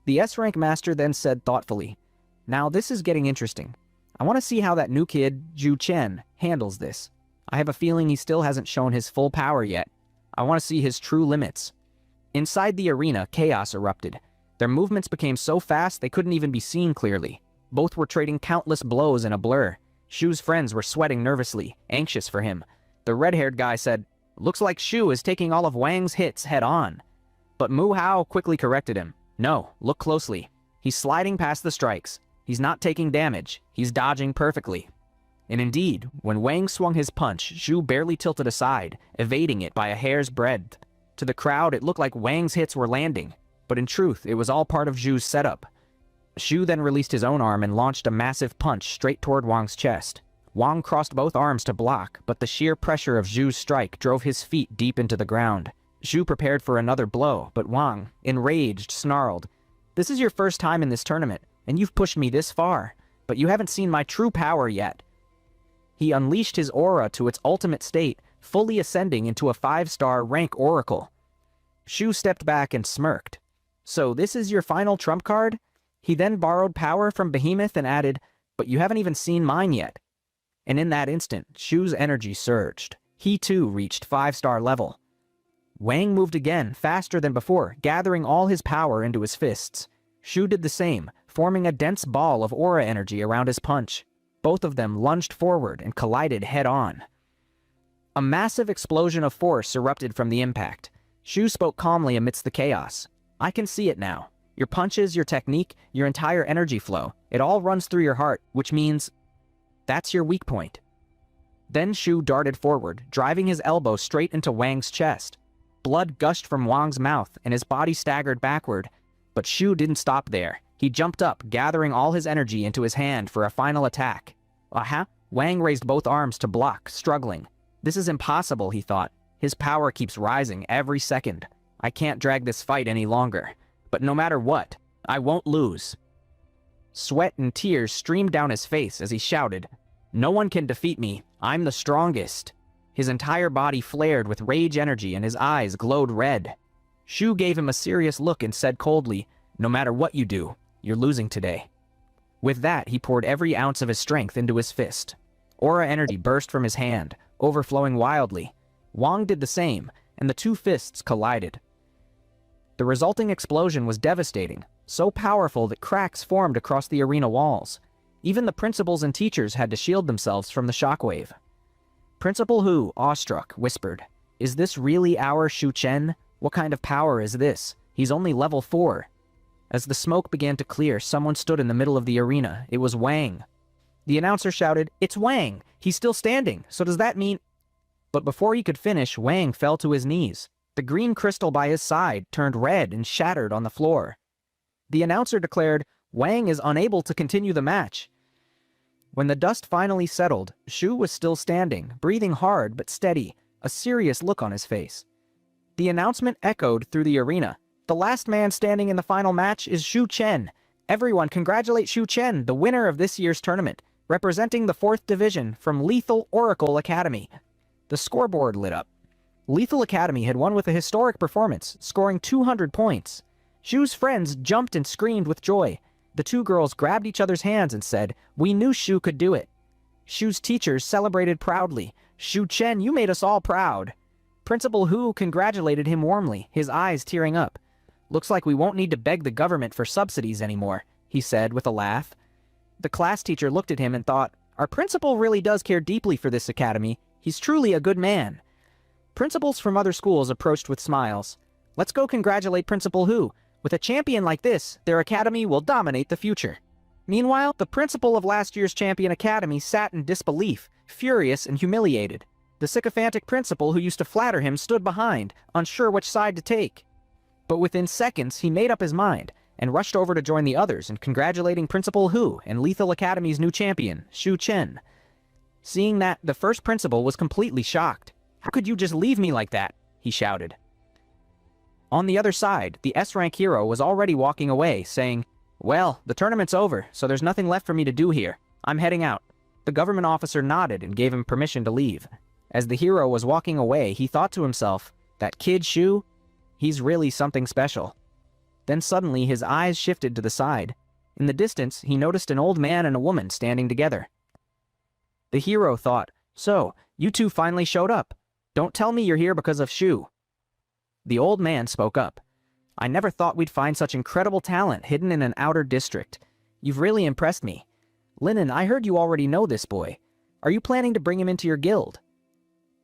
The S-rank master then said thoughtfully, "Now this is getting interesting. I want to see how that new kid, Zhu Chen, handles this. I have a feeling he still hasn't shown his full power yet. I want to see his true limits." Inside the arena, chaos erupted. Their movements became so fast they couldn't even be seen clearly. Both were trading countless blows in a blur. Shu's friends were sweating nervously, anxious for him. The red-haired guy said, "Looks like Shu is taking all of Wang's hits head-on." But Mu Hao quickly corrected him. "No, look closely. He's sliding past the strikes. He's not taking damage. He's dodging perfectly. And indeed, when Wang swung his punch, Zhu barely tilted aside, evading it by a hair's breadth. To the crowd, it looked like Wang's hits were landing, but in truth, it was all part of Zhu's setup. Zhu then released his own arm and launched a massive punch straight toward Wang's chest. Wang crossed both arms to block, but the sheer pressure of Zhu's strike drove his feet deep into the ground. Zhu prepared for another blow, but Wang, enraged, snarled, "This is your first time in this tournament, and you've pushed me this far, but you haven't seen my true power yet." He unleashed his aura to its ultimate state, fully ascending into a 5-star rank oracle. Zhu stepped back and smirked. "So this is your final trump card?" He then borrowed power from Behemoth and added, "But you haven't even seen mine yet." And in that instant, Zhu's energy surged. He too reached 5-star level. Wang moved again, faster than before, gathering all his power into his fists. Zhu did the same, forming a dense ball of aura energy around his punch. Both of them lunged forward and collided head-on. A massive explosion of force erupted from the impact. Zhu spoke calmly amidst the chaos. "I can see it now. Your punches, your technique, your entire energy flow, it all runs through your heart, which means that's your weak point." Then Zhu darted forward, driving his elbow straight into Wang's chest. Blood gushed from Wang's mouth, and his body staggered backward. But Zhu didn't stop there. He jumped up, gathering all his energy into his hand for a final attack. Aha! Wang raised both arms to block, struggling. This is impossible, he thought. His power keeps rising every second. I can't drag this fight any longer. But no matter what, I won't lose. Sweat and tears streamed down his face as he shouted, "No one can defeat me. I'm the strongest." His entire body flared with rage energy and his eyes glowed red. Zhu gave him a serious look and said coldly, "No matter what you do, you're losing today." With that, he poured every ounce of his strength into his fist. Aura energy burst from his hand, overflowing wildly. Wang did the same, and the two fists collided. The resulting explosion was devastating, so powerful that cracks formed across the arena walls. Even the principals and teachers had to shield themselves from the shockwave. Principal Hu, awestruck, whispered, "Is this really our Shu Chen? What kind of power is this? He's only level 4. As the smoke began to clear, someone stood in the middle of the arena. It was Wang. The announcer shouted, "It's Wang! He's still standing, so does that mean—" But before he could finish, Wang fell to his knees. The green crystal by his side turned red and shattered on the floor. The announcer declared, "Wang is unable to continue the match." When the dust finally settled, Zhu was still standing, breathing hard but steady, a serious look on his face. The announcement echoed through the arena. "The last man standing in the final match is Shu Chen. Everyone congratulate Shu Chen, the winner of this year's tournament, representing the 4th Division from Lethal Oracle Academy." The scoreboard lit up. Lethal Academy had won with a historic performance, scoring 200 points. Zhu's friends jumped and screamed with joy. The two girls grabbed each other's hands and said, "We knew Shu could do it." Shu's teachers celebrated proudly. "Shu Chen, you made us all proud." Principal Hu congratulated him warmly, his eyes tearing up. "Looks like we won't need to beg the government for subsidies anymore," he said with a laugh. The class teacher looked at him and thought, "Our principal really does care deeply for this academy. He's truly a good man." Principals from other schools approached with smiles. "Let's go congratulate Principal Hu. With a champion like this, their academy will dominate the future." Meanwhile, the principal of last year's champion academy sat in disbelief, furious and humiliated. The sycophantic principal who used to flatter him stood behind, unsure which side to take. But within seconds, he made up his mind and rushed over to join the others in congratulating Principal Hu and Lethal Academy's new champion, Shu Chen. Seeing that, the first principal was completely shocked. "How could you just leave me like that?" he shouted. On the other side, the S-rank hero was already walking away, saying, "Well, the tournament's over, so there's nothing left for me to do here. I'm heading out." The government officer nodded and gave him permission to leave. As the hero was walking away, he thought to himself, "That kid Shu, he's really something special." Then suddenly his eyes shifted to the side. In the distance, he noticed an old man and a woman standing together. The hero thought, "So, you two finally showed up. Don't tell me you're here because of Shu." The old man spoke up. "I never thought we'd find such incredible talent hidden in an outer district. You've really impressed me. Linen, I heard you already know this boy. Are you planning to bring him into your guild?"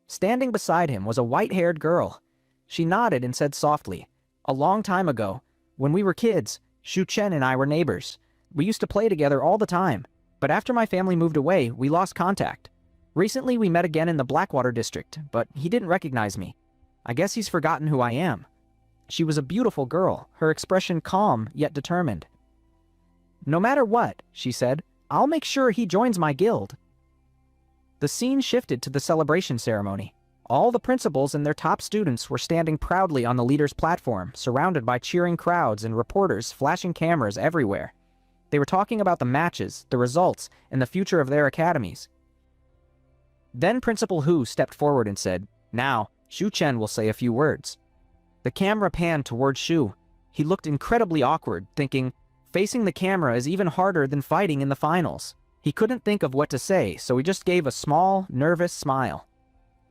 Standing beside him was a white-haired girl. She nodded and said softly, "A long time ago, when we were kids, Shu Chen and I were neighbors. We used to play together all the time, but after my family moved away, we lost contact. Recently, we met again in the Blackwater district, but he didn't recognize me. I guess he's forgotten who I am." She was a beautiful girl, her expression calm yet determined. "No matter what," she said, "I'll make sure he joins my guild." The scene shifted to the celebration ceremony. All the principals and their top students were standing proudly on the leader's platform, surrounded by cheering crowds and reporters flashing cameras everywhere. They were talking about the matches, the results, and the future of their academies. Then Principal Hu stepped forward and said, "Now, Shu Chen will say a few words." The camera panned toward Shu. He looked incredibly awkward, thinking, facing the camera is even harder than fighting in the finals. He couldn't think of what to say, so he just gave a small, nervous smile.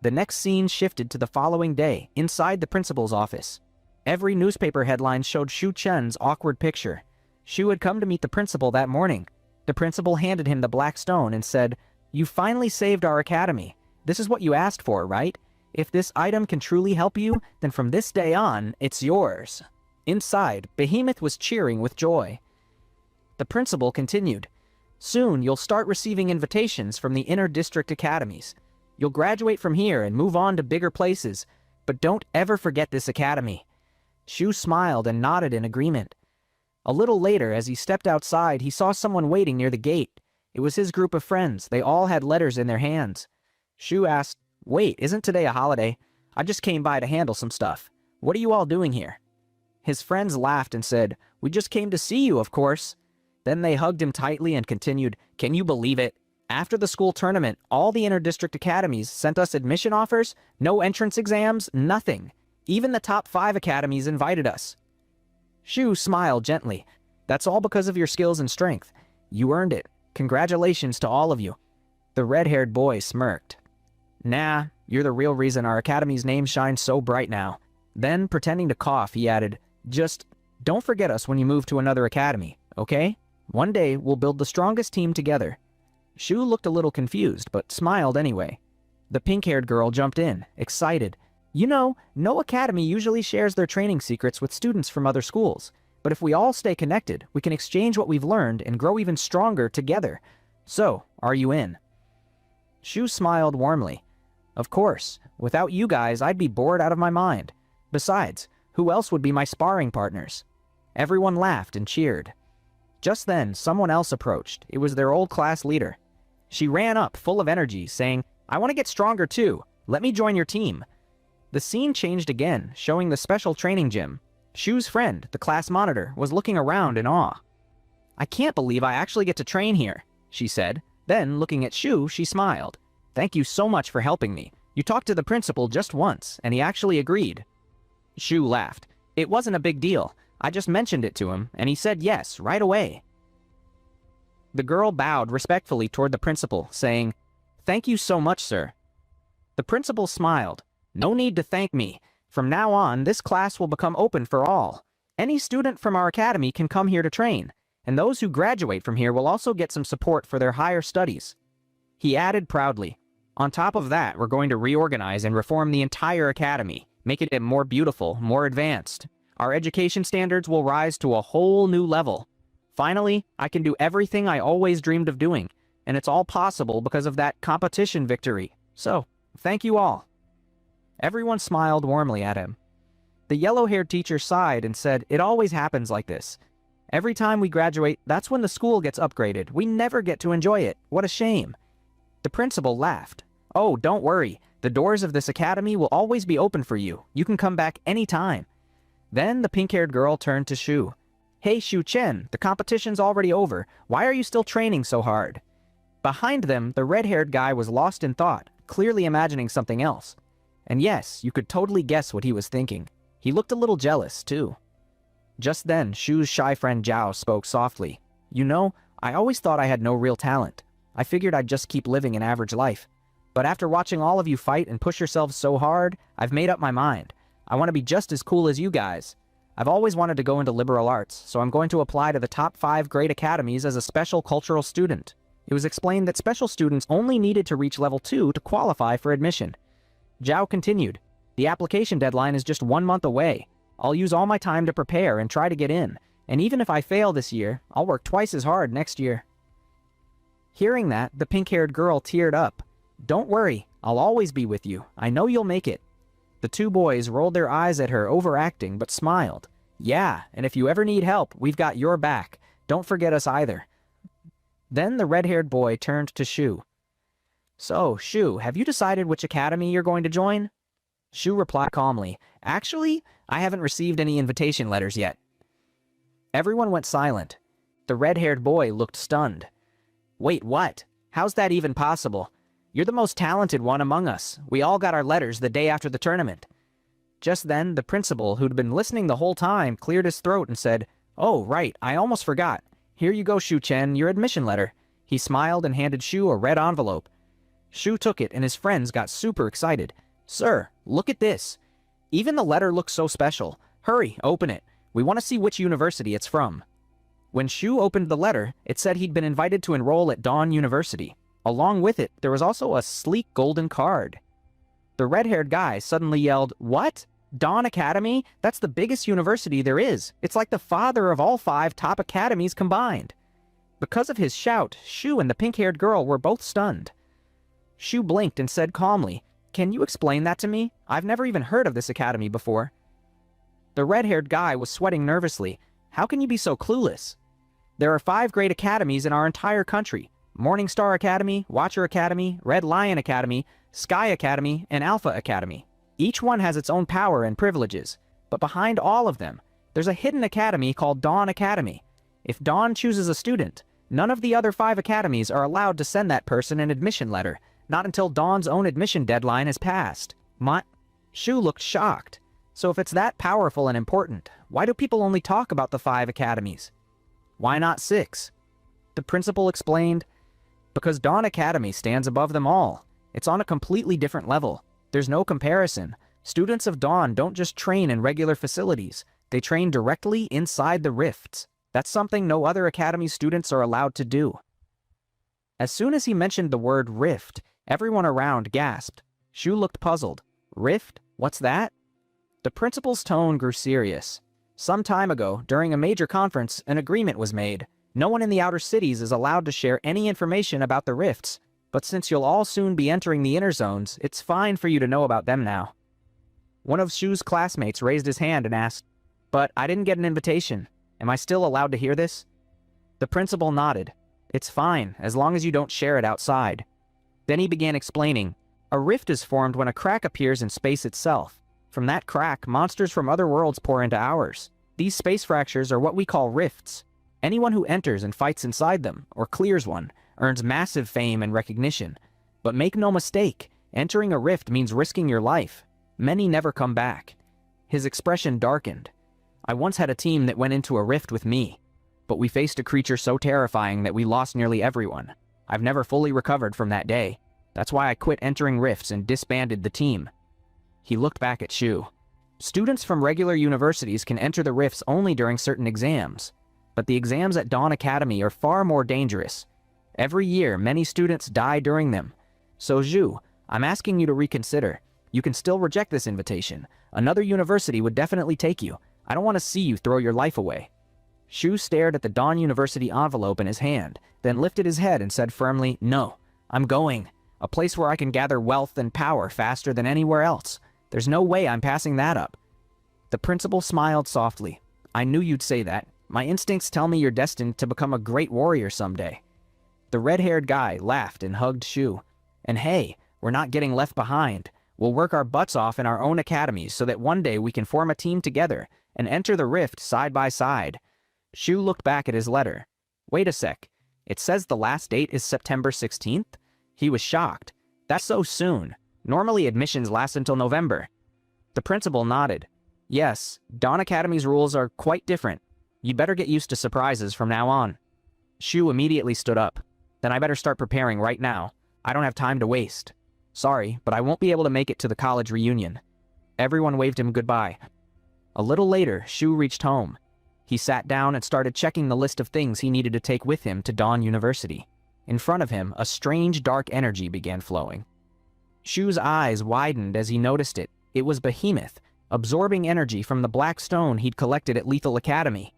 The next scene shifted to the following day, inside the principal's office. Every newspaper headline showed Shu Chen's awkward picture. Shu had come to meet the principal that morning. The principal handed him the black stone and said, "You finally saved our academy. This is what you asked for, right? If this item can truly help you, then from this day on, it's yours." Inside, Behemoth was cheering with joy. The principal continued, "Soon you'll start receiving invitations from the inner district academies. You'll graduate from here and move on to bigger places, but don't ever forget this academy." Shu smiled and nodded in agreement. A little later, as he stepped outside, he saw someone waiting near the gate. It was his group of friends. They all had letters in their hands. Shu asked, "Wait, isn't today a holiday? I just came by to handle some stuff. What are you all doing here?" His friends laughed and said, "We just came to see you, of course." Then they hugged him tightly and continued, "Can you believe it? After the school tournament, all the inter-district academies sent us admission offers, no entrance exams, nothing. Even the top 5 academies invited us." Shu smiled gently. "That's all because of your skills and strength. You earned it. Congratulations to all of you." The red-haired boy smirked. "Nah, you're the real reason our academy's name shines so bright now." Then, pretending to cough, he added, "Just don't forget us when you move to another academy, okay? One day, we'll build the strongest team together." Shu looked a little confused, but smiled anyway. The pink-haired girl jumped in, excited. "You know, no academy usually shares their training secrets with students from other schools. But if we all stay connected, we can exchange what we've learned and grow even stronger together. So, are you in?" Shu smiled warmly. "Of course. Without you guys, I'd be bored out of my mind. Besides, who else would be my sparring partners?" Everyone laughed and cheered. Just then, someone else approached. It was their old class leader. She ran up, full of energy, saying, "I want to get stronger too. Let me join your team." The scene changed again, showing the special training gym. Shu's friend, the class monitor, was looking around in awe. "I can't believe I actually get to train here," she said. Then, looking at Shu, she smiled. "Thank you so much for helping me. You talked to the principal just once, and he actually agreed." Shu laughed. "It wasn't a big deal. I just mentioned it to him, and he said yes, right away." The girl bowed respectfully toward the principal, saying, "Thank you so much, sir." The principal smiled. "No need to thank me. From now on, this class will become open for all. Any student from our academy can come here to train, and those who graduate from here will also get some support for their higher studies." He added proudly, "On top of that, we're going to reorganize and reform the entire academy, making it more beautiful, more advanced. Our education standards will rise to a whole new level. Finally, I can do everything I always dreamed of doing, and it's all possible because of that competition victory. So, thank you all." Everyone smiled warmly at him. The yellow-haired teacher sighed and said, "It always happens like this. Every time we graduate, that's when the school gets upgraded. We never get to enjoy it. What a shame." The principal laughed. "Oh, don't worry. The doors of this academy will always be open for you. You can come back any time." Then the pink-haired girl turned to Shu. "Hey, Shu Chen, the competition's already over. Why are you still training so hard?" Behind them, the red-haired guy was lost in thought, clearly imagining something else. And yes, you could totally guess what he was thinking. He looked a little jealous, too. Just then, Shu's shy friend Zhao spoke softly. "You know, I always thought I had no real talent. I figured I'd just keep living an average life. But after watching all of you fight and push yourselves so hard, I've made up my mind. I want to be just as cool as you guys. I've always wanted to go into liberal arts, so I'm going to apply to the top 5 great academies as a special cultural student." It was explained that special students only needed to reach level 2 to qualify for admission. Zhao continued, "The application deadline is just 1 month away. I'll use all my time to prepare and try to get in. And even if I fail this year, I'll work twice as hard next year." Hearing that, the pink-haired girl teared up. "Don't worry, I'll always be with you. I know you'll make it." The two boys rolled their eyes at her, overacting, but smiled. "Yeah, and if you ever need help, we've got your back. Don't forget us either." Then the red-haired boy turned to Shu. "So, Shu, have you decided which academy you're going to join?" Shu replied calmly, "Actually, I haven't received any invitation letters yet." Everyone went silent. The red-haired boy looked stunned. "Wait, what? How's that even possible? You're the most talented one among us. We all got our letters the day after the tournament." Just then, the principal, who'd been listening the whole time, cleared his throat and said, "Oh, right, I almost forgot. Here you go, Shu Chen, your admission letter." He smiled and handed Shu a red envelope. Shu took it and his friends got super excited. "Sir, look at this. Even the letter looks so special. Hurry, open it. We want to see which university it's from." When Shu opened the letter, it said he'd been invited to enroll at Dawn University. Along with it, there was also a sleek golden card. The red-haired guy suddenly yelled, "What? Dawn Academy? That's the biggest university there is. It's like the father of all 5 top academies combined." Because of his shout, Shu and the pink-haired girl were both stunned. Shu blinked and said calmly, "Can you explain that to me? I've never even heard of this academy before." The red-haired guy was sweating nervously. "How can you be so clueless? There are 5 great academies in our entire country: Morning Star Academy, Watcher Academy, Red Lion Academy, Sky Academy, and Alpha Academy. Each one has its own power and privileges, but behind all of them, there's a hidden academy called Dawn Academy. If Dawn chooses a student, none of the other 5 academies are allowed to send that person an admission letter, not until Dawn's own admission deadline has passed." Shu looked shocked. "So if it's that powerful and important, why do people only talk about the 5 academies? Why not 6? The principal explained, "Because Dawn Academy stands above them all. It's on a completely different level. There's no comparison. Students of Dawn don't just train in regular facilities. They train directly inside the rifts. That's something no other academy students are allowed to do." As soon as he mentioned the word rift, everyone around gasped. Shu looked puzzled. "Rift? What's that?" The principal's tone grew serious. "Some time ago, during a major conference, an agreement was made. No one in the outer cities is allowed to share any information about the rifts, but since you'll all soon be entering the inner zones, it's fine for you to know about them now." One of Shu's classmates raised his hand and asked, "But I didn't get an invitation. Am I still allowed to hear this?" The principal nodded. "It's fine, as long as you don't share it outside." Then he began explaining, "A rift is formed when a crack appears in space itself. From that crack, monsters from other worlds pour into ours. These space fractures are what we call rifts. Anyone who enters and fights inside them, or clears one, earns massive fame and recognition. But make no mistake, entering a rift means risking your life. Many never come back." His expression darkened. "I once had a team that went into a rift with me, but we faced a creature so terrifying that we lost nearly everyone. I've never fully recovered from that day. That's why I quit entering rifts and disbanded the team." He looked back at Shu. "Students from regular universities can enter the rifts only during certain exams, but the exams at Dawn Academy are far more dangerous. Every year, many students die during them. So Zhu, I'm asking you to reconsider. You can still reject this invitation. Another university would definitely take you. I don't want to see you throw your life away." Shu stared at the Dawn University envelope in his hand, then lifted his head and said firmly, "No, I'm going. A place where I can gather wealth and power faster than anywhere else. There's no way I'm passing that up." The principal smiled softly. "I knew you'd say that. My instincts tell me you're destined to become a great warrior someday." The red-haired guy laughed and hugged Shu. "And hey, we're not getting left behind. We'll work our butts off in our own academies so that one day we can form a team together and enter the rift side by side." Shu looked back at his letter. "Wait a sec. It says the last date is September 16th? He was shocked. "That's so soon. Normally admissions last until November." The principal nodded. "Yes, Dawn Academy's rules are quite different. You'd better get used to surprises from now on." Shu immediately stood up. "Then I better start preparing right now. I don't have time to waste. Sorry, but I won't be able to make it to the college reunion." Everyone waved him goodbye. A little later, Shu reached home. He sat down and started checking the list of things he needed to take with him to Dawn University. In front of him, a strange dark energy began flowing. Shu's eyes widened as he noticed it. It was Behemoth, absorbing energy from the black stone he'd collected at Lethal Academy.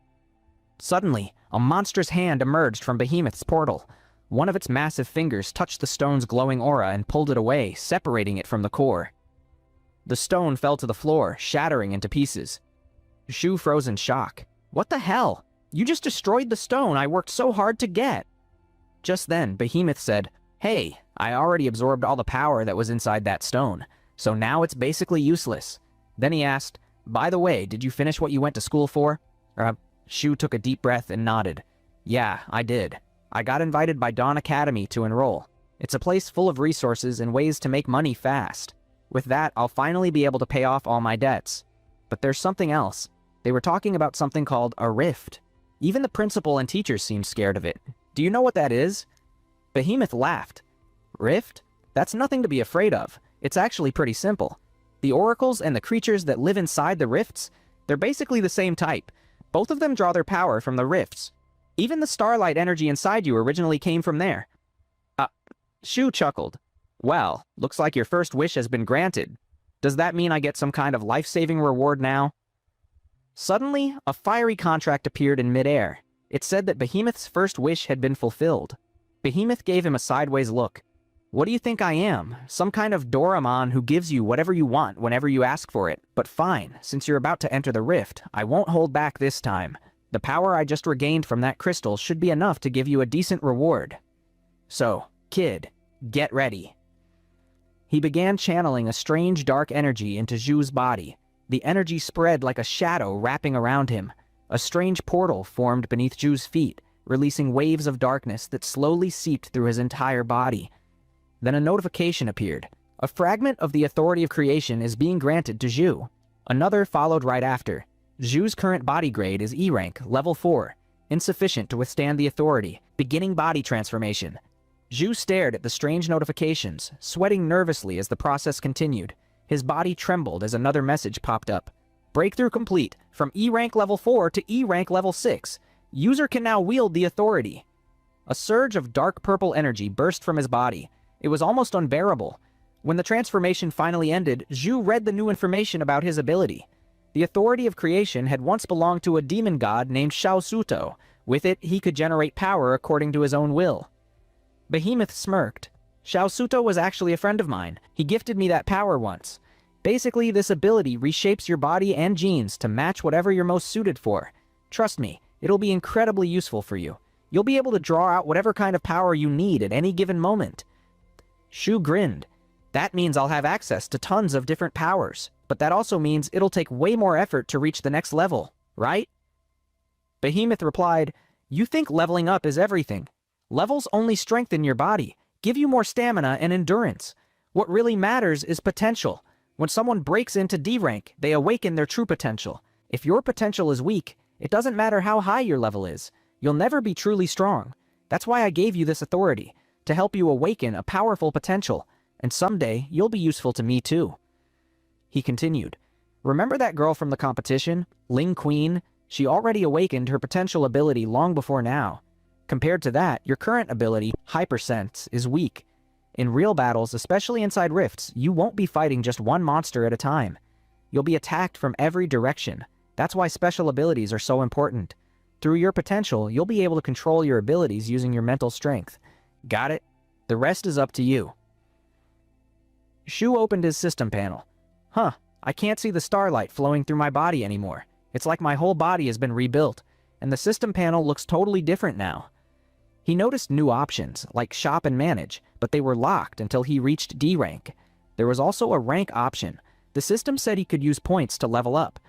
Suddenly, a monstrous hand emerged from Behemoth's portal. One of its massive fingers touched the stone's glowing aura and pulled it away, separating it from the core. The stone fell to the floor, shattering into pieces. Shu froze in shock. What the hell? You just destroyed the stone I worked so hard to get. Just then, Behemoth said, "Hey, I already absorbed all the power that was inside that stone, so now it's basically useless." Then he asked, "By the way, did you finish what you went to school for?" Shu took a deep breath and nodded. "Yeah, I did. I got invited by Dawn Academy to enroll. It's a place full of resources and ways to make money fast. With that, I'll finally be able to pay off all my debts. But there's something else. They were talking about something called a rift. Even the principal and teachers seemed scared of it. Do you know what that is?" Behemoth laughed. "Rift? That's nothing to be afraid of. It's actually pretty simple. The oracles and the creatures that live inside the rifts, they're basically the same type. Both of them draw their power from the rifts. Even the starlight energy inside you originally came from there." Shu chuckled. "Well, looks like your first wish has been granted. Does that mean I get some kind of life-saving reward now?" Suddenly, a fiery contract appeared in midair. It said that Behemoth's first wish had been fulfilled. Behemoth gave him a sideways look. "What do you think I am? Some kind of Doraemon who gives you whatever you want whenever you ask for it. But fine, since you're about to enter the rift, I won't hold back this time. The power I just regained from that crystal should be enough to give you a decent reward. So, kid, get ready." He began channeling a strange dark energy into Zhu's body. The energy spread like a shadow wrapping around him. A strange portal formed beneath Zhu's feet, releasing waves of darkness that slowly seeped through his entire body. Then a notification appeared. A fragment of the authority of creation is being granted to Zhu. Another followed right after. Zhu's current body grade is E rank, level 4, insufficient to withstand the authority, beginning body transformation. Zhu stared at the strange notifications, sweating nervously as the process continued. His body trembled as another message popped up. "Breakthrough complete. From E rank level 4 to E rank level 6. User can now wield the authority." A surge of dark purple energy burst from his body. It was almost unbearable. When the transformation finally ended, Zhu read the new information about his ability. The authority of creation had once belonged to a demon god named Shaosuto. With it, he could generate power according to his own will. Behemoth smirked. "Shaosuto was actually a friend of mine. He gifted me that power once. Basically, this ability reshapes your body and genes to match whatever you're most suited for. Trust me, it'll be incredibly useful for you. You'll be able to draw out whatever kind of power you need at any given moment." Shu grinned. "That means I'll have access to tons of different powers, but that also means it'll take way more effort to reach the next level, right?" Behemoth replied, "You think leveling up is everything. Levels only strengthen your body, give you more stamina and endurance. What really matters is potential. When someone breaks into D rank, they awaken their true potential. If your potential is weak, it doesn't matter how high your level is. You'll never be truly strong. That's why I gave you this authority, to help you awaken a powerful potential, and someday you'll be useful to me too." He continued, "Remember that girl from the competition, Ling Queen? She already awakened her potential ability long before now. Compared to that, your current ability, Hypersense, is weak. In real battles, especially inside rifts, you won't be fighting just one monster at a time. You'll be attacked from every direction. That's why special abilities are so important. Through your potential, you'll be able to control your abilities using your mental strength. Got it? The rest is up to you." Shu opened his system panel. I can't see the starlight flowing through my body anymore. It's like my whole body has been rebuilt, and the system panel looks totally different now." He noticed new options, like Shop and Manage, but they were locked until he reached D rank. There was also a rank option. The system said he could use points to level up.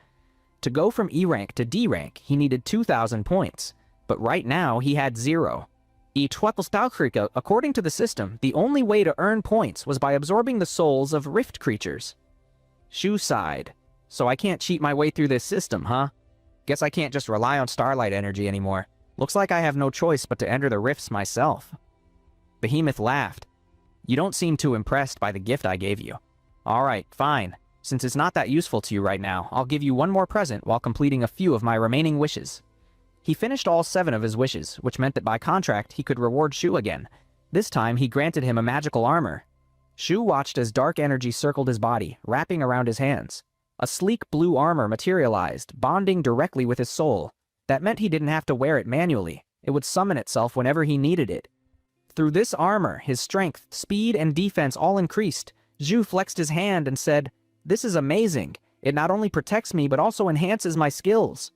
To go from E rank to D rank, he needed 2,000 points, but right now he had 0. According to the system, the only way to earn points was by absorbing the souls of rift creatures. Shu sighed. "So I can't cheat my way through this system, huh? Guess I can't just rely on starlight energy anymore. Looks like I have no choice but to enter the rifts myself." Behemoth laughed. "You don't seem too impressed by the gift I gave you. All right, fine. Since it's not that useful to you right now, I'll give you one more present while completing a few of my remaining wishes." He finished all 7 of his wishes, which meant that by contract he could reward Shu again. This time he granted him a magical armor. Shu watched as dark energy circled his body, wrapping around his hands. A sleek blue armor materialized, bonding directly with his soul. That meant he didn't have to wear it manually. It would summon itself whenever he needed it. Through this armor, his strength, speed, and defense all increased. Zhu flexed his hand and said, "This is amazing. It not only protects me but also enhances my skills."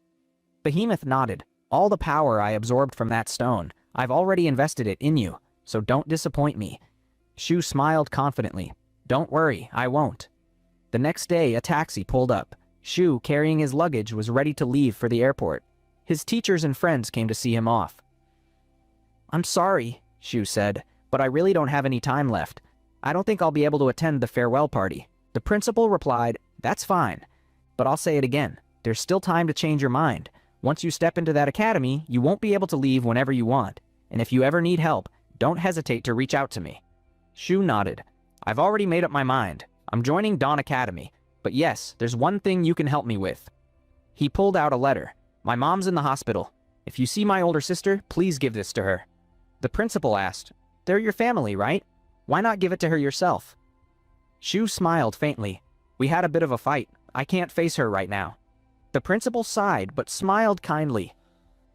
Behemoth nodded. "All the power I absorbed from that stone, I've already invested it in you, so don't disappoint me." Shu smiled confidently. "Don't worry, I won't." The next day, a taxi pulled up. Shu, carrying his luggage, was ready to leave for the airport. His teachers and friends came to see him off. "I'm sorry," Shu said, "but I really don't have any time left. I don't think I'll be able to attend the farewell party." The principal replied, "That's fine. But I'll say it again. There's still time to change your mind. Once you step into that academy, you won't be able to leave whenever you want. And if you ever need help, don't hesitate to reach out to me." Shu nodded. "I've already made up my mind. I'm joining Dawn Academy. But yes, there's one thing you can help me with." He pulled out a letter. "My mom's in the hospital. If you see my older sister, please give this to her." The principal asked, "They're your family, right? Why not give it to her yourself?" Shu smiled faintly. "We had a bit of a fight. I can't face her right now." The principal sighed, but smiled kindly.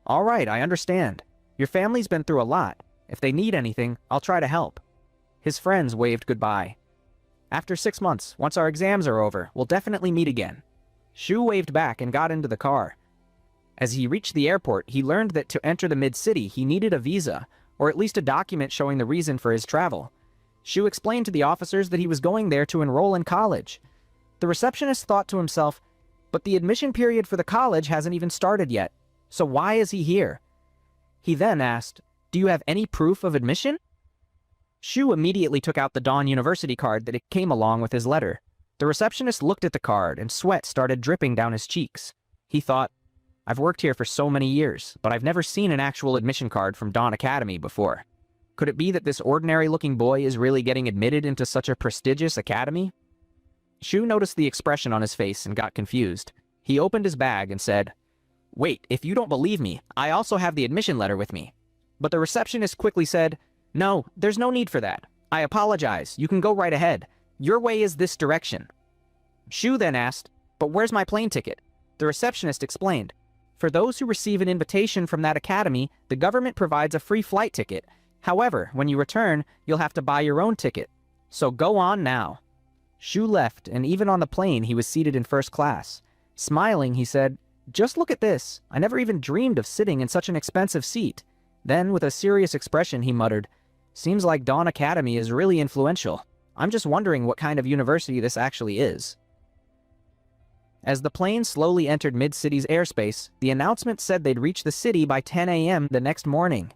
"All right, I understand. Your family's been through a lot. If they need anything, I'll try to help." His friends waved goodbye. "After 6 months, once our exams are over, we'll definitely meet again." Shu waved back and got into the car. As he reached the airport, he learned that to enter the mid-city, he needed a visa, or at least a document showing the reason for his travel. Shu explained to the officers that he was going there to enroll in college. The receptionist thought to himself, "But the admission period for the college hasn't even started yet, so why is he here?" He then asked, "Do you have any proof of admission?" Shu immediately took out the Dawn University card that it came along with his letter. The receptionist looked at the card and sweat started dripping down his cheeks. He thought, "I've worked here for so many years, but I've never seen an actual admission card from Dawn Academy before. Could it be that this ordinary-looking boy is really getting admitted into such a prestigious academy?" Shu noticed the expression on his face and got confused. He opened his bag and said, "Wait, if you don't believe me, I also have the admission letter with me." But the receptionist quickly said, "No, there's no need for that. I apologize. You can go right ahead. Your way is this direction." Shu then asked, "But where's my plane ticket?" The receptionist explained, "For those who receive an invitation from that academy, the government provides a free flight ticket. However, when you return, you'll have to buy your own ticket. So go on now." Shu left, and even on the plane, he was seated in first class. Smiling, he said, "Just look at this. I never even dreamed of sitting in such an expensive seat." Then, with a serious expression, he muttered, "Seems like Dawn Academy is really influential. I'm just wondering what kind of university this actually is." As the plane slowly entered Mid-City's airspace, the announcement said they'd reach the city by 10 a.m. the next morning.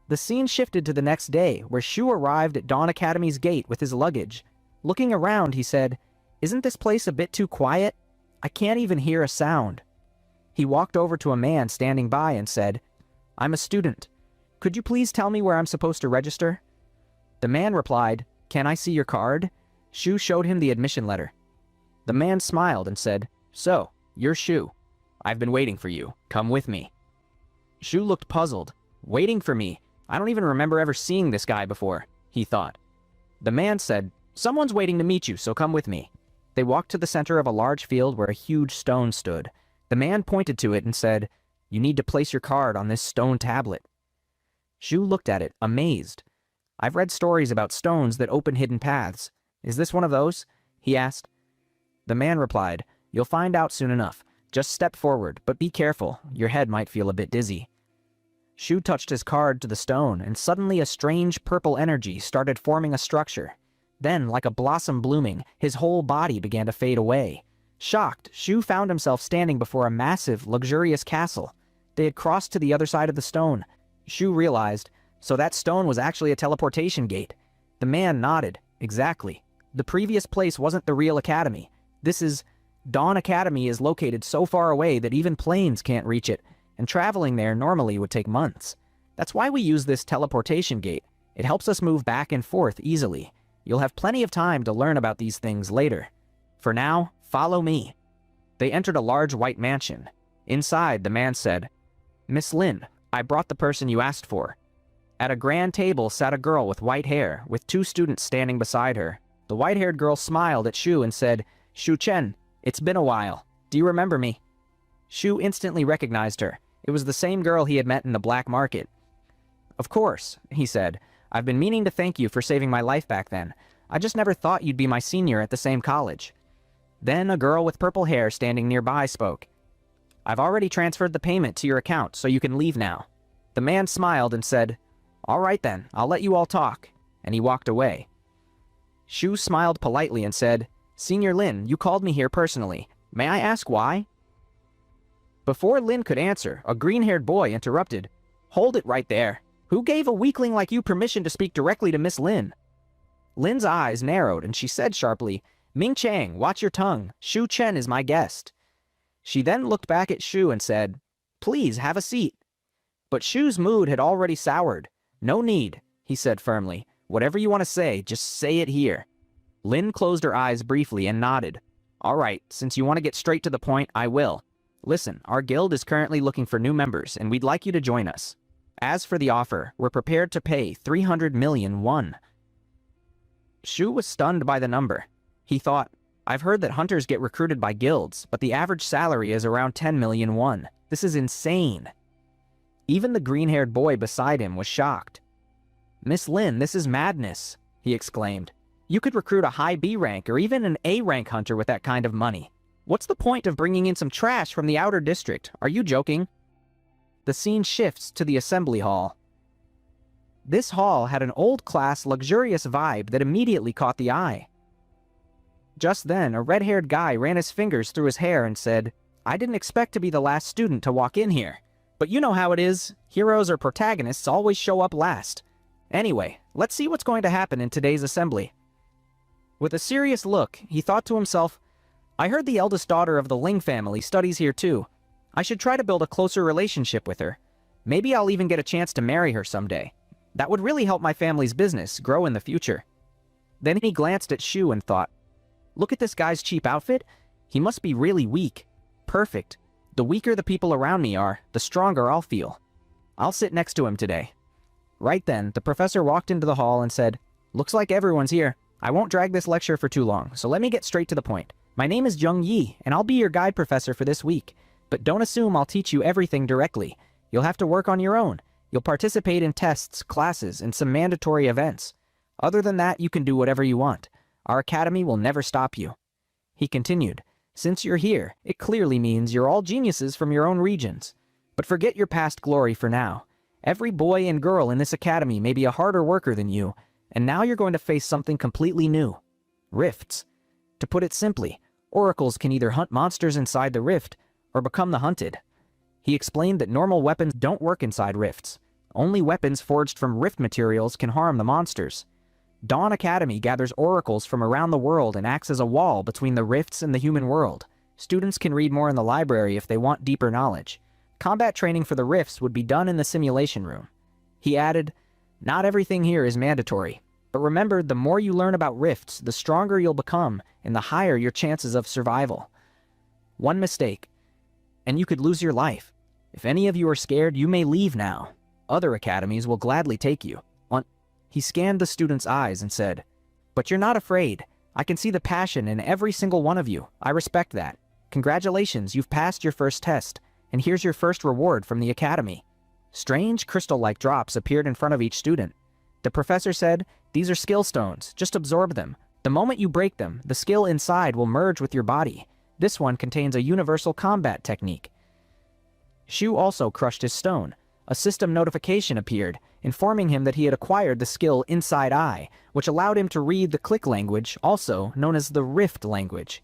The scene shifted to the next day, where Shu arrived at Dawn Academy's gate with his luggage. Looking around, he said, "Isn't this place a bit too quiet? I can't even hear a sound." He walked over to a man standing by and said, "I'm a student. Could you please tell me where I'm supposed to register?" The man replied, "Can I see your card?" Shu showed him the admission letter. The man smiled and said, "So, you're Shu. I've been waiting for you. Come with me." Shu looked puzzled. "Waiting for me? I don't even remember ever seeing this guy before," he thought. The man said, "Someone's waiting to meet you, so come with me." They walked to the center of a large field where a huge stone stood. The man pointed to it and said, "You need to place your card on this stone tablet." Shu looked at it, amazed. "I've read stories about stones that open hidden paths. Is this one of those?" he asked. The man replied, "You'll find out soon enough. Just step forward, but be careful. Your head might feel a bit dizzy." Shu touched his card to the stone, and suddenly a strange purple energy started forming a structure. Then, like a blossom blooming, his whole body began to fade away. Shocked, Shu found himself standing before a massive, luxurious castle. They had crossed to the other side of the stone. Shu realized, so that stone was actually a teleportation gate. The man nodded. Exactly. The previous place wasn't the real academy. This is... Dawn Academy is located so far away that even planes can't reach it, and traveling there normally would take months. That's why we use this teleportation gate. It helps us move back and forth easily. You'll have plenty of time to learn about these things later. For now, follow me. They entered a large white mansion. Inside, the man said, "Miss Lin, I brought the person you asked for." At a grand table sat a girl with white hair, with 2 students standing beside her. The white-haired girl smiled at Shu and said, "Shu Chen, it's been a while. Do you remember me?" Shu instantly recognized her. It was the same girl he had met in the black market. "Of course," he said. "I've been meaning to thank you for saving my life back then. I just never thought you'd be my senior at the same college." Then a girl with purple hair standing nearby spoke. "I've already transferred the payment to your account, so you can leave now." The man smiled and said, "All right then, I'll let you all talk," and he walked away. Shu smiled politely and said, "Senior Lin, you called me here personally. May I ask why?" Before Lin could answer, a green-haired boy interrupted. "Hold it right there. Who gave a weakling like you permission to speak directly to Miss Lin?" Lin's eyes narrowed and she said sharply, "Ming Chang, watch your tongue. Shu Chen is my guest." She then looked back at Shu and said, "Please have a seat." But Shu's mood had already soured. "No need," he said firmly. "Whatever you want to say, just say it here." Lin closed her eyes briefly and nodded. "All right, since you want to get straight to the point, I will. Listen, our guild is currently looking for new members, and we'd like you to join us. As for the offer, we're prepared to pay 300 million won." Shu was stunned by the number. He thought, "I've heard that hunters get recruited by guilds, but the average salary is around 10 million won. This is insane." Even the green-haired boy beside him was shocked. "Miss Lin, this is madness," he exclaimed. "You could recruit a high B rank or even an A rank hunter with that kind of money. What's the point of bringing in some trash from the outer district? Are you joking?" The scene shifts to the assembly hall. This hall had an old-class, luxurious vibe that immediately caught the eye. Just then, a red-haired guy ran his fingers through his hair and said, "I didn't expect to be the last student to walk in here. But you know how it is. Heroes or protagonists always show up last. Anyway, let's see what's going to happen in today's assembly." With a serious look, he thought to himself, "I heard the eldest daughter of the Ling family studies here too. I should try to build a closer relationship with her. Maybe I'll even get a chance to marry her someday. That would really help my family's business grow in the future." Then he glanced at Shu and thought, "Look at this guy's cheap outfit. He must be really weak. Perfect. The weaker the people around me are, the stronger I'll feel. I'll sit next to him today." Right then, the professor walked into the hall and said, "Looks like everyone's here. I won't drag this lecture for too long, so let me get straight to the point. My name is Jung Yi, and I'll be your guide professor for this week. But don't assume I'll teach you everything directly. You'll have to work on your own. You'll participate in tests, classes, and some mandatory events. Other than that, you can do whatever you want. Our academy will never stop you." He continued, "Since you're here, it clearly means you're all geniuses from your own regions. But forget your past glory for now. Every boy and girl in this academy may be a harder worker than you, and now you're going to face something completely new. Rifts. To put it simply, oracles can either hunt monsters inside the rift, or become the hunted." He explained that normal weapons don't work inside rifts. Only weapons forged from rift materials can harm the monsters. Dawn Academy gathers oracles from around the world and acts as a wall between the rifts and the human world. Students can read more in the library if they want deeper knowledge. Combat training for the rifts would be done in the simulation room. He added, "Not everything here is mandatory, but remember, the more you learn about rifts, the stronger you'll become and the higher your chances of survival. One mistake, and you could lose your life. If any of you are scared, you may leave now. Other academies will gladly take you." He scanned the student's eyes and said, "But you're not afraid. I can see the passion in every single one of you. I respect that. Congratulations, you've passed your first test, and here's your first reward from the academy." Strange crystal-like drops appeared in front of each student. The professor said, "These are skill stones. Just absorb them. The moment you break them, the skill inside will merge with your body. This one contains a universal combat technique." Shu also crushed his stone. A system notification appeared, informing him that he had acquired the skill Inside Eye, which allowed him to read the click language, also known as the Rift language.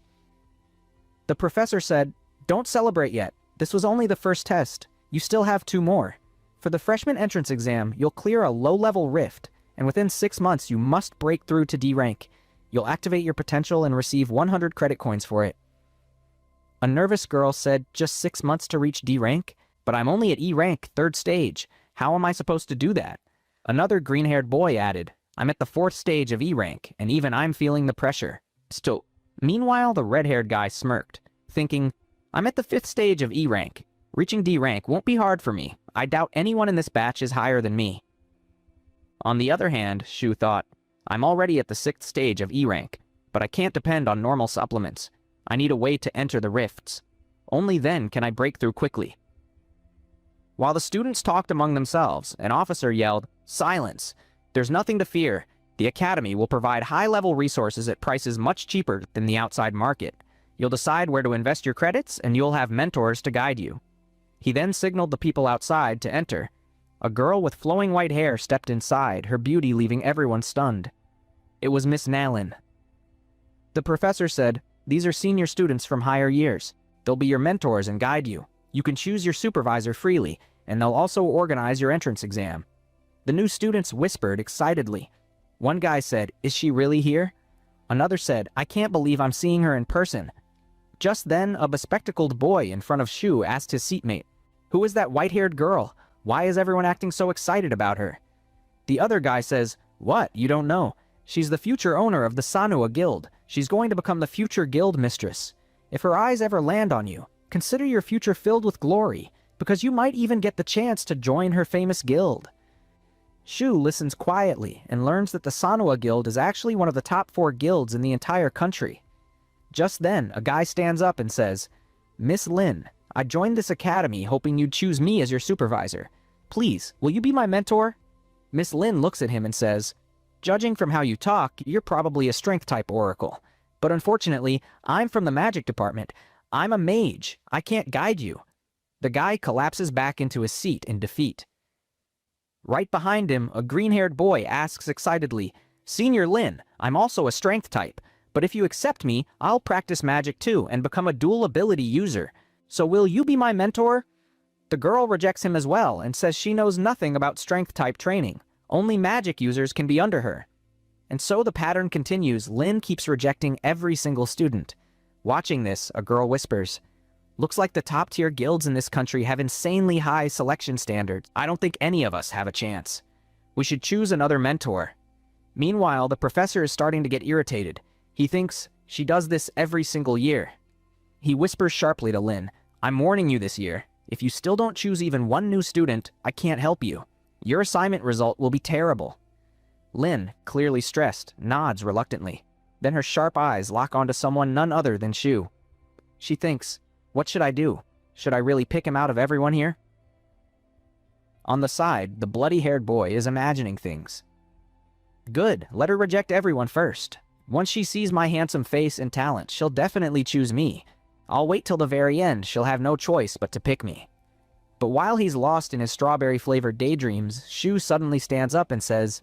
The professor said, "Don't celebrate yet. This was only the first test. You still have 2 more. For the freshman entrance exam, you'll clear a low-level Rift, and within 6 months you must break through to D rank. You'll activate your potential and receive 100 credit coins for it." A nervous girl said, "Just 6 months to reach D rank? But I'm only at E rank, 3rd stage. How am I supposed to do that?" Another green-haired boy added, "I'm at the 4th stage of E rank, and even I'm feeling the pressure." Still. Meanwhile, the red-haired guy smirked, thinking, "I'm at the 5th stage of E rank. Reaching D rank won't be hard for me. I doubt anyone in this batch is higher than me." On the other hand, Shu thought, "I'm already at the 6th stage of E rank, but I can't depend on normal supplements. I need a way to enter the rifts. Only then can I break through quickly." While the students talked among themselves, an officer yelled, "Silence! There's nothing to fear. The Academy will provide high-level resources at prices much cheaper than the outside market. You'll decide where to invest your credits, and you'll have mentors to guide you." He then signaled the people outside to enter. A girl with flowing white hair stepped inside, her beauty leaving everyone stunned. It was Miss Nalin. The professor said, "These are senior students from higher years. They'll be your mentors and guide you. You can choose your supervisor freely, and they'll also organize your entrance exam." The new students whispered excitedly. One guy said, "Is she really here?" Another said, "I can't believe I'm seeing her in person." Just then, a bespectacled boy in front of Shu asked his seatmate, "Who is that white-haired girl? Why is everyone acting so excited about her?" The other guy says, "What? You don't know? She's the future owner of the Sanhua Guild. She's going to become the future guild mistress. If her eyes ever land on you, consider your future filled with glory, because you might even get the chance to join her famous guild." Shu listens quietly and learns that the Sanhua Guild is actually one of the top 4 guilds in the entire country. Just then, a guy stands up and says, "Miss Lin, I joined this academy hoping you'd choose me as your supervisor. Please, will you be my mentor?" Miss Lin looks at him and says, "Judging from how you talk, you're probably a strength-type oracle. But unfortunately, I'm from the magic department. I'm a mage. I can't guide you." The guy collapses back into his seat in defeat. Right behind him, a green-haired boy asks excitedly, "Senior Lin, I'm also a strength type, but if you accept me, I'll practice magic too and become a dual ability user. So will you be my mentor?" The girl rejects him as well and says she knows nothing about strength-type training. Only magic users can be under her. And so the pattern continues. Lin keeps rejecting every single student. Watching this, a girl whispers, "Looks like the top-tier guilds in this country have insanely high selection standards. I don't think any of us have a chance. We should choose another mentor." Meanwhile, the professor is starting to get irritated. He thinks she does this every single year. He whispers sharply to Lin, "I'm warning you this year. If you still don't choose even one new student, I can't help you. Your assignment result will be terrible." Lin, clearly stressed, nods reluctantly. Then her sharp eyes lock onto someone none other than Shu. She thinks, "What should I do? Should I really pick him out of everyone here?" On the side, the bloody-haired boy is imagining things. "Good, let her reject everyone first. Once she sees my handsome face and talent, she'll definitely choose me. I'll wait till the very end. She'll have no choice but to pick me." But while he's lost in his strawberry-flavored daydreams, Shu suddenly stands up and says,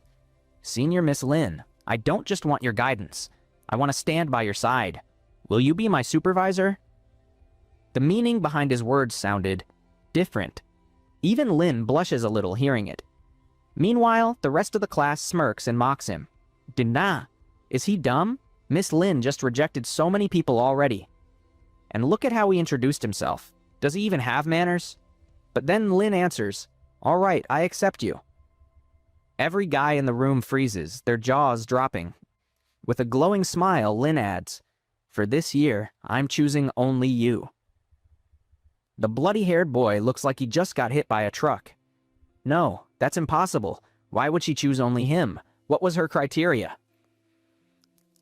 "Senior Miss Lin, I don't just want your guidance. I want to stand by your side. Will you be my supervisor?" The meaning behind his words sounded different. Even Lin blushes a little hearing it. Meanwhile, the rest of the class smirks and mocks him. "Dinah, is he dumb? Miss Lin just rejected so many people already. And look at how he introduced himself. Does he even have manners?" But then Lin answers, "All right, I accept you." Every guy in the room freezes, their jaws dropping. With a glowing smile, Lin adds, "For this year, I'm choosing only you." The bloody-haired boy looks like he just got hit by a truck. No, that's impossible. Why would she choose only him? What was her criteria?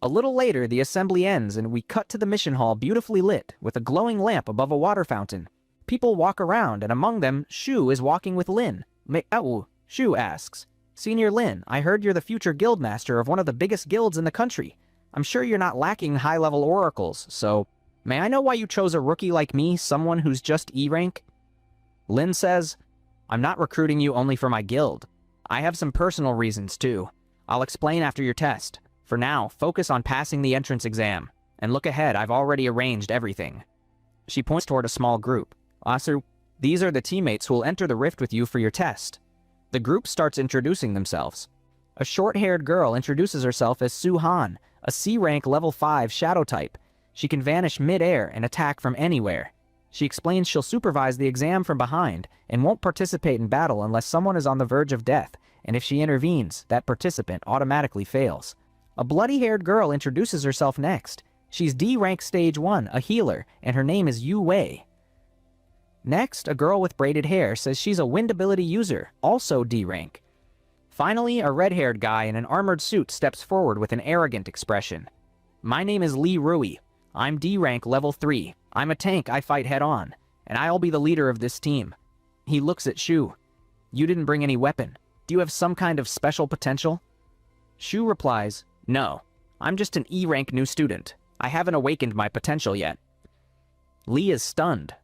A little later, the assembly ends and we cut to the mission hall beautifully lit, with a glowing lamp above a water fountain. People walk around, and among them, Shu is walking with Lin. Shu asks, "Senior Lin, I heard you're the future guild master of one of the biggest guilds in the country. I'm sure you're not lacking high-level oracles, so may I know why you chose a rookie like me, someone who's just E rank?" Lin says, "I'm not recruiting you only for my guild. I have some personal reasons, too. I'll explain after your test. For now, focus on passing the entrance exam. And look ahead, I've already arranged everything." She points toward a small group. "Asura, these are the teammates who will enter the rift with you for your test." The group starts introducing themselves. A short-haired girl introduces herself as Su Han, a C-rank level 5 shadow type. She can vanish mid-air and attack from anywhere. She explains she'll supervise the exam from behind and won't participate in battle unless someone is on the verge of death, and if she intervenes, that participant automatically fails. A bloody-haired girl introduces herself next. She's D-rank stage 1, a healer, and her name is Yu Wei. Next, a girl with braided hair says she's a wind ability user, also D-rank. Finally, a red-haired guy in an armored suit steps forward with an arrogant expression. "My name is Li Rui. I'm D-rank level 3. I'm a tank, I fight head-on, and I'll be the leader of this team." He looks at Shu. You didn't bring any weapon. Do you have some kind of special potential? Shu replies, no, I'm just an E-rank new student. I haven't awakened my potential yet. Lee is stunned.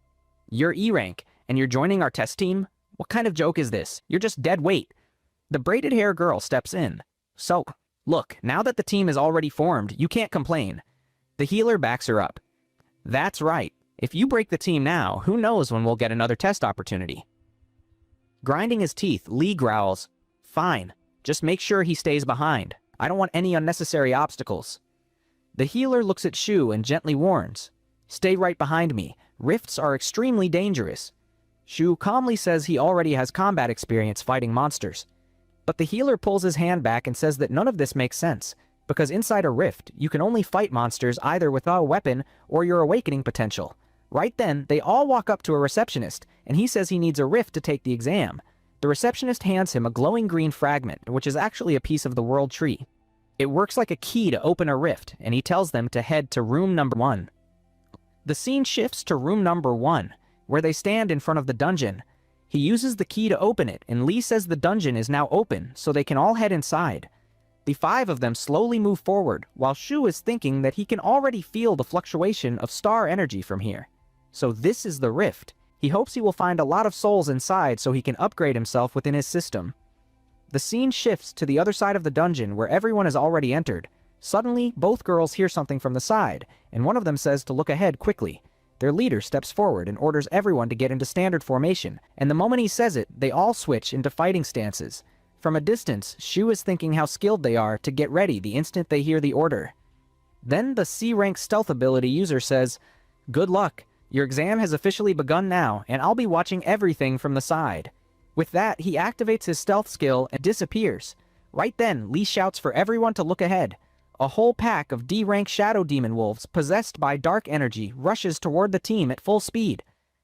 You're E-rank, and you're joining our test team? What kind of joke is this? You're just dead weight. The braided hair girl steps in. So, look, now that the team is already formed, you can't complain. The healer backs her up. That's right. If you break the team now, who knows when we'll get another test opportunity. Grinding his teeth, Lee growls, fine, just make sure he stays behind. I don't want any unnecessary obstacles. The healer looks at Shu and gently warns, stay right behind me. Rifts are extremely dangerous. Shu calmly says he already has combat experience fighting monsters. But the healer pulls his hand back and says that none of this makes sense, because inside a rift, you can only fight monsters either without a weapon or your awakening potential. Right then, they all walk up to a receptionist, and he says he needs a rift to take the exam. The receptionist hands him a glowing green fragment, which is actually a piece of the world tree. It works like a key to open a rift, and he tells them to head to room number 1. The scene shifts to room number 1, where they stand in front of the dungeon. He uses the key to open it, and Lee says the dungeon is now open, so they can all head inside. The 5 of them slowly move forward, while Shu is thinking that he can already feel the fluctuation of star energy from here. So this is the rift. He hopes he will find a lot of souls inside so he can upgrade himself within his system. The scene shifts to the other side of the dungeon where everyone has already entered. Suddenly, both girls hear something from the side, and one of them says to look ahead quickly. Their leader steps forward and orders everyone to get into standard formation, and the moment he says it, they all switch into fighting stances. From a distance, Shu is thinking how skilled they are to get ready the instant they hear the order. Then the C-rank stealth ability user says, good luck. Your exam has officially begun now, and I'll be watching everything from the side. With that, he activates his stealth skill and disappears. Right then, Lee shouts for everyone to look ahead. A whole pack of D-rank shadow demon wolves possessed by dark energy rushes toward the team at full speed.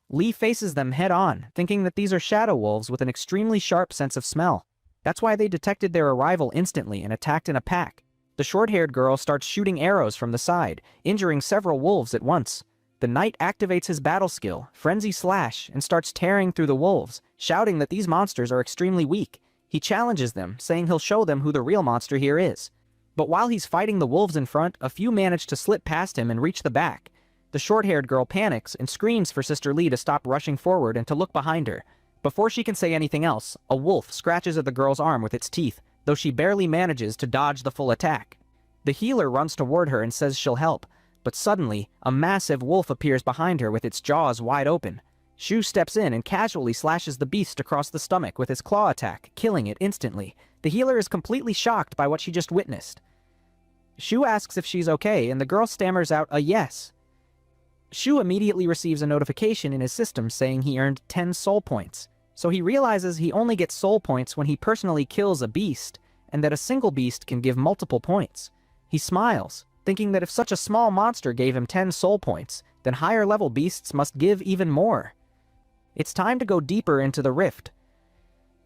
Lee faces them head-on, thinking that these are shadow wolves with an extremely sharp sense of smell. That's why they detected their arrival instantly and attacked in a pack. The short-haired girl starts shooting arrows from the side, injuring several wolves at once. The knight activates his battle skill, Frenzy Slash, and starts tearing through the wolves, shouting that these monsters are extremely weak. He challenges them, saying he'll show them who the real monster here is. But while he's fighting the wolves in front, a few manage to slip past him and reach the back. The short-haired girl panics and screams for Sister Lee to stop rushing forward and to look behind her. Before she can say anything else, a wolf scratches at the girl's arm with its teeth, though she barely manages to dodge the full attack. The healer runs toward her and says she'll help. But suddenly, a massive wolf appears behind her with its jaws wide open. Shu steps in and casually slashes the beast across the stomach with his claw attack, killing it instantly. The healer is completely shocked by what she just witnessed. Shu asks if she's okay, and the girl stammers out a yes. Shu immediately receives a notification in his system saying he earned 10 soul points. So he realizes he only gets soul points when he personally kills a beast, and that a single beast can give multiple points. He smiles, thinking that if such a small monster gave him 10 soul points, then higher level beasts must give even more. It's time to go deeper into the rift.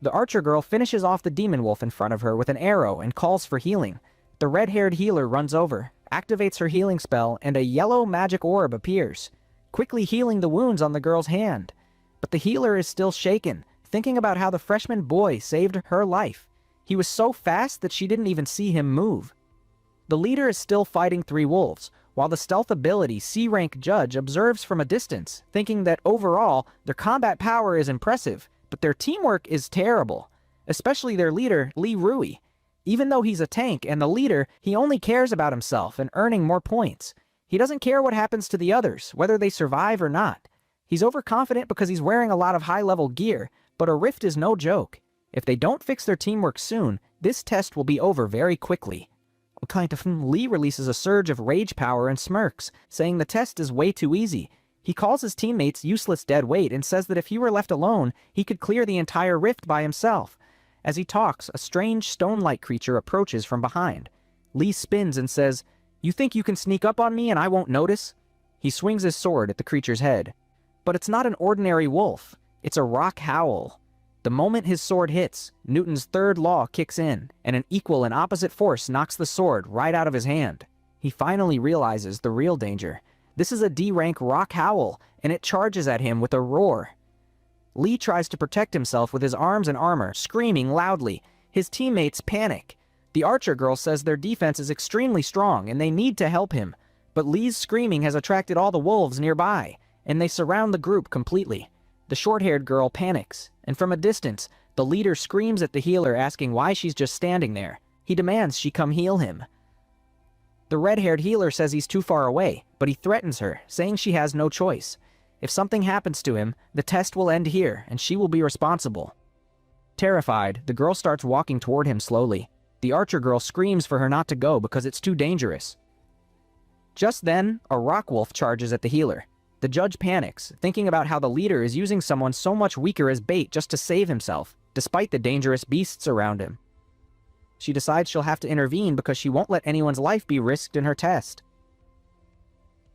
The archer girl finishes off the demon wolf in front of her with an arrow and calls for healing. The red-haired healer runs over, activates her healing spell, and a yellow magic orb appears, quickly healing the wounds on the girl's hand. But the healer is still shaken, thinking about how the freshman boy saved her life. He was so fast that she didn't even see him move. The leader is still fighting 3 wolves, while the stealth ability C-rank judge observes from a distance, thinking that overall, their combat power is impressive, but their teamwork is terrible, especially their leader, Lee Rui. Even though he's a tank and the leader, he only cares about himself and earning more points. He doesn't care what happens to the others, whether they survive or not. He's overconfident because he's wearing a lot of high-level gear, but a rift is no joke. If they don't fix their teamwork soon, this test will be over very quickly. Lee releases a surge of rage power and smirks, saying the test is way too easy. He calls his teammates useless dead weight and says that if he were left alone, he could clear the entire rift by himself. As he talks, a strange stone-like creature approaches from behind. Lee spins and says, "You think you can sneak up on me and I won't notice?" He swings his sword at the creature's head. But it's not an ordinary wolf. It's a rock howl. The moment his sword hits, Newton's third law kicks in, and an equal and opposite force knocks the sword right out of his hand. He finally realizes the real danger. This is a D-rank rock howl, and it charges at him with a roar. Lee tries to protect himself with his arms and armor, screaming loudly. His teammates panic. The archer girl says their defense is extremely strong and they need to help him. But Lee's screaming has attracted all the wolves nearby, and they surround the group completely. The short-haired girl panics, and from a distance, the leader screams at the healer asking why she's just standing there. He demands she come heal him. The red-haired healer says he's too far away, but he threatens her, saying she has no choice. If something happens to him, the test will end here, and she will be responsible. Terrified, the girl starts walking toward him slowly. The archer girl screams for her not to go because it's too dangerous. Just then, a rock wolf charges at the healer. The judge panics, thinking about how the leader is using someone so much weaker as bait just to save himself, despite the dangerous beasts around him. She decides she'll have to intervene because she won't let anyone's life be risked in her test.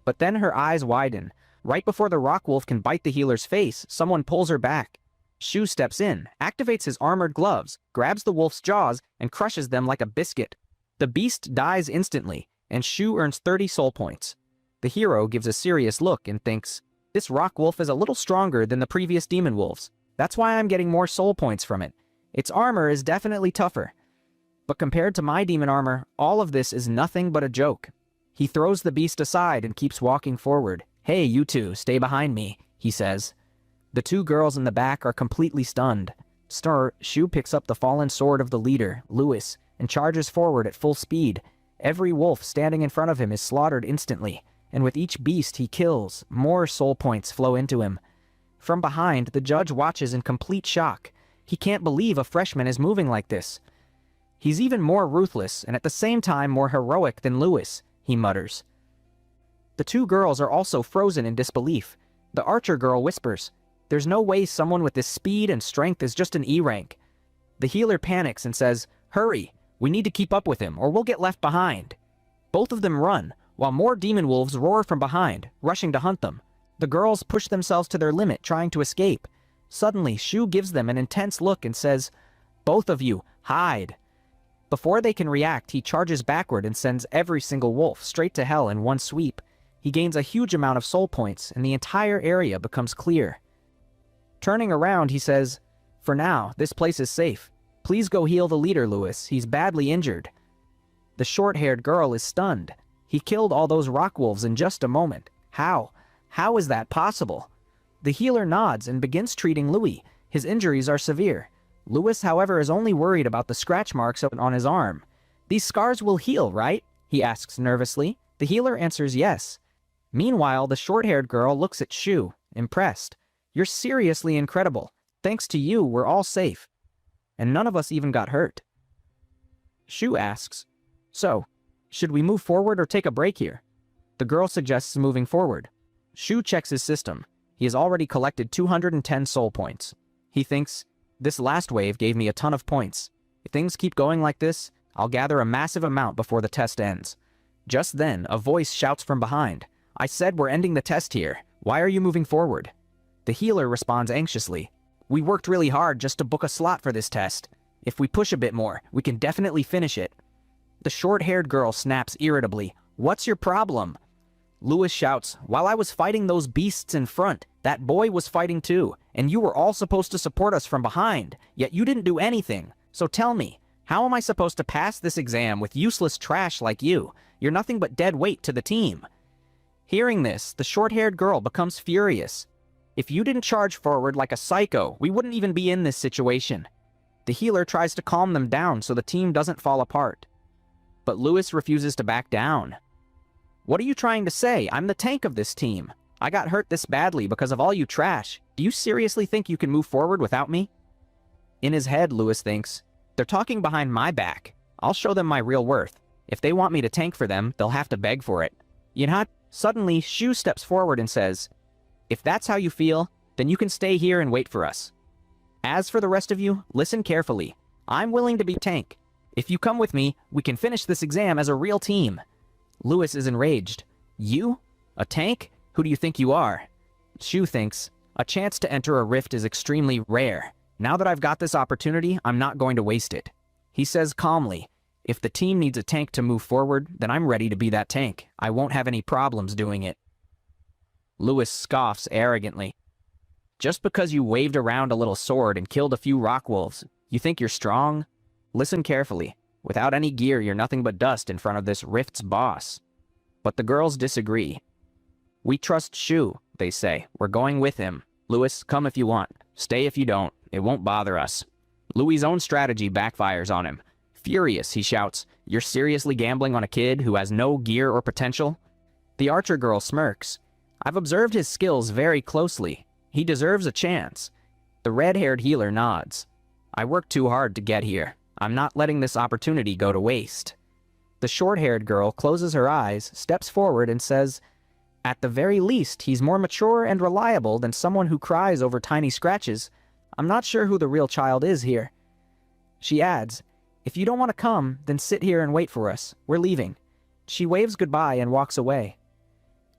But then her eyes widen. Right before the rock wolf can bite the healer's face, someone pulls her back. Shu steps in, activates his armored gloves, grabs the wolf's jaws, and crushes them like a biscuit. The beast dies instantly, and Shu earns 30 soul points. The hero gives a serious look and thinks, this rock wolf is a little stronger than the previous demon wolves. That's why I'm getting more soul points from it. Its armor is definitely tougher. But compared to my demon armor, all of this is nothing but a joke. He throws the beast aside and keeps walking forward. Hey, you two, stay behind me, he says. The two girls in the back are completely stunned. Shu picks up the fallen sword of the leader, Lewis, and charges forward at full speed. Every wolf standing in front of him is slaughtered instantly, and with each beast he kills, more soul points flow into him. From behind, the judge watches in complete shock. He can't believe a freshman is moving like this. He's even more ruthless, and at the same time more heroic than Lewis, he mutters. The two girls are also frozen in disbelief. The archer girl whispers, there's no way someone with this speed and strength is just an E rank. The healer panics and says, hurry, we need to keep up with him or we'll get left behind. Both of them run, while more demon wolves roar from behind, rushing to hunt them. The girls push themselves to their limit, trying to escape. Suddenly, Shu gives them an intense look and says, both of you, hide. Before they can react, he charges backward and sends every single wolf straight to hell in one sweep. He gains a huge amount of soul points, and the entire area becomes clear. Turning around, he says, for now, this place is safe. Please go heal the leader, Lewis. He's badly injured. The short-haired girl is stunned. He killed all those rock wolves in just a moment. How? How is that possible? The healer nods and begins treating Louis. His injuries are severe. Lewis, however, is only worried about the scratch marks on his arm. These scars will heal, right? He asks nervously. The healer answers yes. Meanwhile, the short-haired girl looks at Shu, impressed. You're seriously incredible. Thanks to you, we're all safe. And none of us even got hurt. Shu asks, so, should we move forward or take a break here? The girl suggests moving forward. Shu checks his system. He has already collected 210 soul points. He thinks, this last wave gave me a ton of points. If things keep going like this, I'll gather a massive amount before the test ends. Just then, a voice shouts from behind, I said we're ending the test here. Why are you moving forward? The healer responds anxiously. We worked really hard just to book a slot for this test. If we push a bit more, we can definitely finish it. The short-haired girl snaps irritably. What's your problem? Lewis shouts, while I was fighting those beasts in front, that boy was fighting too, and you were all supposed to support us from behind, yet you didn't do anything. So tell me, how am I supposed to pass this exam with useless trash like you? You're nothing but dead weight to the team. Hearing this, the short-haired girl becomes furious. If you didn't charge forward like a psycho, we wouldn't even be in this situation. The healer tries to calm them down so the team doesn't fall apart. But Lewis refuses to back down. What are you trying to say? I'm the tank of this team. I got hurt this badly because of all you trash. Do you seriously think you can move forward without me? In his head, Lewis thinks, they're talking behind my back. I'll show them my real worth. If they want me to tank for them, they'll have to beg for it. You know? Suddenly, Shu steps forward and says, if that's how you feel, then you can stay here and wait for us. As for the rest of you, listen carefully. I'm willing to be tank. If you come with me, we can finish this exam as a real team. Lewis is enraged. You? A tank? Who do you think you are? Shu thinks, a chance to enter a rift is extremely rare. Now that I've got this opportunity, I'm not going to waste it. He says calmly, if the team needs a tank to move forward, then I'm ready to be that tank. I won't have any problems doing it. Lewis scoffs arrogantly. Just because you waved around a little sword and killed a few rock wolves, you think you're strong? Listen carefully. Without any gear, you're nothing but dust in front of this Rift's boss. But the girls disagree. We trust Shu, they say. We're going with him. Louis, come if you want. Stay if you don't. It won't bother us. Louis' own strategy backfires on him. Furious, he shouts, "You're seriously gambling on a kid who has no gear or potential?" The archer girl smirks. "I've observed his skills very closely. He deserves a chance." The red-haired healer nods. "I worked too hard to get here. I'm not letting this opportunity go to waste." The short-haired girl closes her eyes, steps forward, and says, "At the very least, he's more mature and reliable than someone who cries over tiny scratches. I'm not sure who the real child is here." She adds, "If you don't want to come, then sit here and wait for us. We're leaving." She waves goodbye and walks away.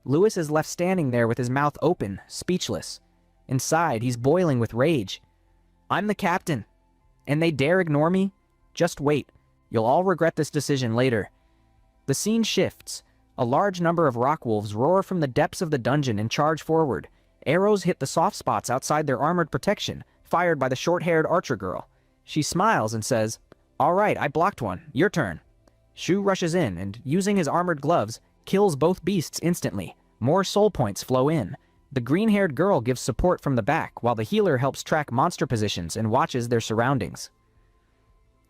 Louis is left standing there with his mouth open, speechless. Inside, he's boiling with rage. "I'm the captain. And they dare ignore me? Just wait. You'll all regret this decision later." The scene shifts. A large number of rock wolves roar from the depths of the dungeon and charge forward. Arrows hit the soft spots outside their armored protection, fired by the short-haired archer girl. She smiles and says, "All right, I blocked one. Your turn." Shu rushes in and, using his armored gloves, kills both beasts instantly. More soul points flow in. The green-haired girl gives support from the back, while the healer helps track monster positions and watches their surroundings.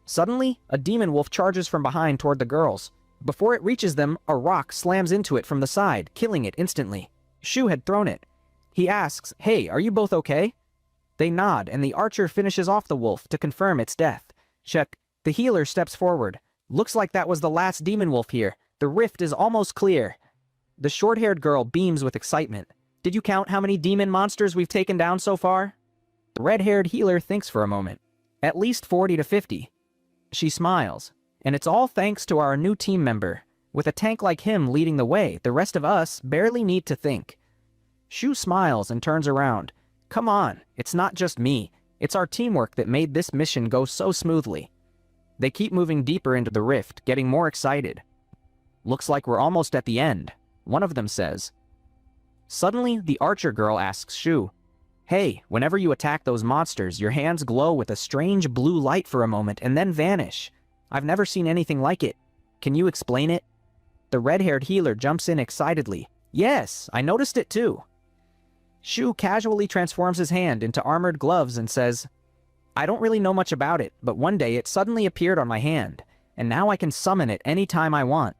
Suddenly, a demon wolf charges from behind toward the girls. Before it reaches them, a rock slams into it from the side, killing it instantly. Shu had thrown it. He asks, "Hey, are you both okay?" They nod, and the archer finishes off the wolf to confirm its death. Check. The healer steps forward. "Looks like that was the last demon wolf here. The rift is almost clear." The short-haired girl beams with excitement. "Did you count how many demon monsters we've taken down so far?" The red-haired healer thinks for a moment. "At least 40 to 50. She smiles. "And it's all thanks to our new team member. With a tank like him leading the way, the rest of us barely need to think." Shu smiles and turns around. "Come on, it's not just me. It's our teamwork that made this mission go so smoothly." They keep moving deeper into the rift, getting more excited. "Looks like we're almost at the end," one of them says. Suddenly, the archer girl asks Shu, "Hey, whenever you attack those monsters, your hands glow with a strange blue light for a moment and then vanish. I've never seen anything like it. Can you explain it?" The red-haired healer jumps in excitedly. "Yes, I noticed it too." Shu casually transforms his hand into armored gloves and says, "I don't really know much about it, but one day it suddenly appeared on my hand, and now I can summon it any time I want,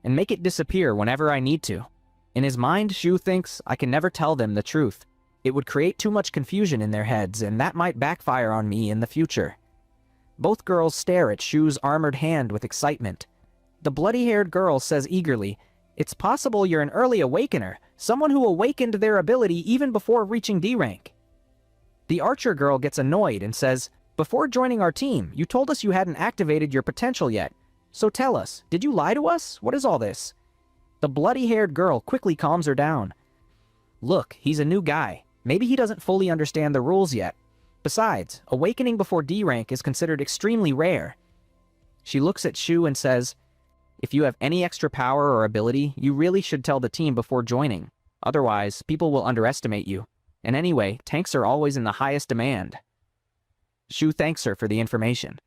and make it disappear whenever I need to." In his mind, Shu thinks, "I can never tell them the truth. It would create too much confusion in their heads, and that might backfire on me in the future." Both girls stare at Shu's armored hand with excitement. The bloody-haired girl says eagerly, "It's possible you're an early awakener, someone who awakened their ability even before reaching D rank." The archer girl gets annoyed and says, "Before joining our team, you told us you hadn't activated your potential yet. So tell us, did you lie to us? What is all this?" The bloody-haired girl quickly calms her down. "Look, he's a new guy. Maybe he doesn't fully understand the rules yet. Besides, awakening before D rank is considered extremely rare." She looks at Shu and says, "If you have any extra power or ability, you really should tell the team before joining. Otherwise, people will underestimate you. And anyway, tanks are always in the highest demand." Shu thanks her for the information.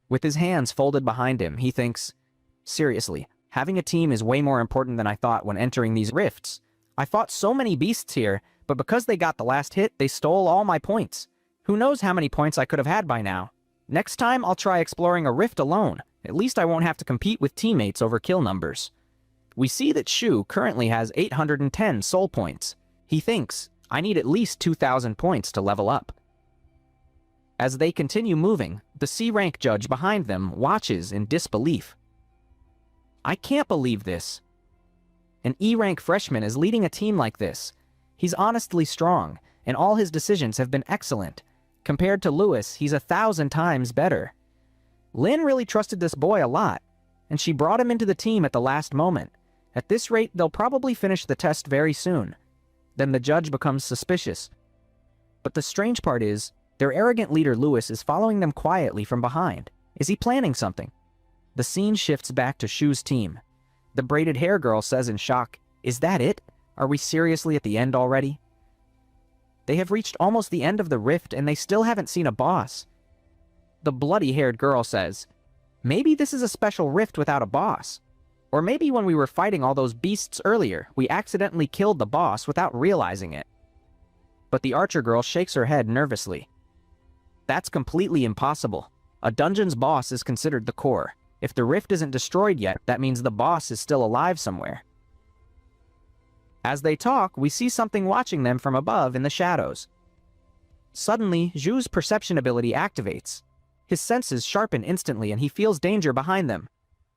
With his hands folded behind him, he thinks, "Seriously, having a team is way more important than I thought when entering these rifts. I fought so many beasts here, but because they got the last hit, they stole all my points. Who knows how many points I could have had by now. Next time, I'll try exploring a rift alone. At least I won't have to compete with teammates over kill numbers." We see that Shu currently has 810 soul points. He thinks, "I need at least 2,000 points to level up." As they continue moving, the C-rank judge behind them watches in disbelief. "I can't believe this. An E-rank freshman is leading a team like this. He's honestly strong, and all his decisions have been excellent. Compared to Louis, he's 1,000 times better. Lynn really trusted this boy a lot, and she brought him into the team at the last moment. At this rate, they'll probably finish the test very soon." Then the judge becomes suspicious. But the strange part is, their arrogant leader Louis is following them quietly from behind. Is he planning something? The scene shifts back to Shu's team. The braided hair girl says in shock, "Is that it? Are we seriously at the end already?" They have reached almost the end of the rift and they still haven't seen a boss. The bloody-haired girl says, maybe this is a special rift without a boss. Or maybe when we were fighting all those beasts earlier, we accidentally killed the boss without realizing it. But the archer girl shakes her head nervously. That's completely impossible. A dungeon's boss is considered the core. If the rift isn't destroyed yet, that means the boss is still alive somewhere. As they talk, we see something watching them from above in the shadows. Suddenly, Zhu's perception ability activates. His senses sharpen instantly and he feels danger behind them.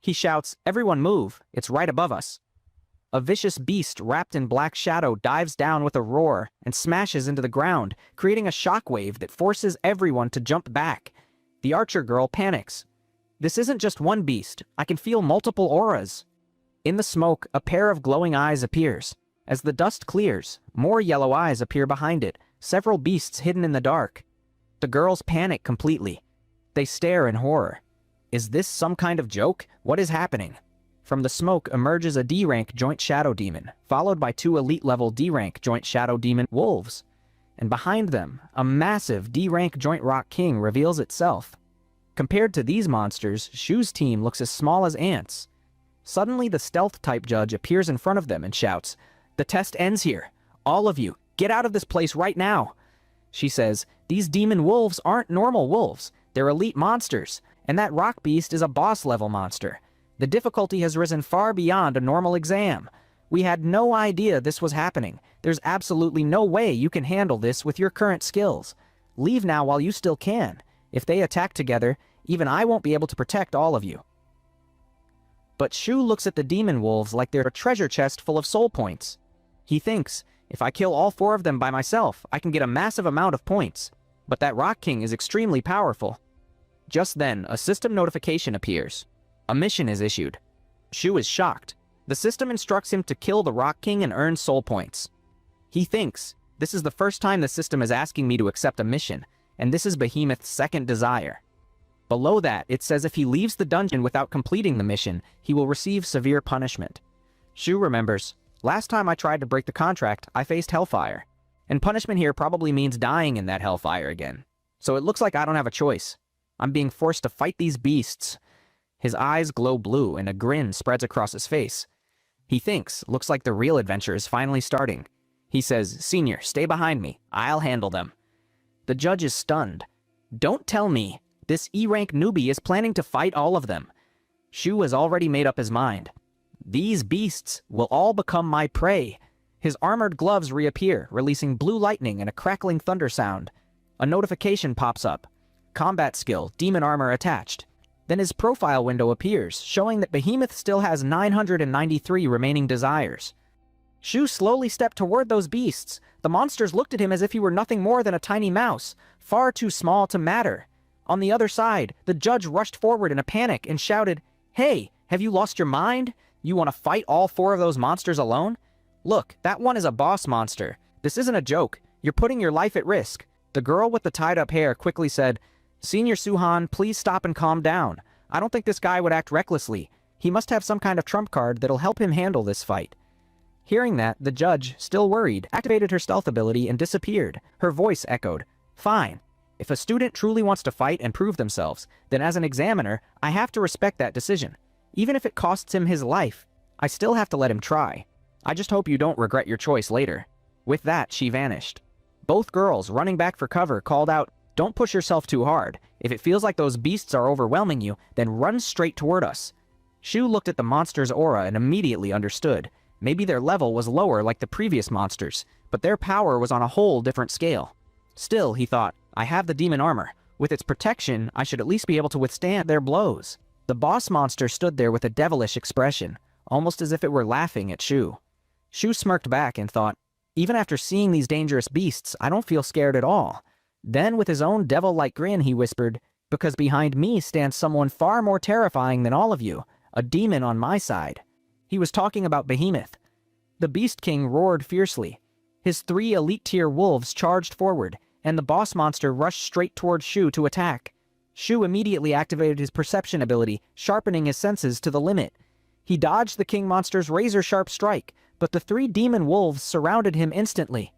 He shouts, "Everyone move, it's right above us." A vicious beast wrapped in black shadow dives down with a roar and smashes into the ground, creating a shockwave that forces everyone to jump back. The archer girl panics. This isn't just one beast, I can feel multiple auras. In the smoke, a pair of glowing eyes appears. As the dust clears, more yellow eyes appear behind it, several beasts hidden in the dark. The girls panic completely. They stare in horror. Is this some kind of joke? What is happening? From the smoke emerges a D-rank joint shadow demon, followed by 2 elite-level D-rank joint shadow demon wolves. And behind them, a massive D-rank joint rock king reveals itself. Compared to these monsters, Zhu's team looks as small as ants. Suddenly, the stealth-type judge appears in front of them and shouts, "The test ends here. All of you, get out of this place right now." She says, "These demon wolves aren't normal wolves. They're elite monsters, and that rock beast is a boss-level monster. The difficulty has risen far beyond a normal exam. We had no idea this was happening. There's absolutely no way you can handle this with your current skills. Leave now while you still can. If they attack together, even I won't be able to protect all of you." But Zhu looks at the demon wolves like they're a treasure chest full of soul points. He thinks, if I kill all 4 of them by myself, I can get a massive amount of points. But that Rock King is extremely powerful. Just then, a system notification appears. A mission is issued. Zhu is shocked. The system instructs him to kill the Rock King and earn soul points. He thinks, this is the first time the system is asking me to accept a mission, and this is Behemoth's second desire. Below that, it says if he leaves the dungeon without completing the mission, he will receive severe punishment. Zhu remembers, last time I tried to break the contract, I faced hellfire. And punishment here probably means dying in that hellfire again. So it looks like I don't have a choice. I'm being forced to fight these beasts. His eyes glow blue and a grin spreads across his face. He thinks, looks like the real adventure is finally starting. He says, "Senior, stay behind me. I'll handle them." The judge is stunned. Don't tell me. This E-rank newbie is planning to fight all of them. Zhu has already made up his mind. These beasts will all become my prey. His armored gloves reappear, releasing blue lightning and a crackling thunder sound. A notification pops up. Combat skill, demon armor attached. Then his profile window appears, showing that Behemoth still has 993 remaining desires. Zhu slowly stepped toward those beasts. The monsters looked at him as if he were nothing more than a tiny mouse, far too small to matter. On the other side, the judge rushed forward in a panic and shouted, "Hey, have you lost your mind? You want to fight all 4 of those monsters alone? Look, that one is a boss monster. This isn't a joke. You're putting your life at risk." The girl with the tied-up hair quickly said, "Senior Suhan, please stop and calm down. I don't think this guy would act recklessly. He must have some kind of trump card that'll help him handle this fight." Hearing that, the judge, still worried, activated her stealth ability and disappeared. Her voice echoed, "Fine. If a student truly wants to fight and prove themselves, then as an examiner, I have to respect that decision. Even if it costs him his life, I still have to let him try. I just hope you don't regret your choice later." With that, she vanished. Both girls, running back for cover, called out, "Don't push yourself too hard. If it feels like those beasts are overwhelming you, then run straight toward us." Zhu looked at the monster's aura and immediately understood. Maybe their level was lower like the previous monsters, but their power was on a whole different scale. Still, he thought, I have the demon armor. With its protection, I should at least be able to withstand their blows. The boss monster stood there with a devilish expression, almost as if it were laughing at Zhu. Zhu smirked back and thought, even after seeing these dangerous beasts, I don't feel scared at all. Then, with his own devil-like grin, he whispered, "Because behind me stands someone far more terrifying than all of you, a demon on my side." He was talking about Behemoth. The Beast King roared fiercely. His 3 elite-tier wolves charged forward, and the boss monster rushed straight towards Zhu to attack. Zhu immediately activated his perception ability, sharpening his senses to the limit. He dodged the king monster's razor-sharp strike, but the 3 demon wolves surrounded him instantly.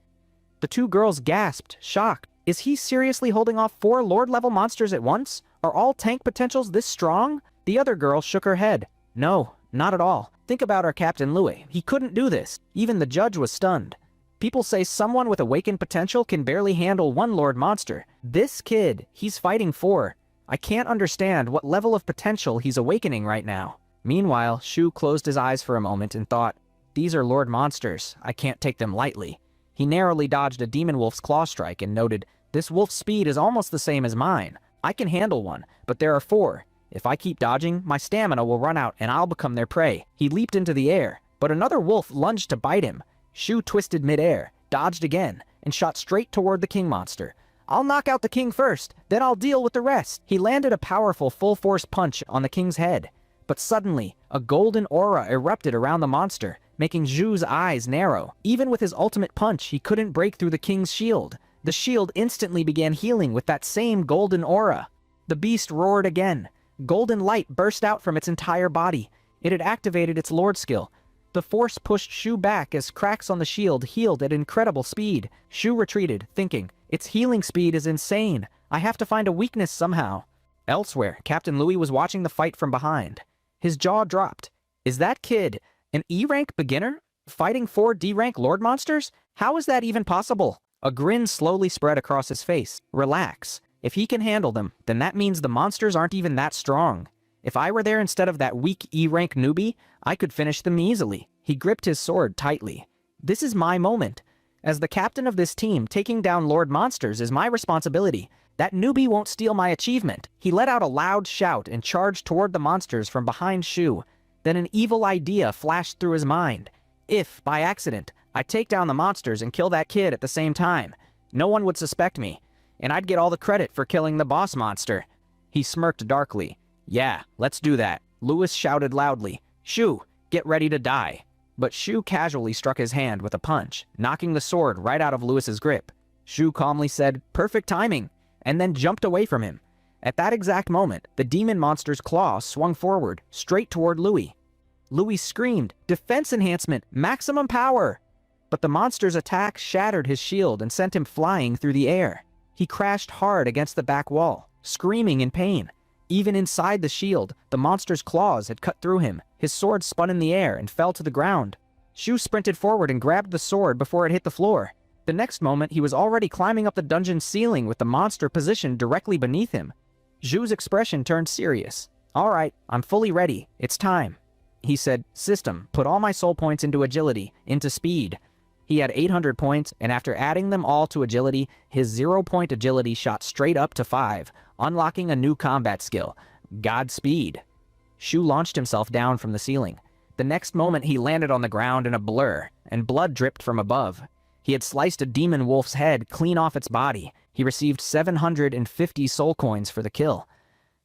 The two girls gasped, shocked. Is he seriously holding off 4 Lord-level monsters at once? Are all tank potentials this strong? The other girl shook her head. No, not at all. Think about our Captain Louis. He couldn't do this. Even the judge was stunned. People say someone with awakened potential can barely handle 1 Lord monster. This kid, he's fighting 4. I can't understand what level of potential he's awakening right now. Meanwhile, Shu closed his eyes for a moment and thought, these are Lord monsters. I can't take them lightly. He narrowly dodged a demon wolf's claw strike and noted, this wolf's speed is almost the same as mine. I can handle 1, but there are 4. If I keep dodging, my stamina will run out and I'll become their prey. He leaped into the air, but another wolf lunged to bite him. Shu twisted midair, dodged again, and shot straight toward the king monster. I'll knock out the king first, then I'll deal with the rest. He landed a powerful full-force punch on the king's head. But suddenly, a golden aura erupted around the monster, making Zhu's eyes narrow. Even with his ultimate punch, he couldn't break through the king's shield. The shield instantly began healing with that same golden aura. The beast roared again. Golden light burst out from its entire body. It had activated its Lord skill. The force pushed Shu back as cracks on the shield healed at incredible speed. Shu retreated, thinking, its healing speed is insane. I have to find a weakness somehow. Elsewhere, Captain Louis was watching the fight from behind. His jaw dropped. Is that kid an E-rank beginner? Fighting 4 D-rank Lord monsters? How is that even possible? A grin slowly spread across his face. Relax. If he can handle them, then that means the monsters aren't even that strong. If I were there instead of that weak E-rank newbie, I could finish them easily. He gripped his sword tightly. This is my moment. As the captain of this team, taking down Lord monsters is my responsibility. That newbie won't steal my achievement. He let out a loud shout and charged toward the monsters from behind Shu. Then an evil idea flashed through his mind. If, by accident, I take down the monsters and kill that kid at the same time, no one would suspect me, and I'd get all the credit for killing the boss monster. He smirked darkly. Yeah, let's do that. Louis shouted loudly, Shu, get ready to die. But Shu casually struck his hand with a punch, knocking the sword right out of Louis's grip. Shu calmly said, perfect timing, and then jumped away from him. At that exact moment, the demon monster's claw swung forward, straight toward Louis. Louis screamed, defense enhancement, maximum power! But the monster's attack shattered his shield and sent him flying through the air. He crashed hard against the back wall, screaming in pain. Even inside the shield, the monster's claws had cut through him. His sword spun in the air and fell to the ground. Shu sprinted forward and grabbed the sword before it hit the floor. The next moment, he was already climbing up the dungeon ceiling with the monster positioned directly beneath him. Zhu's expression turned serious. All right, I'm fully ready. It's time. He said, system, put all my soul points into agility, into speed. He had 800 points, and after adding them all to agility, his 0-point agility shot straight up to 5, unlocking a new combat skill, Godspeed. Shu launched himself down from the ceiling. The next moment he landed on the ground in a blur, and blood dripped from above. He had sliced a demon wolf's head clean off its body. He received 750 soul coins for the kill.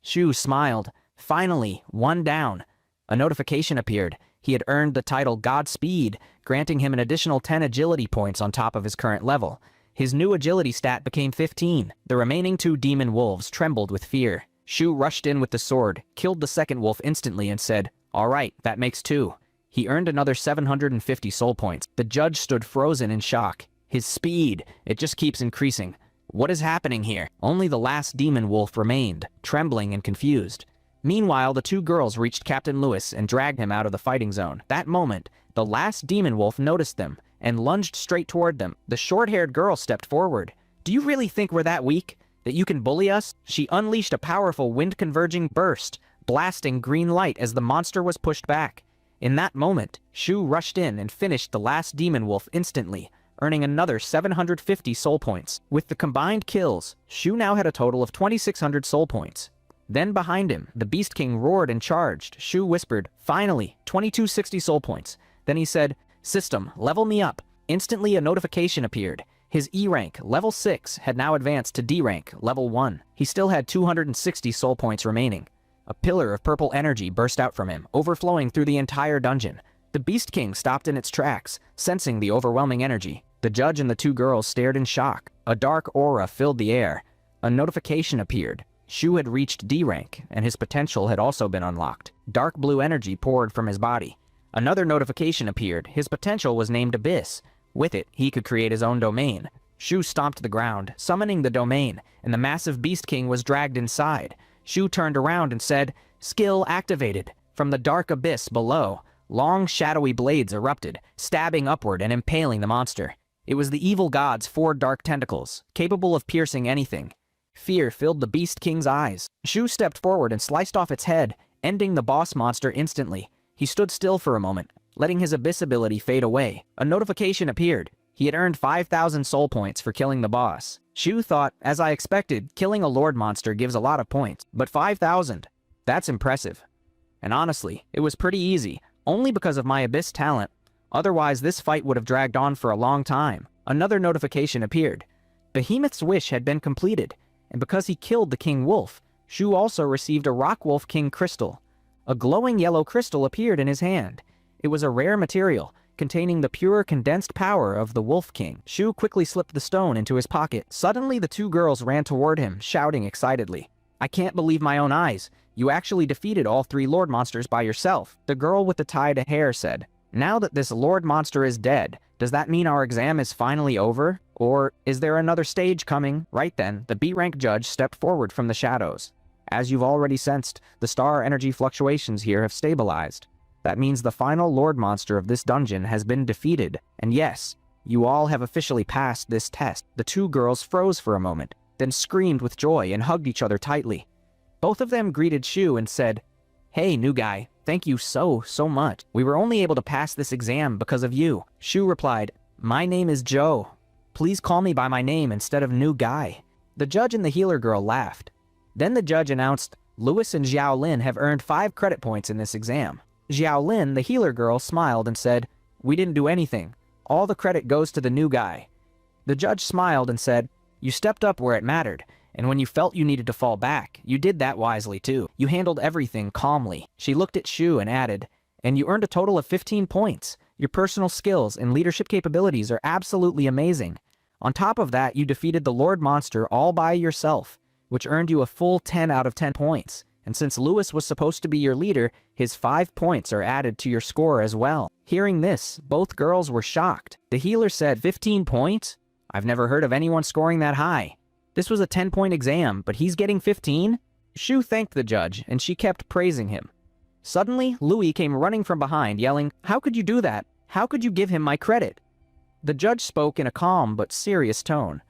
Shu smiled. Finally, 1 down. A notification appeared. He had earned the title Godspeed, granting him an additional 10 agility points on top of his current level. His new agility stat became 15. The remaining 2 demon wolves trembled with fear. Shu rushed in with the sword, killed the second wolf instantly and said, all right, that makes 2. He earned another 750 soul points. The judge stood frozen in shock. His speed, it just keeps increasing. What is happening here? Only the last demon wolf remained, trembling and confused. Meanwhile, the 2 girls reached Captain Louis and dragged him out of the fighting zone. That moment, the last demon wolf noticed them and lunged straight toward them. The short-haired girl stepped forward. Do you really think we're that weak? That you can bully us? She unleashed a powerful wind-converging burst, blasting green light as the monster was pushed back. In that moment, Shu rushed in and finished the last demon wolf instantly, earning another 750 soul points. With the combined kills, Shu now had a total of 2,600 soul points. Then behind him, the Beast King roared and charged. Shu whispered, finally, 2260 soul points. Then he said, system, level me up. Instantly a notification appeared. His E rank, level 6, had now advanced to D rank, level 1. He still had 260 soul points remaining. A pillar of purple energy burst out from him, overflowing through the entire dungeon. The Beast King stopped in its tracks, sensing the overwhelming energy. The judge and the 2 girls stared in shock. A dark aura filled the air. A notification appeared. Shu had reached D rank, and his potential had also been unlocked. Dark blue energy poured from his body. Another notification appeared. His potential was named Abyss. With it, he could create his own domain. Shu stomped the ground, summoning the domain, and the massive Beast King was dragged inside. Shu turned around and said, "Skill activated." From the dark abyss below, long shadowy blades erupted, stabbing upward and impaling the monster. It was the evil god's 4 dark tentacles, capable of piercing anything. Fear filled the Beast King's eyes. Shu stepped forward and sliced off its head, ending the boss monster instantly. He stood still for a moment, letting his abyss ability fade away. A notification appeared. He had earned 5,000 soul points for killing the boss. Shu thought, as I expected, killing a lord monster gives a lot of points, but 5,000? That's impressive. And honestly, it was pretty easy, only because of my abyss talent. Otherwise, this fight would have dragged on for a long time. Another notification appeared. Behemoth's wish had been completed, and because he killed the King Wolf, Shu also received a Rock Wolf King crystal. A glowing yellow crystal appeared in his hand. It was a rare material, containing the pure condensed power of the Wolf King. Shu quickly slipped the stone into his pocket. Suddenly, the 2 girls ran toward him, shouting excitedly, "I can't believe my own eyes. You actually defeated all 3 Lord monsters by yourself." The girl with the tied hair said, "Now that this Lord monster is dead, does that mean our exam is finally over? Or is there another stage coming?" Right then, the B-rank judge stepped forward from the shadows. "As you've already sensed, the star energy fluctuations here have stabilized. That means the final Lord monster of this dungeon has been defeated. And yes, you all have officially passed this test." The 2 girls froze for a moment, then screamed with joy and hugged each other tightly. Both of them greeted Shu and said, "Hey, new guy, thank you so much. We were only able to pass this exam because of you." Shu replied, "My name is Joe. Please call me by my name instead of new guy." The judge and the healer girl laughed. Then the judge announced, "Louis and Xiaolin have earned 5 credit points in this exam." Xiaolin, the healer girl, smiled and said, "We didn't do anything. All the credit goes to the new guy." The judge smiled and said, "You stepped up where it mattered, and when you felt you needed to fall back, you did that wisely too. You handled everything calmly." She looked at Shu and added, "And you earned a total of 15 points. Your personal skills and leadership capabilities are absolutely amazing. On top of that, you defeated the Lord Monster all by yourself, which earned you a full 10 out of 10 points. And since Louis was supposed to be your leader, his 5 points are added to your score as well." Hearing this, both girls were shocked. The healer said, 15 points? I've never heard of anyone scoring that high. This was a 10-point exam, but he's getting 15? Shu thanked the judge, and she kept praising him. Suddenly, Louis came running from behind, yelling, "How could you do that? How could you give him my credit?" The judge spoke in a calm but serious tone.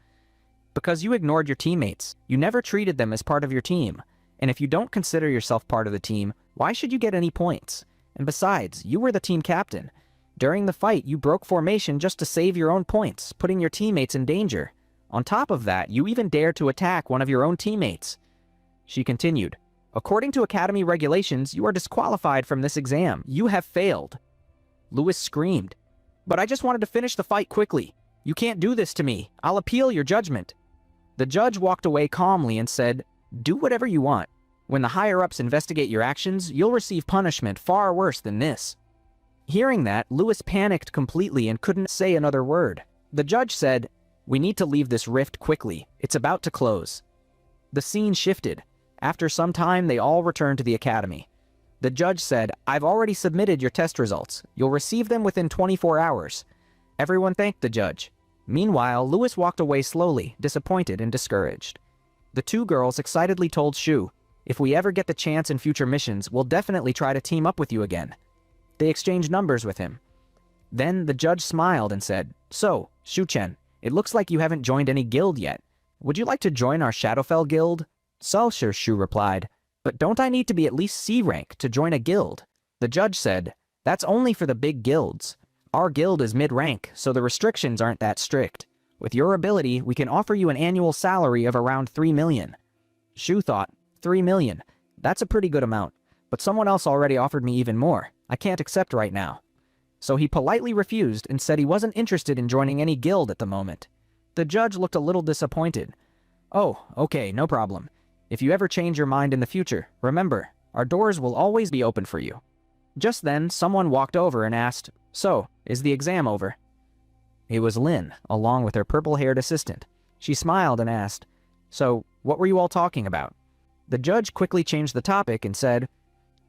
"Because you ignored your teammates. You never treated them as part of your team. And if you don't consider yourself part of the team, why should you get any points? And besides, you were the team captain. During the fight, you broke formation just to save your own points, putting your teammates in danger. On top of that, you even dared to attack one of your own teammates." She continued, "According to Academy regulations, you are disqualified from this exam. You have failed." Louis screamed, "But I just wanted to finish the fight quickly. You can't do this to me. I'll appeal your judgment." The judge walked away calmly and said, "Do whatever you want. When the higher-ups investigate your actions, you'll receive punishment far worse than this." Hearing that, Louis panicked completely and couldn't say another word. The judge said, "We need to leave this rift quickly. It's about to close." The scene shifted. After some time, they all returned to the academy. The judge said, "I've already submitted your test results. You'll receive them within 24 hours. Everyone thanked the judge. Meanwhile, Louis walked away slowly, disappointed and discouraged. The 2 girls excitedly told Shu, "If we ever get the chance in future missions, we'll definitely try to team up with you again." They exchanged numbers with him. Then the judge smiled and said, "So, Shu-chen, it looks like you haven't joined any guild yet. Would you like to join our Shadowfell guild?" "So, sure," Shu replied, "but don't I need to be at least C rank to join a guild?" The judge said, "That's only for the big guilds. Our guild is mid-rank, so the restrictions aren't that strict. With your ability, we can offer you an annual salary of around 3 million. Shu thought, 3 million? That's a pretty good amount, but someone else already offered me even more. I can't accept right now. So he politely refused and said he wasn't interested in joining any guild at the moment. The judge looked a little disappointed. "Oh, okay, no problem. If you ever change your mind in the future, remember, our doors will always be open for you." Just then, someone walked over and asked, "So, is the exam over?" It was Lin, along with her purple-haired assistant. She smiled and asked, "So, what were you all talking about?" The judge quickly changed the topic and said,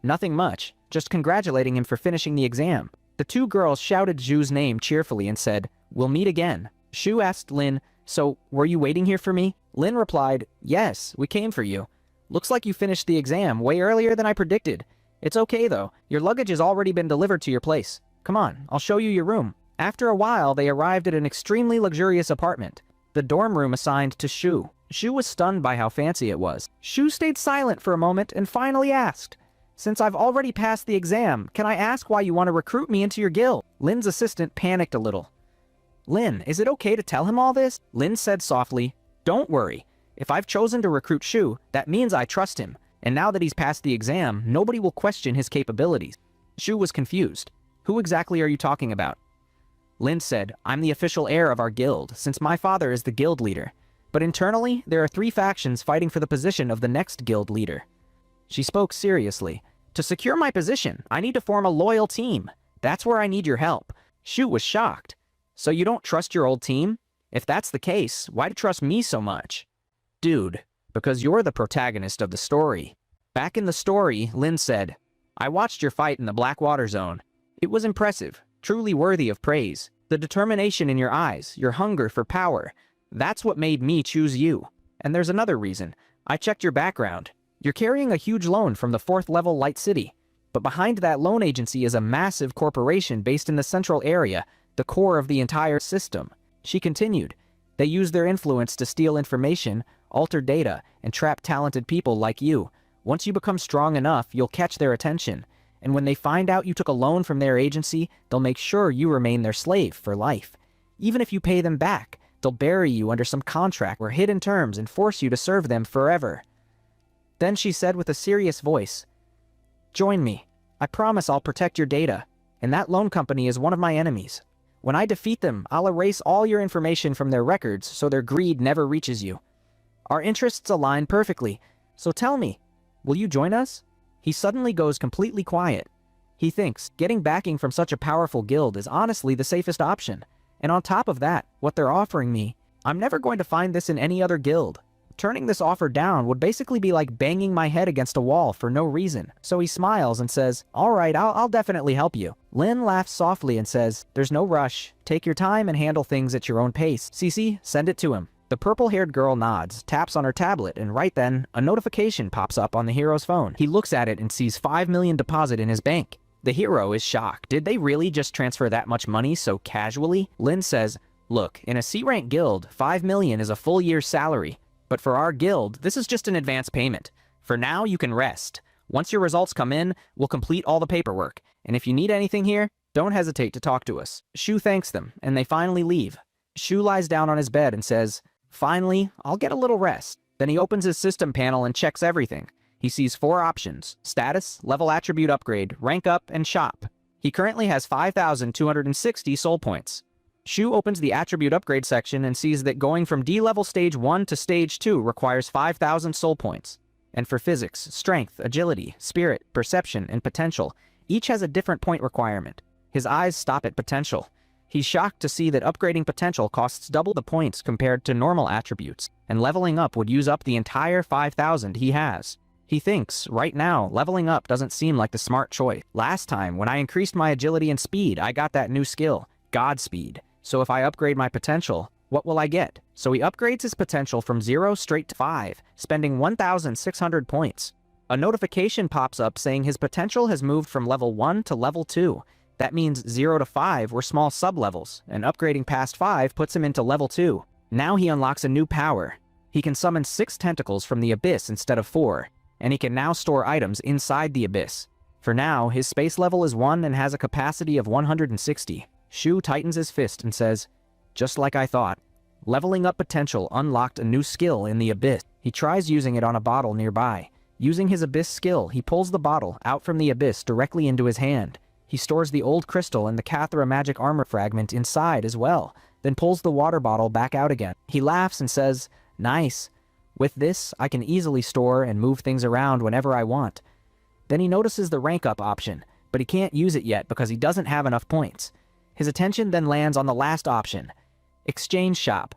"Nothing much, just congratulating him for finishing the exam." The 2 girls shouted Zhu's name cheerfully and said, "We'll meet again." Shu asked Lin, So, were you waiting here for me? Lin replied, yes, we came for you. Looks like you finished the exam way earlier than I predicted. It's okay though, your luggage has already been delivered to your place. Come on, I'll show you your room. After a while, they arrived at an extremely luxurious apartment, the dorm room assigned to Shu. Shu was stunned by how fancy it was. Shu stayed silent for a moment and finally asked, since I've already passed the exam, can I ask why you want to recruit me into your guild? Lin's assistant panicked a little. Lin, is it okay to tell him all this? Lin said softly, don't worry. If I've chosen to recruit Shu, that means I trust him. And now that he's passed the exam, nobody will question his capabilities. Shu was confused. Who exactly are you talking about? Lin said, I'm the official heir of our guild, since my father is the guild leader. But internally, there are 3 factions fighting for the position of the next guild leader. She spoke seriously. To secure my position, I need to form a loyal team. That's where I need your help. Shu was shocked. So you don't trust your old team? If that's the case, why do you trust me so much? Dude, because you're the protagonist of the story. Back in the story, Lin said, I watched your fight in the Blackwater Zone. It was impressive, truly worthy of praise. The determination in your eyes, your hunger for power, that's what made me choose you. And there's another reason. I checked your background. You're carrying a huge loan from the 4th level Light City. But behind that loan agency is a massive corporation based in the central area, the core of the entire system. She continued, they use their influence to steal information, alter data, and trap talented people like you. Once you become strong enough, you'll catch their attention. And when they find out you took a loan from their agency, they'll make sure you remain their slave for life. Even if you pay them back, they'll bury you under some contract or hidden terms and force you to serve them forever. Then she said with a serious voice, join me. I promise I'll protect your data. And that loan company is one of my enemies. When I defeat them, I'll erase all your information from their records so their greed never reaches you. Our interests align perfectly, so tell me, will you join us? He suddenly goes completely quiet. He thinks getting backing from such a powerful guild is honestly the safest option. And on top of that, what they're offering me, I'm never going to find this in any other guild. Turning this offer down would basically be like banging my head against a wall for no reason. So he smiles and says, all right, I'll definitely help you. Lin laughs softly and says, there's no rush. Take your time and handle things at your own pace. Cece, send it to him. The purple-haired girl nods, taps on her tablet, and right then, a notification pops up on the hero's phone. He looks at it and sees 5 million deposit in his bank. The hero is shocked. Did they really just transfer that much money so casually? Lin says, look, in a C-rank guild, 5 million is a full year's salary. But for our guild, this is just an advance payment. For now, you can rest. Once your results come in, we'll complete all the paperwork. And if you need anything here, don't hesitate to talk to us. Shu thanks them, and they finally leave. Shu lies down on his bed and says, finally, I'll get a little rest. Then he opens his system panel and checks everything. He sees 4 options: status, level attribute upgrade, rank up, and shop. He currently has 5,260 soul points. Shu opens the attribute upgrade section and sees that going from D-level stage 1 to stage 2 requires 5,000 soul points. And for physics, strength, agility, spirit, perception, and potential, each has a different point requirement. His eyes stop at potential. He's shocked to see that upgrading potential costs double the points compared to normal attributes, and leveling up would use up the entire 5,000 he has. He thinks, right now, leveling up doesn't seem like the smart choice. Last time, when I increased my agility and speed, I got that new skill, Godspeed. So if I upgrade my potential, what will I get? So he upgrades his potential from 0 straight to 5, spending 1,600 points. A notification pops up saying his potential has moved from level 1 to level 2. That means 0 to 5 were small sub-levels, and upgrading past 5 puts him into level 2. Now he unlocks a new power. He can summon 6 tentacles from the abyss instead of 4, and he can now store items inside the abyss. For now, his space level is 1 and has a capacity of 160. Shu tightens his fist and says, just like I thought. Leveling up potential unlocked a new skill in the abyss. He tries using it on a bottle nearby. Using his abyss skill, he pulls the bottle out from the abyss directly into his hand. He stores the old crystal and the Cathra magic armor fragment inside as well, then pulls the water bottle back out again. He laughs and says, nice. With this, I can easily store and move things around whenever I want. Then he notices the rank up option, but he can't use it yet because he doesn't have enough points. His attention then lands on the last option, Exchange Shop.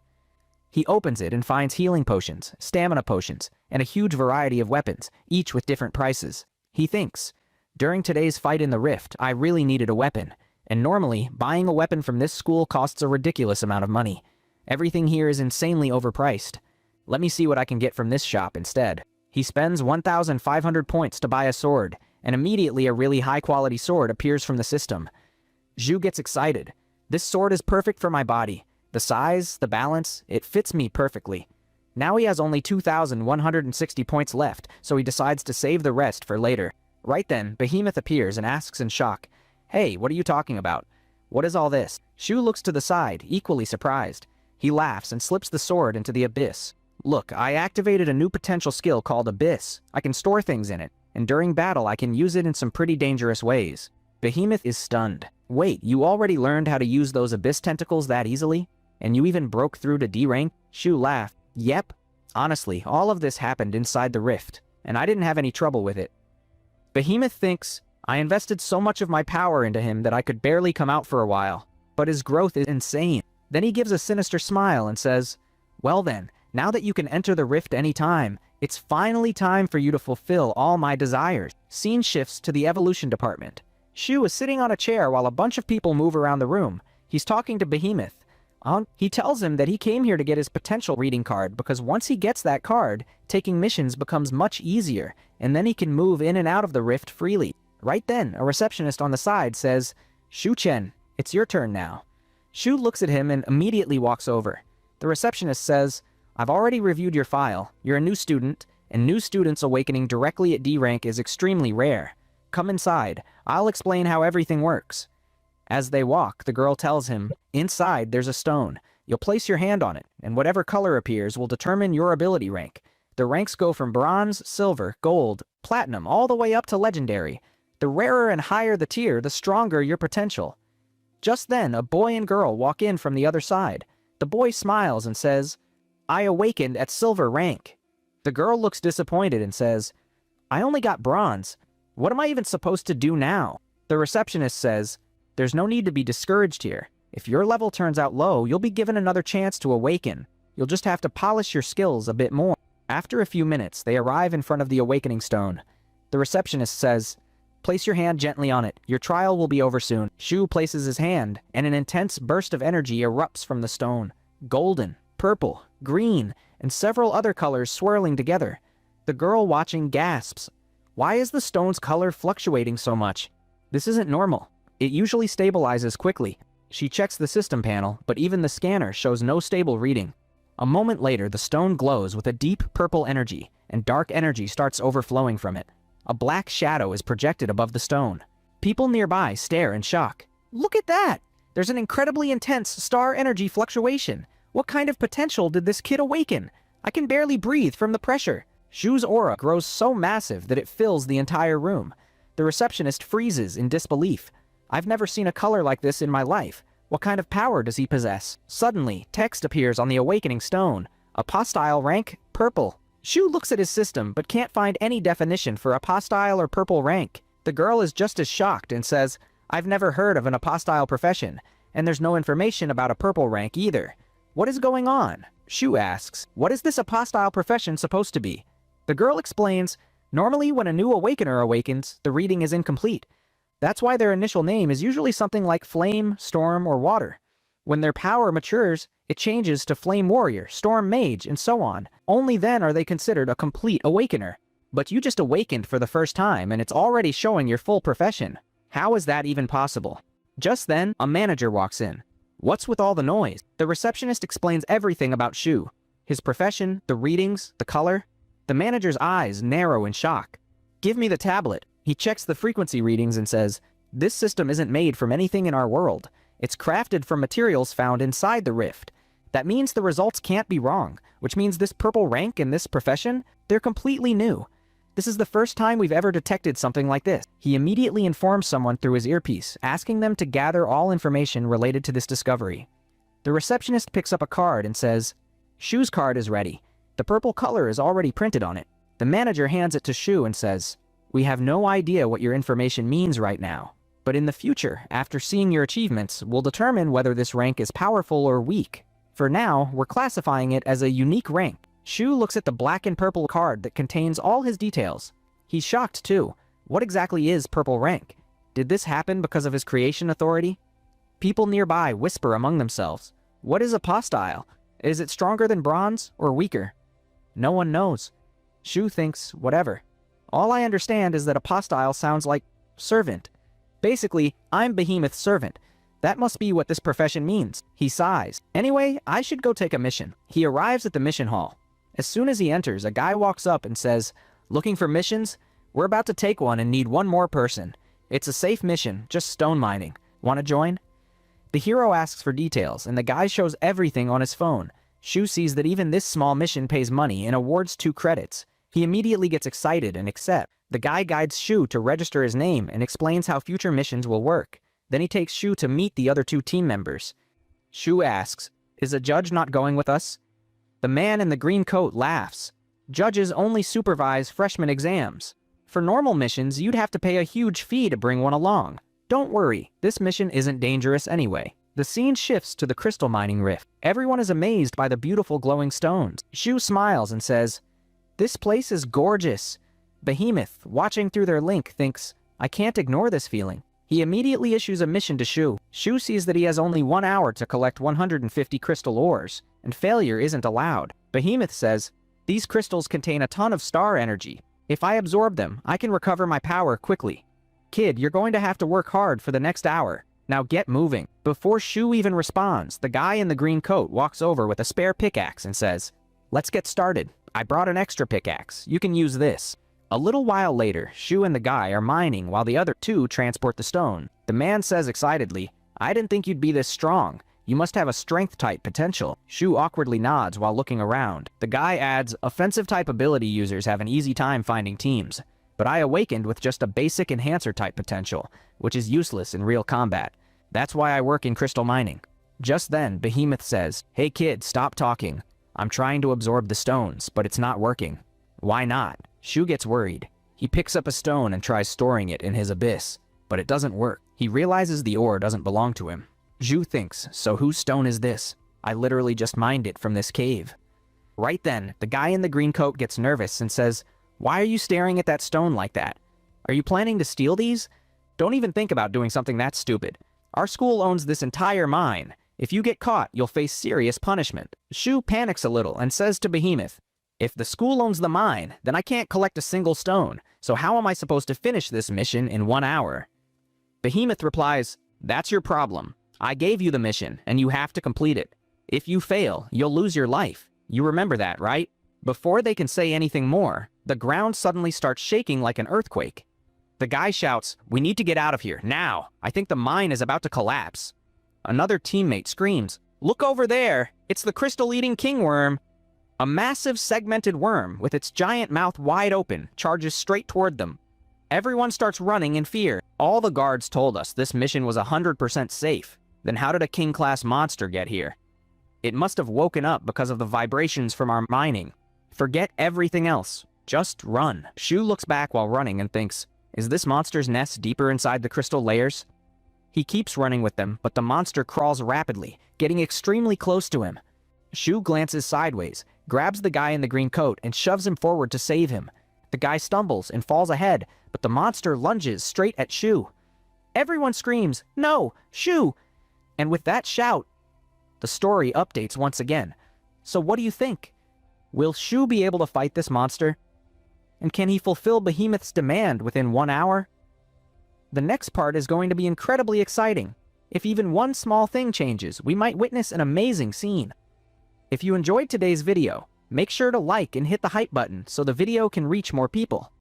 He opens it and finds healing potions, stamina potions, and a huge variety of weapons, each with different prices. He thinks, during today's fight in the Rift, I really needed a weapon, and normally, buying a weapon from this school costs a ridiculous amount of money. Everything here is insanely overpriced. Let me see what I can get from this shop instead. He spends 1,500 points to buy a sword, and immediately a really high-quality sword appears from the system. Zhu gets excited. This sword is perfect for my body. The size, the balance, it fits me perfectly. Now he has only 2,160 points left, so he decides to save the rest for later. Right then, Behemoth appears and asks in shock, "Hey, what are you talking about? What is all this?" Zhu looks to the side, equally surprised. He laughs and slips the sword into the abyss. "Look, I activated a new potential skill called Abyss. I can store things in it, and during battle I can use it in some pretty dangerous ways." Behemoth is stunned. "Wait, you already learned how to use those Abyss tentacles that easily? And you even broke through to D rank?" Zhu laughed. "Yep. Honestly, all of this happened inside the rift, and I didn't have any trouble with it." Behemoth thinks, "I invested so much of my power into him that I could barely come out for a while, but his growth is insane." Then he gives a sinister smile and says, "Well then, now that you can enter the rift anytime, it's finally time for you to fulfill all my desires." Scene shifts to the evolution department. Zhu is sitting on a chair while a bunch of people move around the room. He's talking to Behemoth. He tells him that he came here to get his potential reading card because once he gets that card, taking missions becomes much easier, and then he can move in and out of the rift freely. Right then, a receptionist on the side says, "Zhu Chen, it's your turn now." Zhu looks at him and immediately walks over. The receptionist says, "I've already reviewed your file. You're a new student, and new students awakening directly at D rank is extremely rare. Come inside. I'll explain how everything works." As they walk, the girl tells him, "Inside there's a stone. You'll place your hand on it, and whatever color appears will determine your ability rank. The ranks go from bronze, silver, gold, platinum, all the way up to legendary. The rarer and higher the tier, the stronger your potential." Just then, a boy and girl walk in from the other side. The boy smiles and says, "I awakened at silver rank." The girl looks disappointed and says, "I only got bronze. What am I even supposed to do now?" The receptionist says, "There's no need to be discouraged here. If your level turns out low, you'll be given another chance to awaken. You'll just have to polish your skills a bit more." After a few minutes, they arrive in front of the awakening stone. The receptionist says, "Place your hand gently on it. Your trial will be over soon." Zhu places his hand, and an intense burst of energy erupts from the stone. Golden, purple, green, and several other colors swirling together. The girl watching gasps. Why is the stone's color fluctuating so much? This isn't normal. It usually stabilizes quickly. She checks the system panel, but even the scanner shows no stable reading. A moment later, the stone glows with a deep purple energy, and dark energy starts overflowing from it. A black shadow is projected above the stone. People nearby stare in shock. "Look at that! There's an incredibly intense star energy fluctuation. What kind of potential did this kid awaken? I can barely breathe from the pressure." Zhu's aura grows so massive that it fills the entire room. The receptionist freezes in disbelief. "I've never seen a color like this in my life. What kind of power does he possess?" Suddenly, text appears on the awakening stone. Apostile rank, purple. Zhu looks at his system, but can't find any definition for apostile or purple rank. The girl is just as shocked and says, "I've never heard of an apostile profession, and there's no information about a purple rank either. What is going on?" Zhu asks, "What is this apostile profession supposed to be?" The girl explains, "Normally when a new awakener awakens, the reading is incomplete. That's why their initial name is usually something like Flame, Storm, or Water. When their power matures, it changes to Flame Warrior, Storm Mage, and so on. Only then are they considered a complete awakener. But you just awakened for the first time, and it's already showing your full profession. How is that even possible?" Just then, a manager walks in. "What's with all the noise?" The receptionist explains everything about Zhu. His profession, the readings, the color. The manager's eyes narrow in shock. "Give me the tablet." He checks the frequency readings and says, "This system isn't made from anything in our world. It's crafted from materials found inside the rift. That means the results can't be wrong, which means this purple rank and this profession, they're completely new. This is the first time we've ever detected something like this." He immediately informs someone through his earpiece, asking them to gather all information related to this discovery. The receptionist picks up a card and says, "Zhu's card is ready. The purple color is already printed on it." The manager hands it to Zhu and says, "We have no idea what your information means right now, but in the future, after seeing your achievements, we'll determine whether this rank is powerful or weak. For now, we're classifying it as a unique rank." Zhu looks at the black and purple card that contains all his details. He's shocked too. What exactly is purple rank? Did this happen because of his creation authority? People nearby whisper among themselves. What is apostile? Is it stronger than bronze or weaker? No one knows. Shu thinks, whatever. All I understand is that apostille sounds like servant. Basically, I'm Behemoth's servant. That must be what this profession means. He sighs. Anyway, I should go take a mission. He arrives at the mission hall. As soon as he enters, a guy walks up and says, "Looking for missions? We're about to take one and need one more person. It's a safe mission, just stone mining. Want to join?" The hero asks for details, and the guy shows everything on his phone. Shu sees that even this small mission pays money and awards 2 credits. He immediately gets excited and accepts. The guy guides Shu to register his name and explains how future missions will work. Then he takes Shu to meet the other 2 team members. Shu asks, "Is a judge not going with us?" The man in the green coat laughs. Judges only supervise freshman exams. For normal missions, you'd have to pay a huge fee to bring one along. Don't worry, this mission isn't dangerous anyway. The scene shifts to the crystal mining rift. Everyone is amazed by the beautiful glowing stones. Shu smiles and says, "This place is gorgeous." Behemoth, watching through their link, thinks, "I can't ignore this feeling." He immediately issues a mission to Shu. Shu sees that he has only 1 hour to collect 150 crystal ores, and failure isn't allowed. Behemoth says, "These crystals contain a ton of star energy. If I absorb them, I can recover my power quickly. Kid, you're going to have to work hard for the next hour. Now get moving." Before Shu even responds, the guy in the green coat walks over with a spare pickaxe and says, "Let's get started. I brought an extra pickaxe. You can use this." A little while later, Shu and the guy are mining while the other 2 transport the stone. The man says excitedly, "I didn't think you'd be this strong. You must have a strength-type potential." Shu awkwardly nods while looking around. The guy adds, "Offensive-type ability users have an easy time finding teams, but I awakened with just a basic enhancer-type potential, which is useless in real combat. That's why I work in crystal mining." Just then, Behemoth says, "Hey kid, stop talking. I'm trying to absorb the stones, but it's not working." "Why not?" Shu gets worried. He picks up a stone and tries storing it in his abyss, but it doesn't work. He realizes the ore doesn't belong to him. Shu thinks, "So whose stone is this? I literally just mined it from this cave." Right then, the guy in the green coat gets nervous and says, "Why are you staring at that stone like that? Are you planning to steal these? Don't even think about doing something that stupid. Our school owns this entire mine. If you get caught, you'll face serious punishment." Shu panics a little and says to Behemoth, "If the school owns the mine, then I can't collect a single stone, so how am I supposed to finish this mission in 1 hour?" Behemoth replies, "That's your problem. I gave you the mission, and you have to complete it. If you fail, you'll lose your life. You remember that, right?" Before they can say anything more, the ground suddenly starts shaking like an earthquake. The guy shouts, "We need to get out of here, now! I think the mine is about to collapse." Another teammate screams, "Look over there! It's the crystal-eating kingworm!" A massive segmented worm, with its giant mouth wide open, charges straight toward them. Everyone starts running in fear. All the guards told us this mission was 100% safe. Then how did a king-class monster get here? It must have woken up because of the vibrations from our mining. Forget everything else. Just run. Shu looks back while running and thinks, is this monster's nest deeper inside the crystal layers? He keeps running with them, but the monster crawls rapidly, getting extremely close to him. Shu glances sideways, grabs the guy in the green coat, and shoves him forward to save him. The guy stumbles and falls ahead, but the monster lunges straight at Shu. Everyone screams, "No, Shu!" And with that shout, the story updates once again. So what do you think? Will Shu be able to fight this monster? And can he fulfill Behemoth's demand within 1 hour? The next part is going to be incredibly exciting. If even one small thing changes, we might witness an amazing scene. If you enjoyed today's video, make sure to like and hit the hype button so the video can reach more people.